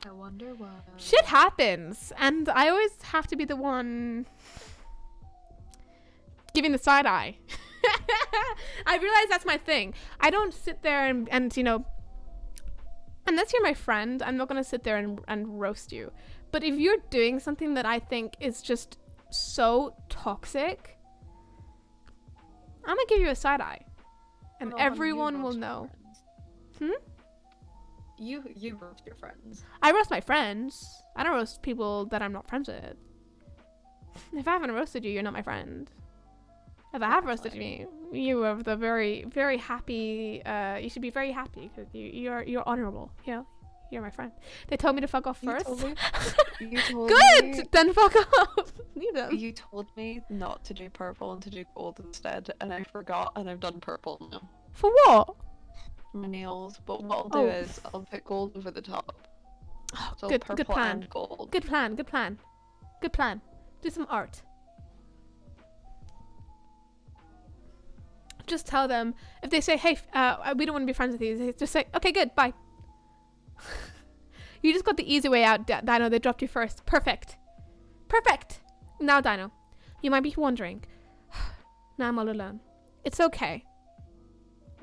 I wonder why. Shit happens. And I always have to be the one giving the side eye. I realize that's my thing. I don't sit there and you know, unless you're my friend, I'm not going to sit there and roast you. But if you're doing something that I think is just so toxic, I'm going to give you a side eye. And everyone will know. you roast your friends. I roast my friends. I don't roast people that I'm not friends with. If I haven't roasted you, you're not my friend. If I have roasted you, you are the very, very happy. You should be very happy because you're honorable. You know, you're my friend. They told me to fuck off first. You told Good. me, Then fuck off. Leave them. you told me not to do purple and to do gold instead, and I forgot, and I've done purple now. For what? My nails, but what I'll do Oh. is I'll put gold over the top. Oh, So good purple plan. and gold. Good plan. Good plan. Good plan. Do some art. Just tell them if they say, "Hey, we don't want to be friends with you." Just say, "Okay, good, bye." You just got the easy way out, Dino. They dropped you first. Perfect. Perfect. Now, Dino, you might be wondering. Now I'm all alone. It's okay.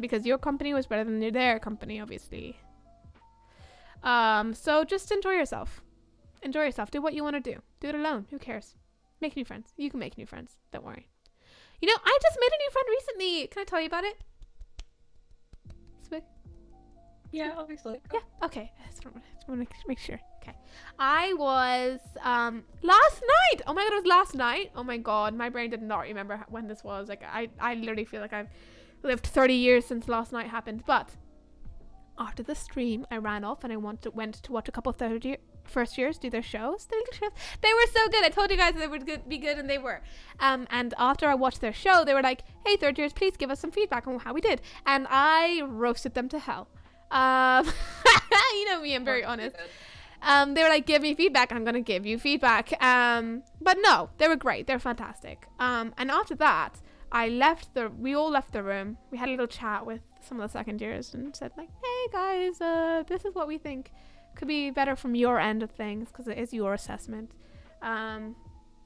Because your company was better than their company, obviously. So just enjoy yourself. Enjoy yourself. Do what you want to do. Do it alone. Who cares? Make new friends. You can make new friends. Don't worry. You know, I just made a new friend recently. Can I tell you about it? Swick? Yeah, obviously. Yeah. Okay. I just want to make sure. Okay. I was last night. Oh my god, it was last night. Oh my god, my brain did not remember when this was. Like I literally feel like I've lived 30 years since last night happened. But after the stream, I ran off and I went to watch a couple of first years do their shows. Their little shows. They were so good. I told you guys they would be good, and they were. And after I watched their show, they were like, "Hey, third years, please give us some feedback on how we did." And I roasted them to hell. You know me, I'm very honest. They were like, "Give me feedback." I'm gonna give you feedback. But no, they were great. They're fantastic. And after that, we all left the room. We had a little chat with some of the second years and said like, "Hey guys, this is what we think could be better from your end of things because it is your assessment." I'm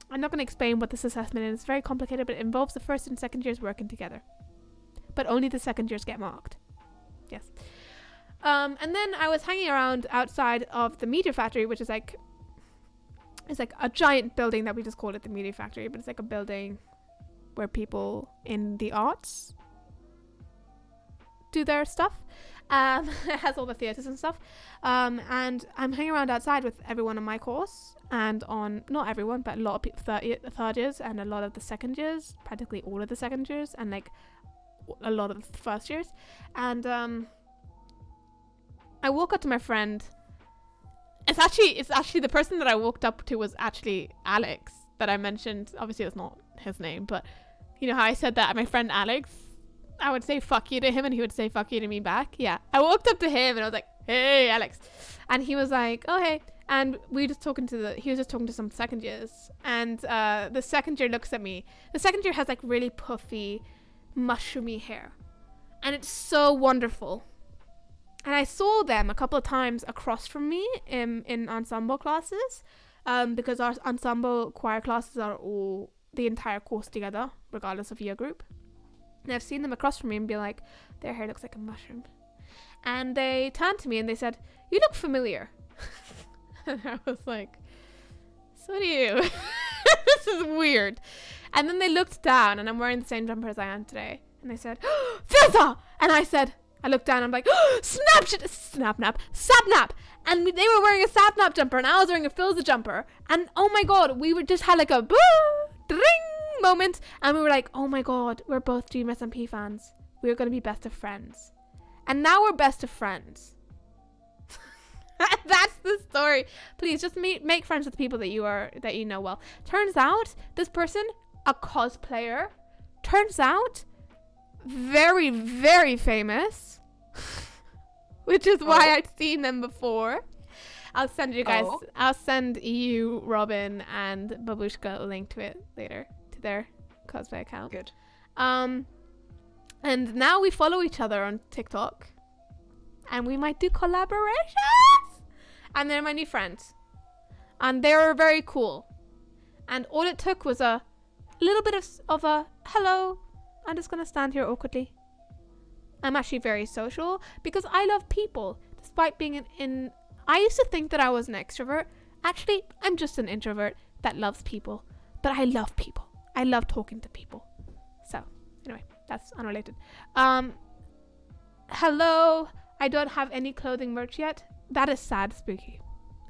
not going to explain what this assessment is. It's very complicated, but it involves the first and second years working together. But only the second years get marked. Yes. And then I was hanging around outside of the Media Factory, which is like, it's like a giant building that we just call it the Media Factory, but it's like a building where people in the arts do their stuff. It has all the theatres and stuff. And I'm hanging around outside with everyone on my course, and on, not everyone, but a lot of people, third years and a lot of the second years, practically all of the second years, and like a lot of the first years. And I walk up to my friend. It's actually the person that I walked up to was actually Alex, that I mentioned. Obviously it's not his name, but you know how I said that my friend Alex, I would say fuck you to him and he would say fuck you to me back. Yeah, I walked up to him and I was like, "Hey Alex," and he was like, "Oh hey," and he was just talking to some second years, and the second year looks at me. The second year has like really puffy, mushroomy hair, and it's so wonderful. And I saw them a couple of times across from me in ensemble classes, because our ensemble choir classes are all the entire course together, regardless of year group. And I've seen them across from me and be like, "Their hair looks like a mushroom." And they turned to me and they said, "You look familiar." And I was like, "So do you." This is weird. And then they looked down, and I'm wearing the same jumper as I am today. And they said, "Filza!" And I looked down and I'm like, Sapnap. And they were wearing a Sapnap jumper and I was wearing a Filza jumper. And oh my god, we were just had like a boo, dring moment. And we were like, oh my god, we're both GMSMP fans. We're going to be best of friends. And now we're best of friends. That's the story. Please just make friends with people that you know well. Turns out this person, a cosplayer, turns out very, very famous, which is why I'd seen them before. I'll send you guys, I'll send you, Robin, and Babushka a link to it later, to their cosplay account. Good. And now we follow each other on TikTok, and we might do collaborations. And they're my new friends, and they're very cool. And all it took was a little bit of a hello. I'm just gonna stand here awkwardly. I'm actually very social because I love people, despite being I used to think that I was an extrovert. Actually, I'm just an introvert that loves people, but I love people. I love talking to people. So anyway, that's unrelated. Hello, I don't have any clothing merch yet. That is sad, Spooky.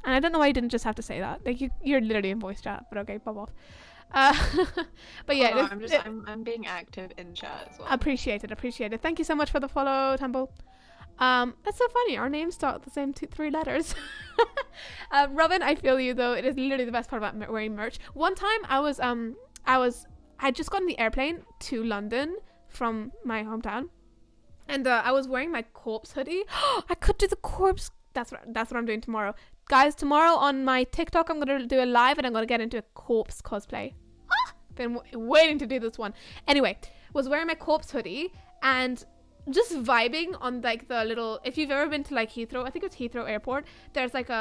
And I don't know why you didn't just have to say that. Like, you're literally in voice chat, but okay, pop off. But yeah, Oh, no, I'm being active in chat as well. Appreciate it. Thank you so much for the follow, Temple. That's so funny. Our names start with the same 3 letters. Robin, I feel you though. It is literally the best part about wearing merch. One time I just got on the airplane to London from my hometown, and I was wearing my corpse hoodie. I could do the corpse. That's what I'm doing tomorrow, guys. Tomorrow on my TikTok, I'm gonna do a live, and I'm gonna get into a corpse cosplay. Been waiting to do this one. Anyway, was wearing my corpse hoodie and just vibing on like the little, if you've ever been to like Heathrow, I think it's Heathrow Airport, there's like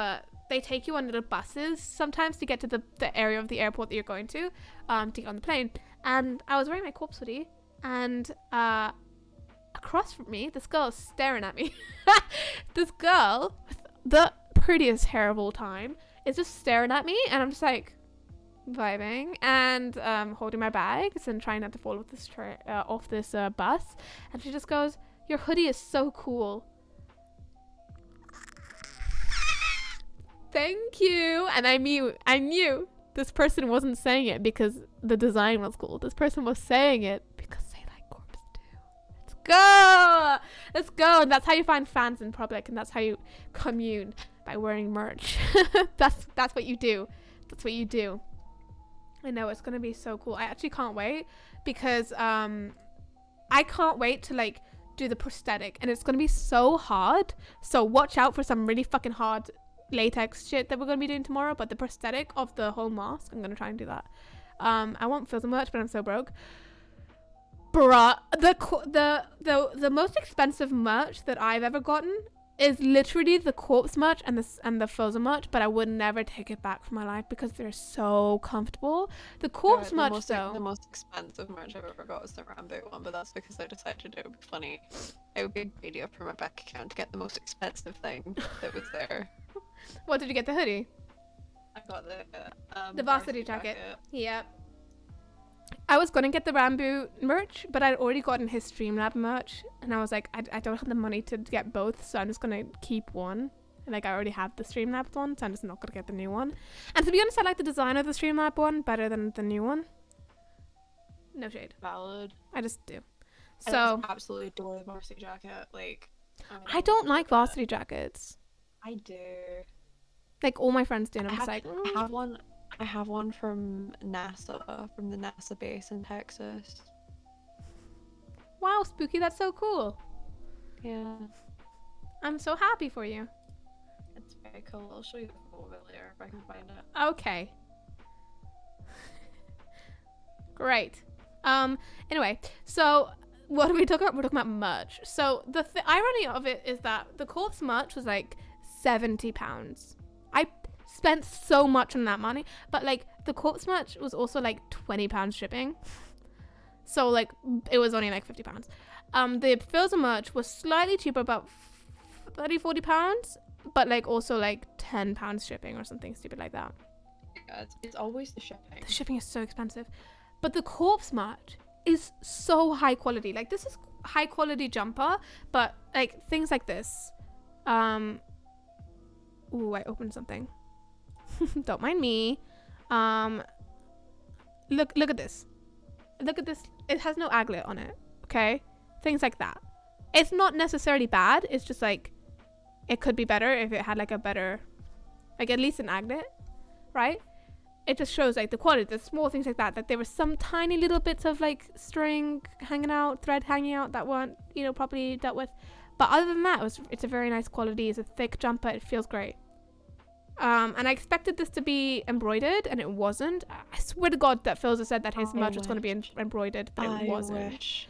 they take you on little buses sometimes to get to the area of the airport that you're going to get on the plane. And I was wearing my corpse hoodie, and across from me, this girl is staring at me. This girl with the prettiest hair of all time is just staring at me, and I'm just like vibing and holding my bags and trying not to fall off this bus. And she just goes, "Your hoodie is so cool." Thank you. And I knew this person wasn't saying it because the design was cool. This person was saying it because they like corpse too. Let's go. And that's how you find fans in public, and that's how you commune, by wearing merch. that's what you do. I know, it's gonna be so cool. I actually can't wait because I can't wait to like do the prosthetic, and it's gonna be so hard. So watch out for some really fucking hard latex shit that we're gonna be doing tomorrow. But the prosthetic of the whole mask, I'm gonna try and do that. I want Filter merch, but I'm so broke. Bruh, the most expensive merch that I've ever gotten is literally the corpse merch and the Filter merch, but I would never take it back for my life because they're so comfortable. The corpse merch though, the most expensive merch I've ever got was the Rambo one, but that's because I decided it would be funny. It would be a good idea for my bank account to get the most expensive thing that was there. What did you get? The hoodie? I got the varsity jacket. Yeah. I was gonna get the Rambo merch, but I'd already gotten his Streamlab merch, and I was like, I don't have the money to get both, so I'm just gonna keep one. And like, I already have the Streamlab one, so I'm just not gonna get the new one. And to be honest, I like the design of the Streamlab one better than the new one. No shade. Valid. I just do. So I absolutely adore the varsity jacket. Like, I don't like varsity jackets. I do. Like, all my friends do, and I'm just like, I have one from NASA, from the NASA base in Texas. Wow, Spooky, that's so cool. Yeah. I'm so happy for you. It's very cool. I'll show you the photo of it later if I can find it. Okay. Great. Anyway, so what are we talking about? We're talking about merch. So the irony of it is that the corpse merch was like £70. I spent so much on that money, but like the corpse merch was also like £20 shipping. So like it was only like £50. The Filter merch was slightly cheaper, about £30-40, but like also like £10 shipping or something stupid like that. Yeah, it's always the shipping. The shipping is so expensive, but the corpse merch is so high quality. Like, this is high quality jumper, but like things like this. Ooh, I opened something. Don't mind me. Look at this. Look at this. It has no aglet on it. Okay, things like that. It's not necessarily bad. It's just like, it could be better if it had like a better, like at least an aglet, right? It just shows like the quality, the small things like that. That there were some tiny little bits of like string hanging out, thread hanging out that weren't, you know, properly dealt with. But other than that, it's a very nice quality. It's a thick jumper. It feels great. And I expected this to be embroidered, and it wasn't. I swear to God that Philza said that his merch was going to be embroidered, but it wasn't.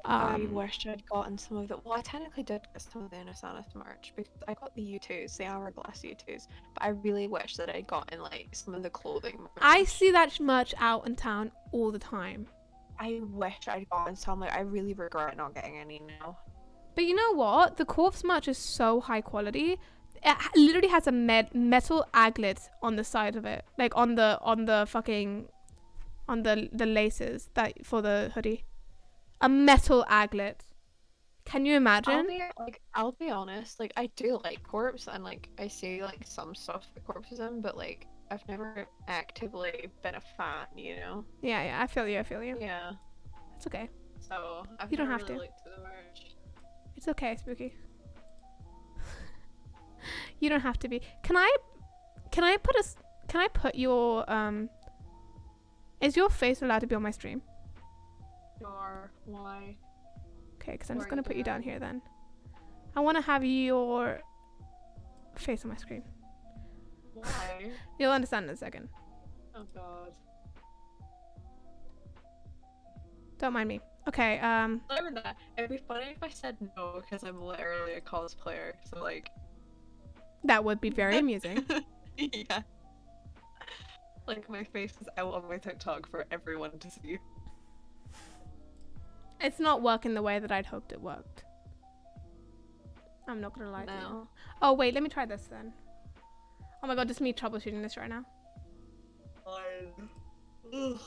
I wished I'd gotten some of it. Well, I technically did get some of the Innosanus merch because I got the U2s, the Hourglass U2s, but I really wish that I'd gotten like some of the clothing merch. I see that merch out in town all the time. I wish I'd gotten some. Like, I really regret not getting any now. But you know what? The corpse merch is so high quality. It literally has a metal aglet on the side of it, like on the laces that for the hoodie. A metal aglet. Can you imagine? I'll be honest, like I do like Corpse and like I see like some stuff that Corpse is in, but like I've never actively been a fan, you know? Yeah, I feel you. Yeah. It's okay. So I've You don't never have really to. looked at the merch. It's okay, Spooky. You don't have to be. Can I put your is your face allowed to be on my stream? Sure, why? Okay, because I'm just Where gonna you put you down going? here then. I want to have your face on my screen. Why? You'll understand in a second. Oh god. Don't mind me. Okay. Not even that. It'd be funny if I said no because I'm literally a cosplayer. So like. That would be very amusing. Yeah. Like my face is out on my TikTok for everyone to see. It's not working the way that I'd hoped it worked. I'm not gonna lie to you. No. Oh wait, let me try this then. Oh my god, just me troubleshooting this right now. Ugh.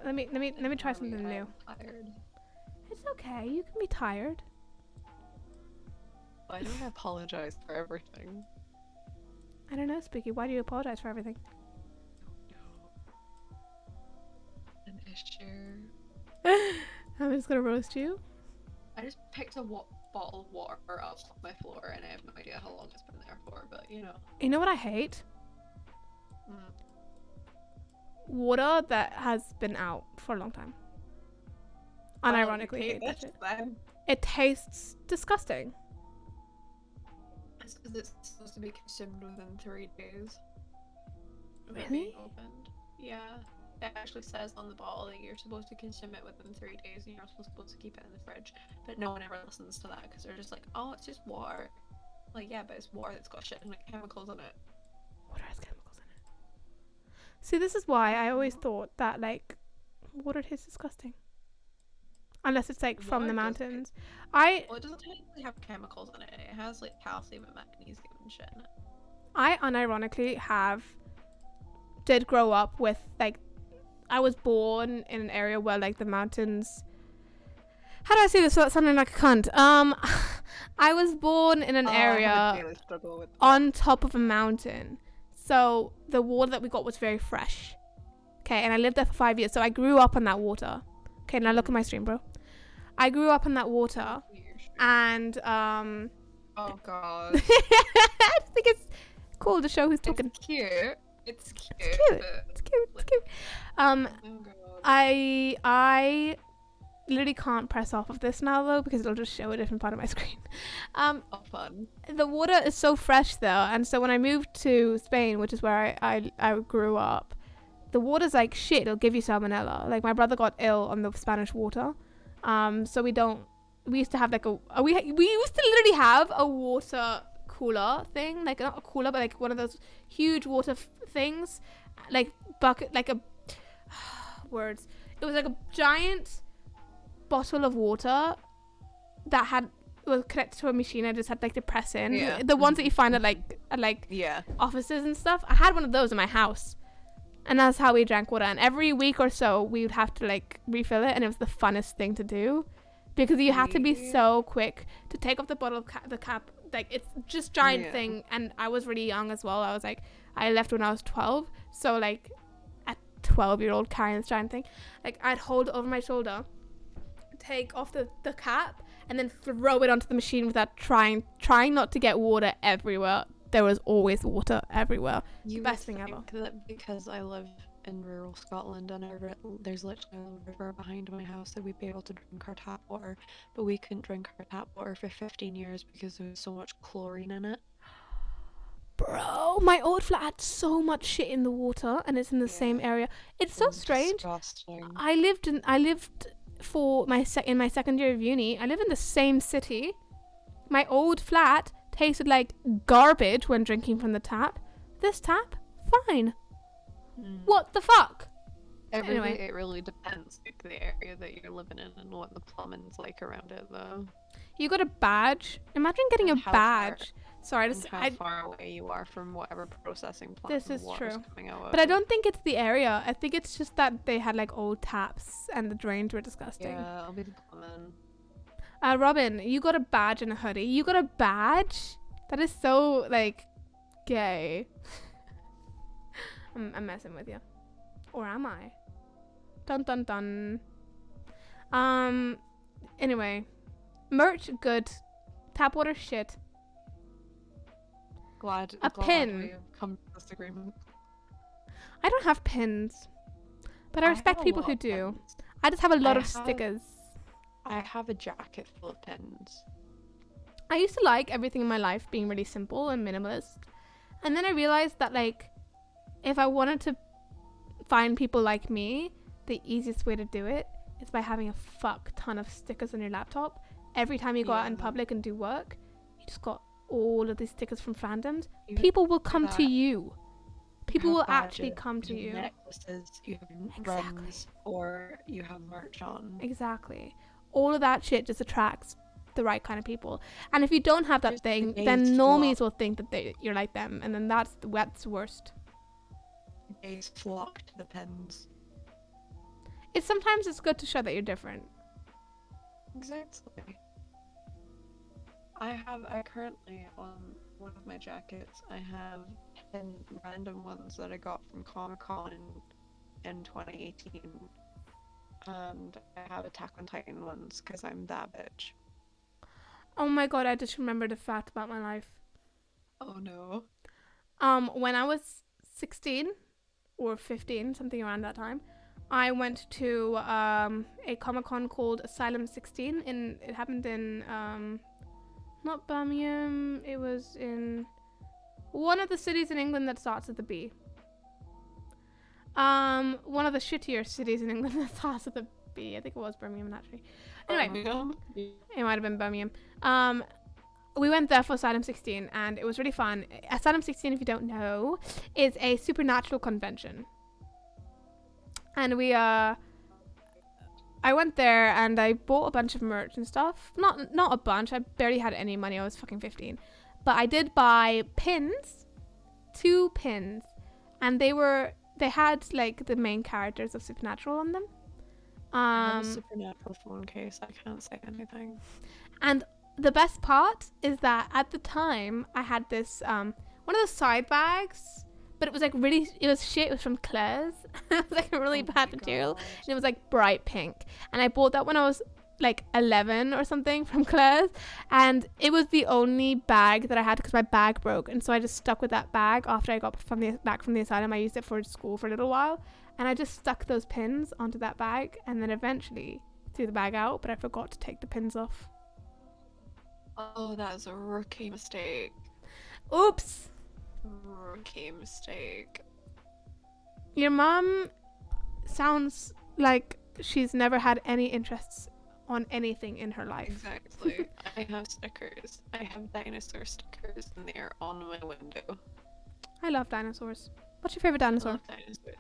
Let me try something new. I'm tired. It's okay, you can be tired. Why don't I apologize for everything? I don't know, Spooky, why do you apologize for everything? An issue. I'm just gonna roast you. I just picked a bottle of water off my floor and I have no idea how long it's been there for, but you know. You know what I hate? Mm. Water that has been out for a long time. Unironically, I hate that shit. Then. It tastes disgusting. It's because it's supposed to be consumed within 3 days. of it Really? being opened. Yeah. It actually says on the bottle that you're supposed to consume it within 3 days and you're also supposed to keep it in the fridge. But no one ever listens to that because they're just like, oh, it's just water. Like, yeah, but it's water that's got shit and like chemicals in it. Water has chemicals in it. See, this is why I always thought that, like, water tastes disgusting. Unless it's, like, from the Water does mountains. Well, it doesn't technically have chemicals in it. It has like calcium and magnesium and shit in it. I unironically did grow up with, like, I was born in an area where, like, the mountains... How do I say this without sounding like a cunt? I was born in an area on top of a mountain. So the water that we got was very fresh. Okay, and I lived there for 5 years, so I grew up on that water. Okay, now look at my stream, bro. I grew up on that water, and Oh god. I just think it's cool to show who's talking. It's cute. It's cute. It's cute. but- It's cute. It's cute. Oh god. I literally can't press off of this now though because it'll just show a different part of my screen. Oh, fun. The water is so fresh though, and so when I moved to Spain, which is where I grew up, the water's like shit. It'll give you salmonella. Like my brother got ill on the Spanish water, so we used to have like we used to literally have a water cooler thing, like not a cooler but like one of those huge water things, like bucket, like a words. It was like a giant bottle of water that was connected to a machine. I just had like to press in. Yeah. The ones that you find at like Yeah. offices and stuff. I had one of those in my house, and that's how we drank water. And every week or so, we would have to like refill it, and it was the funnest thing to do because you had to be Yeah. so quick to take off the bottle, the cap. Like it's just giant Yeah. thing, and I was really young as well. I left when I was 12, so like a 12-year-old carrying this giant thing, like I'd hold it over my shoulder, take off the cap, and then throw it onto the machine without trying not to get water everywhere. There was always water everywhere. You Best would thing ever. think that because I live in rural Scotland and there's literally a river behind my house that we'd be able to drink our tap water, but we couldn't drink our tap water for 15 years because there was so much chlorine in it. Bro, my old flat had so much shit in the water, and it's in the same area. It's so strange. Disgusting. I lived for in my second year of uni. I live in the same city. My old flat tasted like garbage when drinking from the tap. This tap, fine. What the fuck? Anyway. It really depends like the area that you're living in and what the plumbing's like around it though. You got a badge? Imagine getting a And how far- badge. Sorry, And how far away you are from whatever processing plant This the is water's true. coming out of. but I don't think it's the area. I think it's just that they had like old taps and the drains were disgusting. Yeah, I'll be the plumbing. Robin, you got a badge and a hoodie. You got a badge? That is so, like, gay. I'm messing with you. Or am I? Dun dun dun. Anyway. Merch, good. Tap water, shit. Glad A pin. we've come to this agreement. I don't have pins. But I respect have a people lot who of do. pins. I just have a lot I of have- stickers. I have a jacket full of pins. I used to like everything in my life being really simple and minimalist. And then I realized that, like, if I wanted to find people like me, the easiest way to do it is by having a fuck ton of stickers on your laptop. Every time you go out in Yeah. public and do work, you just got all of these stickers from fandoms. You People will come to that. you. People have will actually badges, come to you you. have necklaces, you have Exactly. rings, or you have merch on. Exactly. All of that shit just attracts the right kind of people. And if you don't have that Just the thing, gaze then flock. normies will think that you're like them, and then that's the worst. Gays flock to the pins. It's sometimes it's good to show that you're different. Exactly. I currently on one of my jackets, I have 10 random ones that I got from Comic-Con in 2018. And I have Attack on Titan ones because I'm that bitch. Oh my god, I just remembered a fact about my life. Oh no. When I was 16 or 15, something around that time, I went to a Comic-Con called Asylum 16 it happened in not Birmingham, it was in one of the cities in England that starts with a B. One of the shittier cities in England that starts with a B. I think it was Birmingham actually. Anyway, Birmingham? it might have been Birmingham. We went there for Asylum 16 and it was really fun. Asylum 16, if you don't know, is a supernatural convention. And I went there and I bought a bunch of merch and stuff. Not a bunch. I barely had any money. I was fucking 15. But I did buy pins. 2 pins. And they had like the main characters of Supernatural on them. I have a Supernatural phone case. I can't say anything. And the best part is that at the time I had this one of those side bags, but it was like it was shit. It was from Claire's. It was like a really Oh bad my material, God. and it was like bright pink. And I bought that when I was like 11 or something from Claire's, and it was the only bag that I had because my bag broke, and so I just stuck with that bag after I got back from the asylum. I used it for school for a little while, and I just stuck those pins onto that bag, and then eventually threw the bag out, but I forgot to take the pins off. Oh, that's a rookie mistake. Oops. Rookie mistake. Your mom sounds like she's never had any interests on anything in her life. Exactly. I have stickers. I have dinosaur stickers and they are on my window. I love dinosaurs. What's your favorite I dinosaur? love dinosaurs.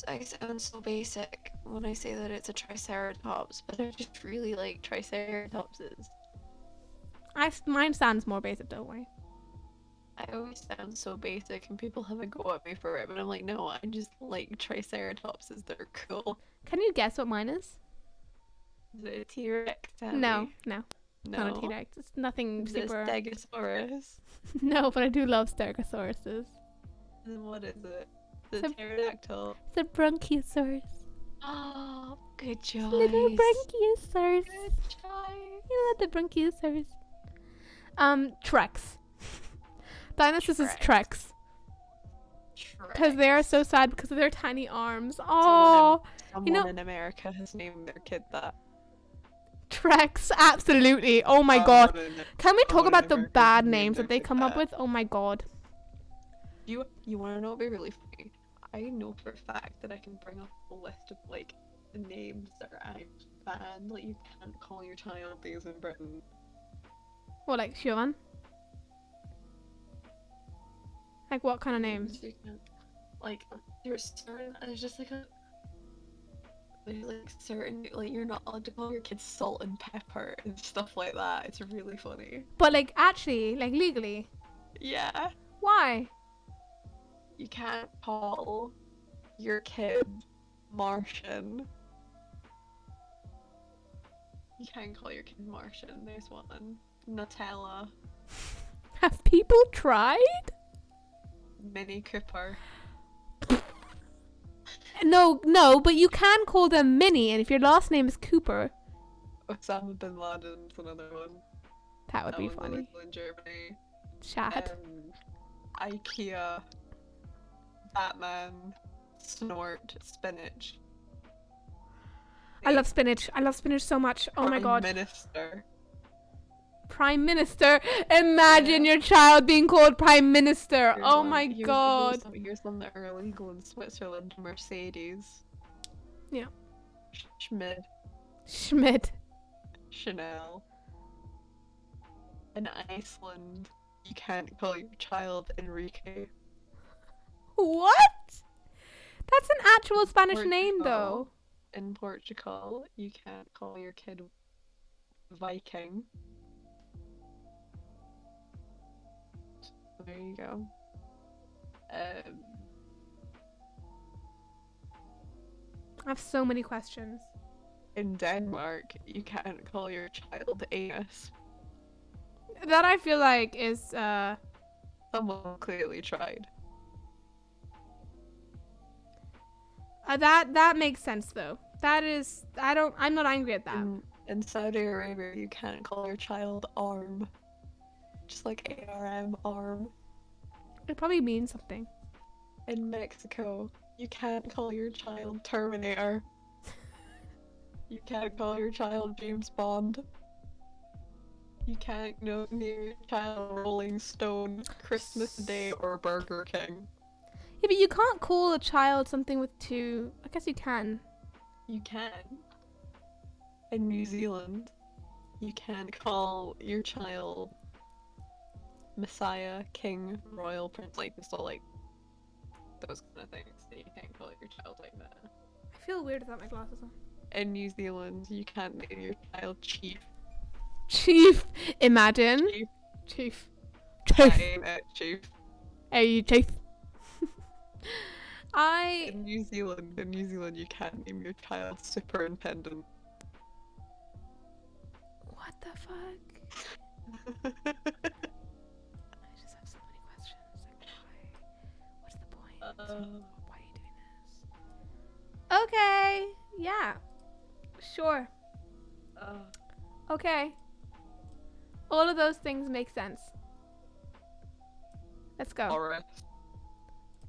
I sound so basic when I say that it's a Triceratops, but I just really like Triceratopses. Mine sounds more basic, don't worry. I always sound so basic and people have a go at me for it, but I'm like, no, I just like Triceratopses. They're cool. Can you guess what mine is? Is it a T-Rex? No, No. not a T-Rex. It's nothing Is it super. a Stegosaurus? No, but I do love Stegosauruses. Then what is it? The It's a- pterodactyl. It's a Brachiosaurus. Oh, good choice. Little Brachiosaurus. Good choice. You love the Brachiosaurus. Trex. Dinosaurs is Trex. Because they are so sad because of their tiny arms. Oh, Someone you know- in America has named their kid that. Trex, absolutely. Oh my god. Can we talk someone in about the America bad named names their that they kid come up that. with? Oh my god. You want to know what would be really funny? I know for a fact that I can bring up a list of like the names that are actually banned. Like you can't call your child these in Britain. What, like Siobhan? Like what kind of names? You can't. Like there's just like certain like you're not allowed to call your kids salt and pepper and stuff like that. It's really funny. But like actually, like legally. Yeah. Why? You can't call your kid Martian. You can't call your kid Martian. There's one. Nutella. Have people tried? Mini Cooper. No, but you can call them Minnie, and if your last name is Cooper, Osama bin Laden's another one. that would That be one's funny. illegal in Germany. Chad. IKEA. Batman. Snort. Spinach. I love spinach. I love spinach so much. Oh my god. Minister. Prime Minister. Imagine your child being called Prime Minister. Here's Oh one- my here's- god. Here's some that are illegal in Switzerland. Mercedes. Yeah. Schmid. Schmidt. Chanel. In Iceland, you can't call your child Enrique. What? That's an actual Spanish name though. In Portugal, you can't call your kid Viking. So there you go. I have so many questions. In Denmark, you can't call your child Anus. That I feel like is Someone clearly tried. that makes sense though. That is I'm not angry at that. In Saudi Arabia, you can't call your child Arm. Just like ARM, Arm. It probably means something. In Mexico, you can't call your child Terminator. You can't call your child James Bond. You can't name your child Rolling Stone, Christmas Day, or Burger King. Yeah, but you can't call a child something with two. I guess you can. You can. In New Zealand, you can't call your child Messiah, King, Royal, Prince, like just all like those kind of things. You can't call your child like that. I feel weird without my glasses on. In New Zealand, you can't name your child Chief. Chief. Imagine. Chief. Chief. I Chief. ain't it, Chief. Hey, Chief. In New Zealand, you can't name your child Superintendent. What the fuck? I just have so many questions. Like, why? What's the point? Why are you doing this? Okay. Yeah. Sure. Okay. All of those things make sense. Let's go. Boris.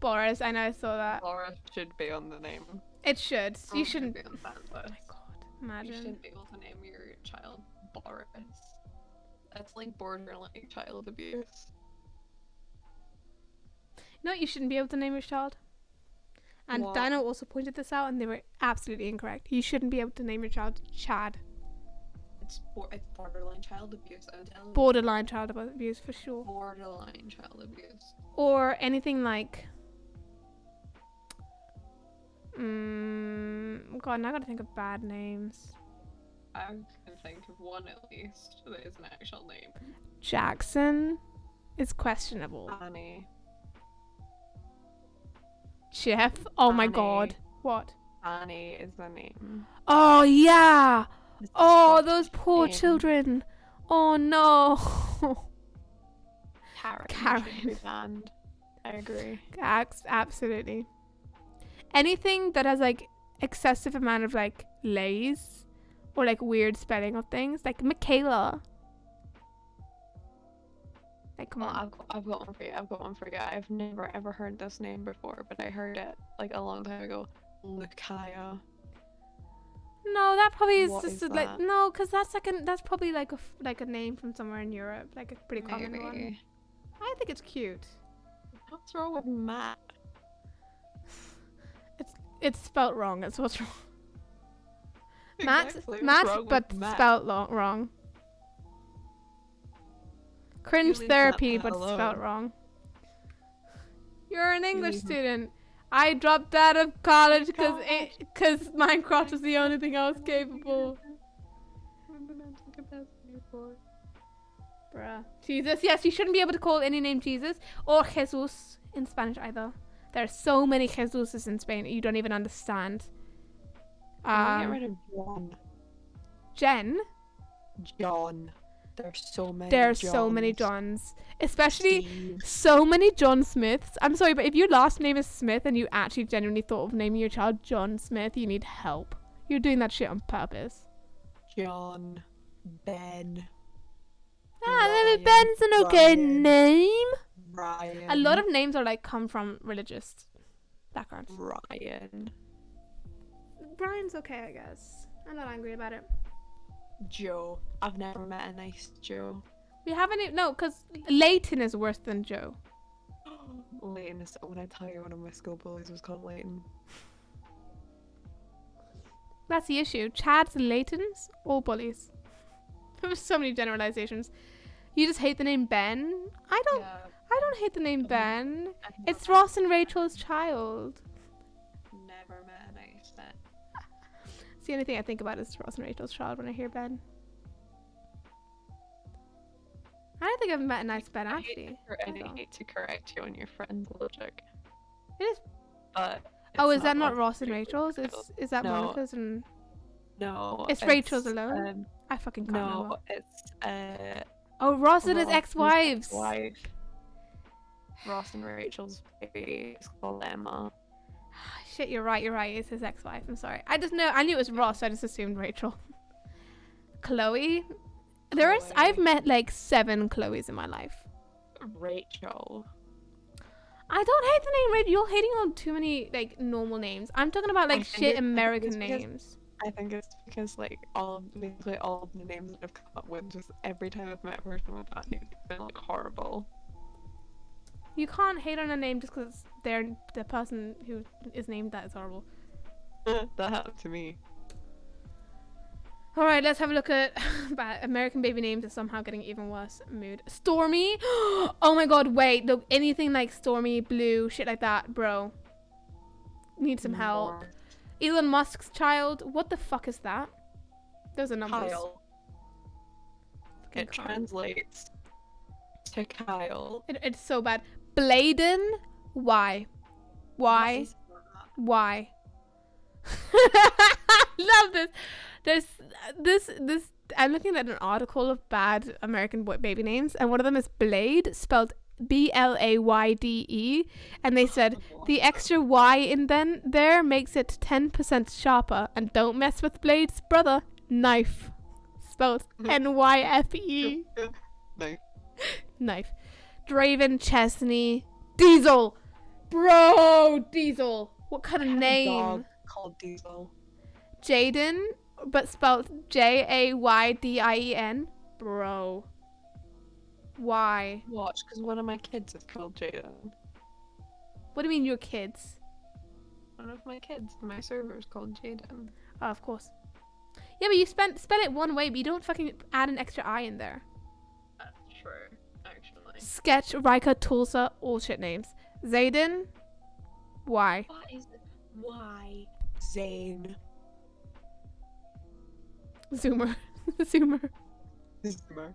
Boris, I know I saw that. Boris should be on the name. It should. You Boris shouldn't. be on that Oh list. my god. You Imagine. shouldn't be able to name your child Boris. That's like borderline child abuse. No, you shouldn't be able to name your child. And What? Dino also pointed this out, and they were absolutely incorrect. You shouldn't be able to name your child Chad. It's borderline child abuse. I'm telling you. Borderline child abuse for sure. Borderline child abuse. Or anything like. God, now I gotta think of bad names. I can think of one at least that is an actual name. Jackson is questionable. Annie. Jeff, oh my Annie. god. What? Annie is the name. Oh yeah! It's Oh, Scottish those poor name. children. Oh no. Karen. Karen. Should be banned. I agree. Absolutely. Anything that has like excessive amount of like lays or like weird spelling of things, like Michaela. Like come Well, on. I've got one for you. I've never ever heard this name before, but I heard it like a long time ago. Lukaya. No, that probably is What just is like that? no, because that's probably like like a name from somewhere in Europe, like a pretty common one. Maybe. I think it's cute. What's wrong with Matt? It's spelt wrong. That's what's wrong. Exactly, what's Matt, wrong with but Matt? spelt wrong. Cringe leave therapy, Matt but alone. spelt wrong. You're an English leave him- student. I dropped out of college because God. Minecraft was the only thing I was capable. Bruh. Jesus, yes, you shouldn't be able to call any name Jesus or Jesus in Spanish either. There are so many Jesuses in Spain you don't even understand. Get rid of John. Jen? John. There's so many. There's so many Johns. Especially Steve. so many John Smiths. I'm sorry, but if your last name is Smith and you actually genuinely thought of naming your child John Smith, you need help. You're doing that shit on purpose. John. Ben. Maybe Ryan, Ben's an okay Ryan. name. Ryan. A lot of names are like come from religious backgrounds. Ryan. Brian's okay, I guess. I'm not angry about it. Joe. I've never met a nice Joe. We haven't even, no, because Leighton is worse than Joe. Leighton is, when I tell you one of my school bullies was called Leighton. That's the issue. Chads and Leightons, all bullies. There's so many generalizations. You just hate the name Ben? I don't hate the name Ben. It's Ross and Rachel's child. Never met a nice Ben. It's the only thing I think about is Ross and Rachel's child when I hear Ben. I don't think I've met a nice Ben actually. I hate to correct you on your friend's logic. It is. But Oh, it's is that not Ross Ross and Rachel's? Is that No. Monica's and No. It's Rachel's alone? I fucking can't No, remember. it's Oh, Ross and his Ross's ex-wives. ex-wife. Ross and Rachel's baby is called Emma. Shit, you're right. It's his ex-wife. I'm sorry. I knew it was Ross, so I just assumed Rachel. Chloe. I've Chloe. met like 7 Chloes in my life. Rachel. I don't hate the name Rachel. You're hating on too many like normal names. I'm talking about I like think shit it's American because- names. I think it's because like basically all of the names that I've come up with, just every time I've met a person with that name, it's been like horrible. You can't hate on a name just because they're the person who is named that is horrible. That happened to me. All right, let's have a look at American baby names are somehow getting even worse. Mood. Stormy. Oh my god, wait. Look, anything like Stormy, Blue, shit like that, bro. Need some help. More. Elon Musk's child. What the fuck is that? Those are numbers. Kyle. Fucking It Kyle. translates to Kyle. It's so bad. Bladen. Why? Why? Why? Love this. There's this. I'm looking at an article of bad American baby names, and one of them is Blade, spelled Blayde, and they said the extra Y in there makes it 10% sharper, and don't mess with Blade's brother, Knife, spelled Nyfe, No. knife. Draven Chesney, Diesel, bro, Diesel. What kind of name? Dog called Diesel. Jaden, but spelled Jaydien. Bro. Why? Watch, because one of my kids is called Jaden. What do you mean your kids? One of my kids in my server is called Jaden. Oh, of course. Yeah, but you spell it one way, but you don't fucking add an extra I in there. That's true, actually. Sketch, Rika, Tulsa, all shit names. Zayden? Why? What is it? Why? Zane. Zoomer. Zoomer. Zoomer.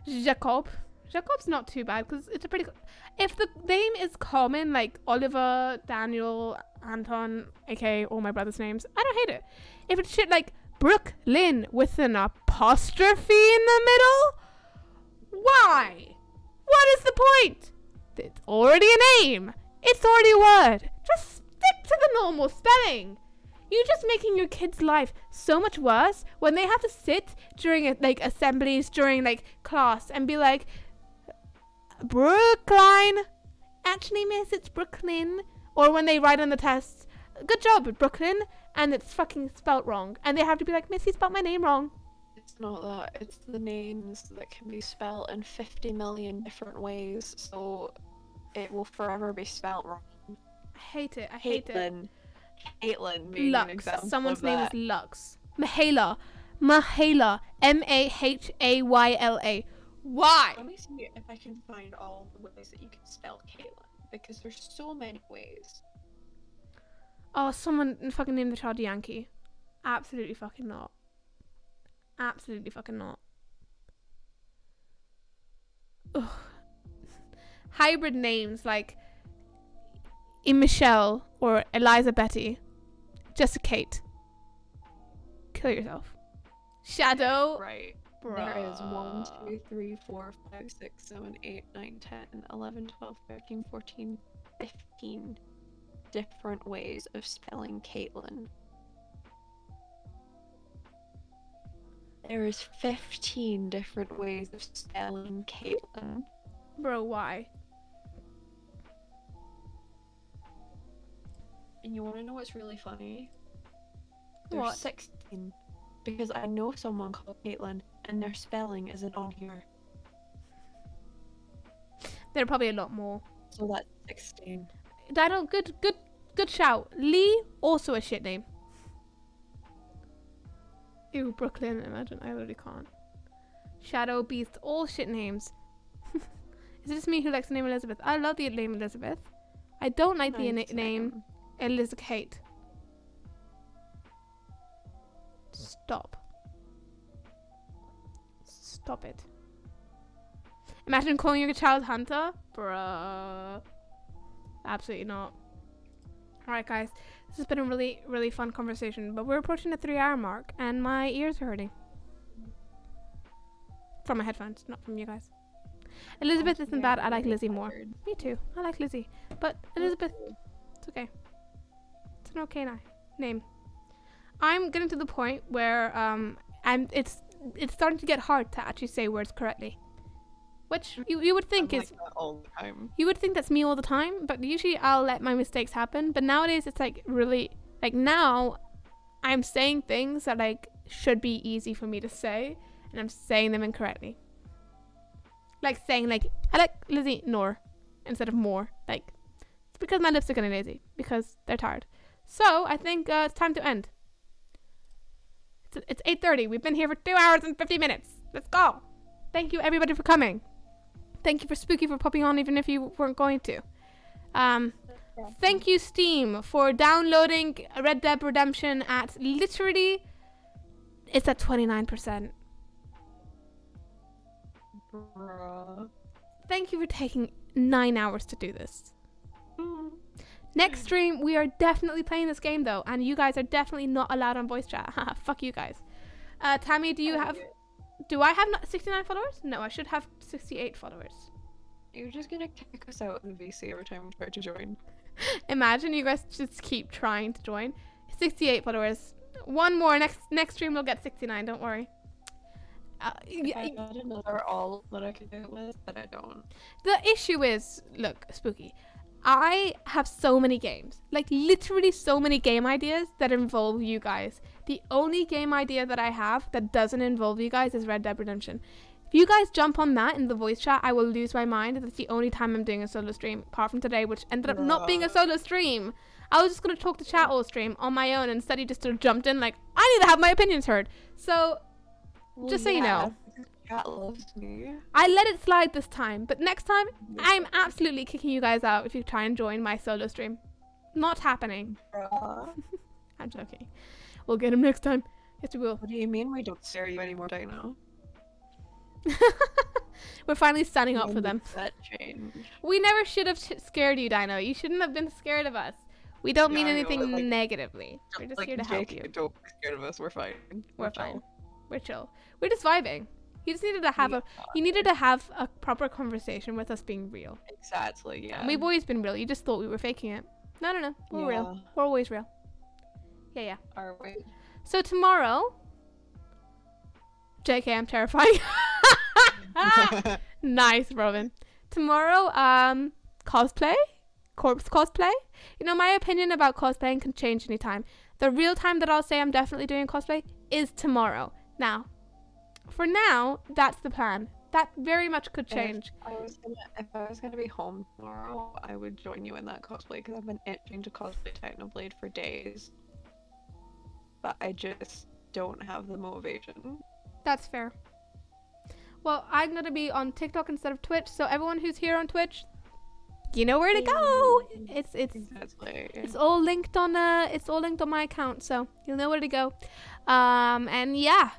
Jacob. Jacob's not too bad because it's a pretty. If the name is common, like Oliver, Daniel, Anton, aka all my brothers' names, I don't hate it. If it's shit like Brooklyn with an apostrophe in the middle, why? What is the point? It's already a name. It's already a word. Just stick to the normal spelling. You're just making your kids' life so much worse when they have to sit during like assemblies, during like class, and be like, Brookline. Actually, miss, it's Brooklyn. Or when they write on the test, good job, Brooklyn, and it's fucking spelt wrong, and they have to be like, Miss, you spelt my name wrong. It's not that. It's the names that can be spelled in 50 million different ways, so it will forever be spelt wrong. I hate it. I hate it. Caitlin being an Lux. example Someone's of name that. is Lux. Mahala. Mahala. Mahayla. Why? Let me see if I can find all the ways that you can spell Caitlin, because there's so many ways. Oh, someone fucking named the child Yankee. Absolutely fucking not. Absolutely fucking not. Ugh. Hybrid names like Michelle or Eliza Betty. Just a Kate. Kill yourself. Shadow. Right. There is 1, Bruh. 2, 3, 4, 5, 6, 7, 8, 9, 10, 11, 12, 13, 14, 15 different ways of spelling Caitlin. There is 15 different ways of spelling Caitlin. Bro, why? And you want to know what's really funny? There's What? 16. Because I know someone called Caitlin, and their spelling isn't on here. There are probably a lot more. So that's 16. Dino, good shout. Lee, also a shit name. Ew, Brooklyn, imagine, I literally can't. Shadow, Beast, all shit names. Is it just me who likes the name Elizabeth? I love the name Elizabeth. I don't like the Nice name Elizabeth. Stop. Stop it. Imagine calling your child Hunter? Bruh. Absolutely not. Alright guys, this has been a really, really fun conversation, but we're approaching the 3-hour mark and my ears are hurting. From my headphones, not from you guys. Elizabeth isn't bad, I like Lizzie more. Me too, I like Lizzie. But Elizabeth, it's okay. It's an okay name. I'm getting to the point where it's starting to get hard to actually say words correctly. Which you would think I'm is like that all the time. you would think that's me all the time, but usually I'll let my mistakes happen. But nowadays it's like really like now I'm saying things that like should be easy for me to say and I'm saying them incorrectly. Like saying like I like Lizzie nor instead of more. Like it's because my lips are getting lazy because they're tired. So I think it's time to end. It's 8:30. We've been here for 2 hours and 50 minutes. Let's go. Thank you everybody for coming. Thank you for Spooky for popping on even if you weren't going to. Thank you Steam for downloading Red Dead Redemption at literally it's at 29%. Bruh. Thank you for taking 9 hours to do this. Next stream we are definitely playing this game though, and you guys are definitely not allowed on voice chat. Haha, fuck you guys. Tammy, do I have 69 followers? No, I should have 68 followers. You're just gonna kick us out of the VC every time we try to join. Imagine you guys just keep trying to join. 68 followers. One more. Next stream we'll get 69. Don't worry. I had another all that I could do it with, but I don't. The issue is, look, Spooky. I have so many games, like literally so many game ideas that involve you guys. The only game idea that I have that doesn't involve you guys is Red Dead Redemption. If you guys jump on that in the voice chat, I will lose my mind. That's the only time I'm doing a solo stream, apart from today, which ended up not being a solo stream. I was just going to talk to chat all stream on my own, and instead you just sort of jumped in like, I need to have my opinions heard. So, just so you know. Cat loves me. I let it slide this time, but next time, I'm absolutely kicking you guys out if you try and join my solo stream. Not happening. I'm joking. We'll get him next time. Yes, we will. What do you mean we don't scare you anymore, Dino? We're finally standing up for them. That change. We never should have scared you, Dino. You shouldn't have been scared of us. We don't mean Yeah, I know, anything but, like, negatively. We're just here to help you. Don't be scared of us. We're fine. We're chill. fine. We're chill. We're just vibing. You just needed to have you needed to have a proper conversation with us being real. Exactly, yeah. And we've always been real. You just thought we were faking it. No. We're real. We're always real. Yeah. Are we? So tomorrow, JK, I'm terrifying. Nice, Robin. Tomorrow, cosplay? Corpse cosplay? You know, my opinion about cosplaying can change anytime. The real time that I'll say I'm definitely doing cosplay is tomorrow. Now, for now, that's the plan. That very much could change. If I was gonna be home tomorrow, I would join you in that cosplay because I've been itching to cosplay Technoblade for days. But I just don't have the motivation. That's fair. Well, I'm gonna be on TikTok instead of Twitch, so everyone who's here on Twitch, you know where to go. It's all linked on my account, so you'll know where to go. And yeah.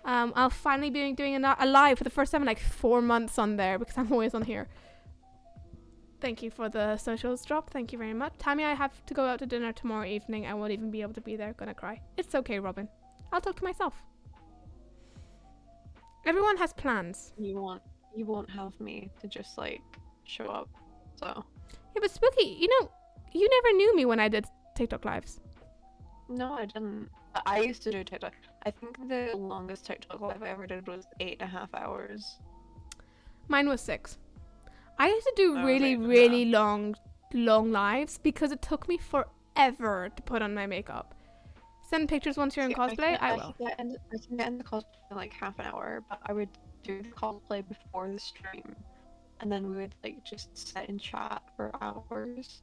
I'll finally be doing a live for the first time in like 4 months on there because I'm always on here. Thank you for the socials drop. Thank you very much. Tammy, I have to go out to dinner tomorrow evening. I won't even be able to be there. Gonna cry. It's okay, Robin. I'll talk to myself. Everyone has plans. You won't have me to just like show up. So Yeah, but Spooky, you never knew me when I did TikTok lives. no, I didn't. I used to do TikTok. I think the longest TikTok live I ever did was 8.5 hours. Mine was 6. I used to do Oh, really, right, really long lives because it took me forever to put on my makeup. Send pictures once you're in cosplay. I will. I can get in the cosplay in like half an hour, but I would do the cosplay before the stream, and then we would like just sit and chat for hours,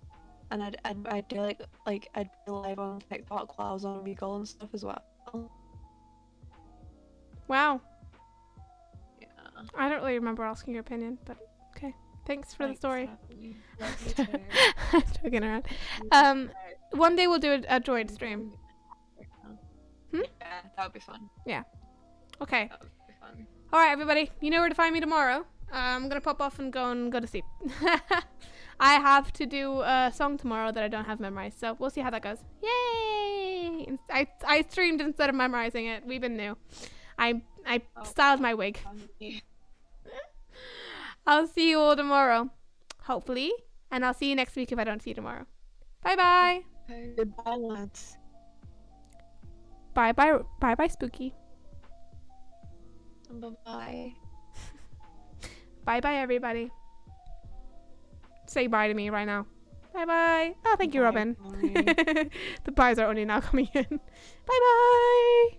and I'd do I'd be live on TikTok while I was on Omegle and stuff as well. Wow. Yeah. I don't really remember asking your opinion, but okay. Thanks for the story. Exactly. Joking around. One day we'll do a droid stream. Hmm? Yeah, that would be fun. Okay. That would be fun. All right, everybody. You know where to find me tomorrow. I'm gonna pop off and go to sleep. I have to do a song tomorrow that I don't have memorized, so we'll see how that goes. Yay! I streamed instead of memorizing it. We've been new. I styled my wig. I'll see you all tomorrow, hopefully, and I'll see you next week if I don't see you tomorrow. Bye bye. Okay, goodbye, lads. Bye bye Spooky. Bye bye. Bye bye everybody. Say bye to me right now. Bye bye. Oh, thank you, Robin. Bye. The buys are only now coming in. Bye bye.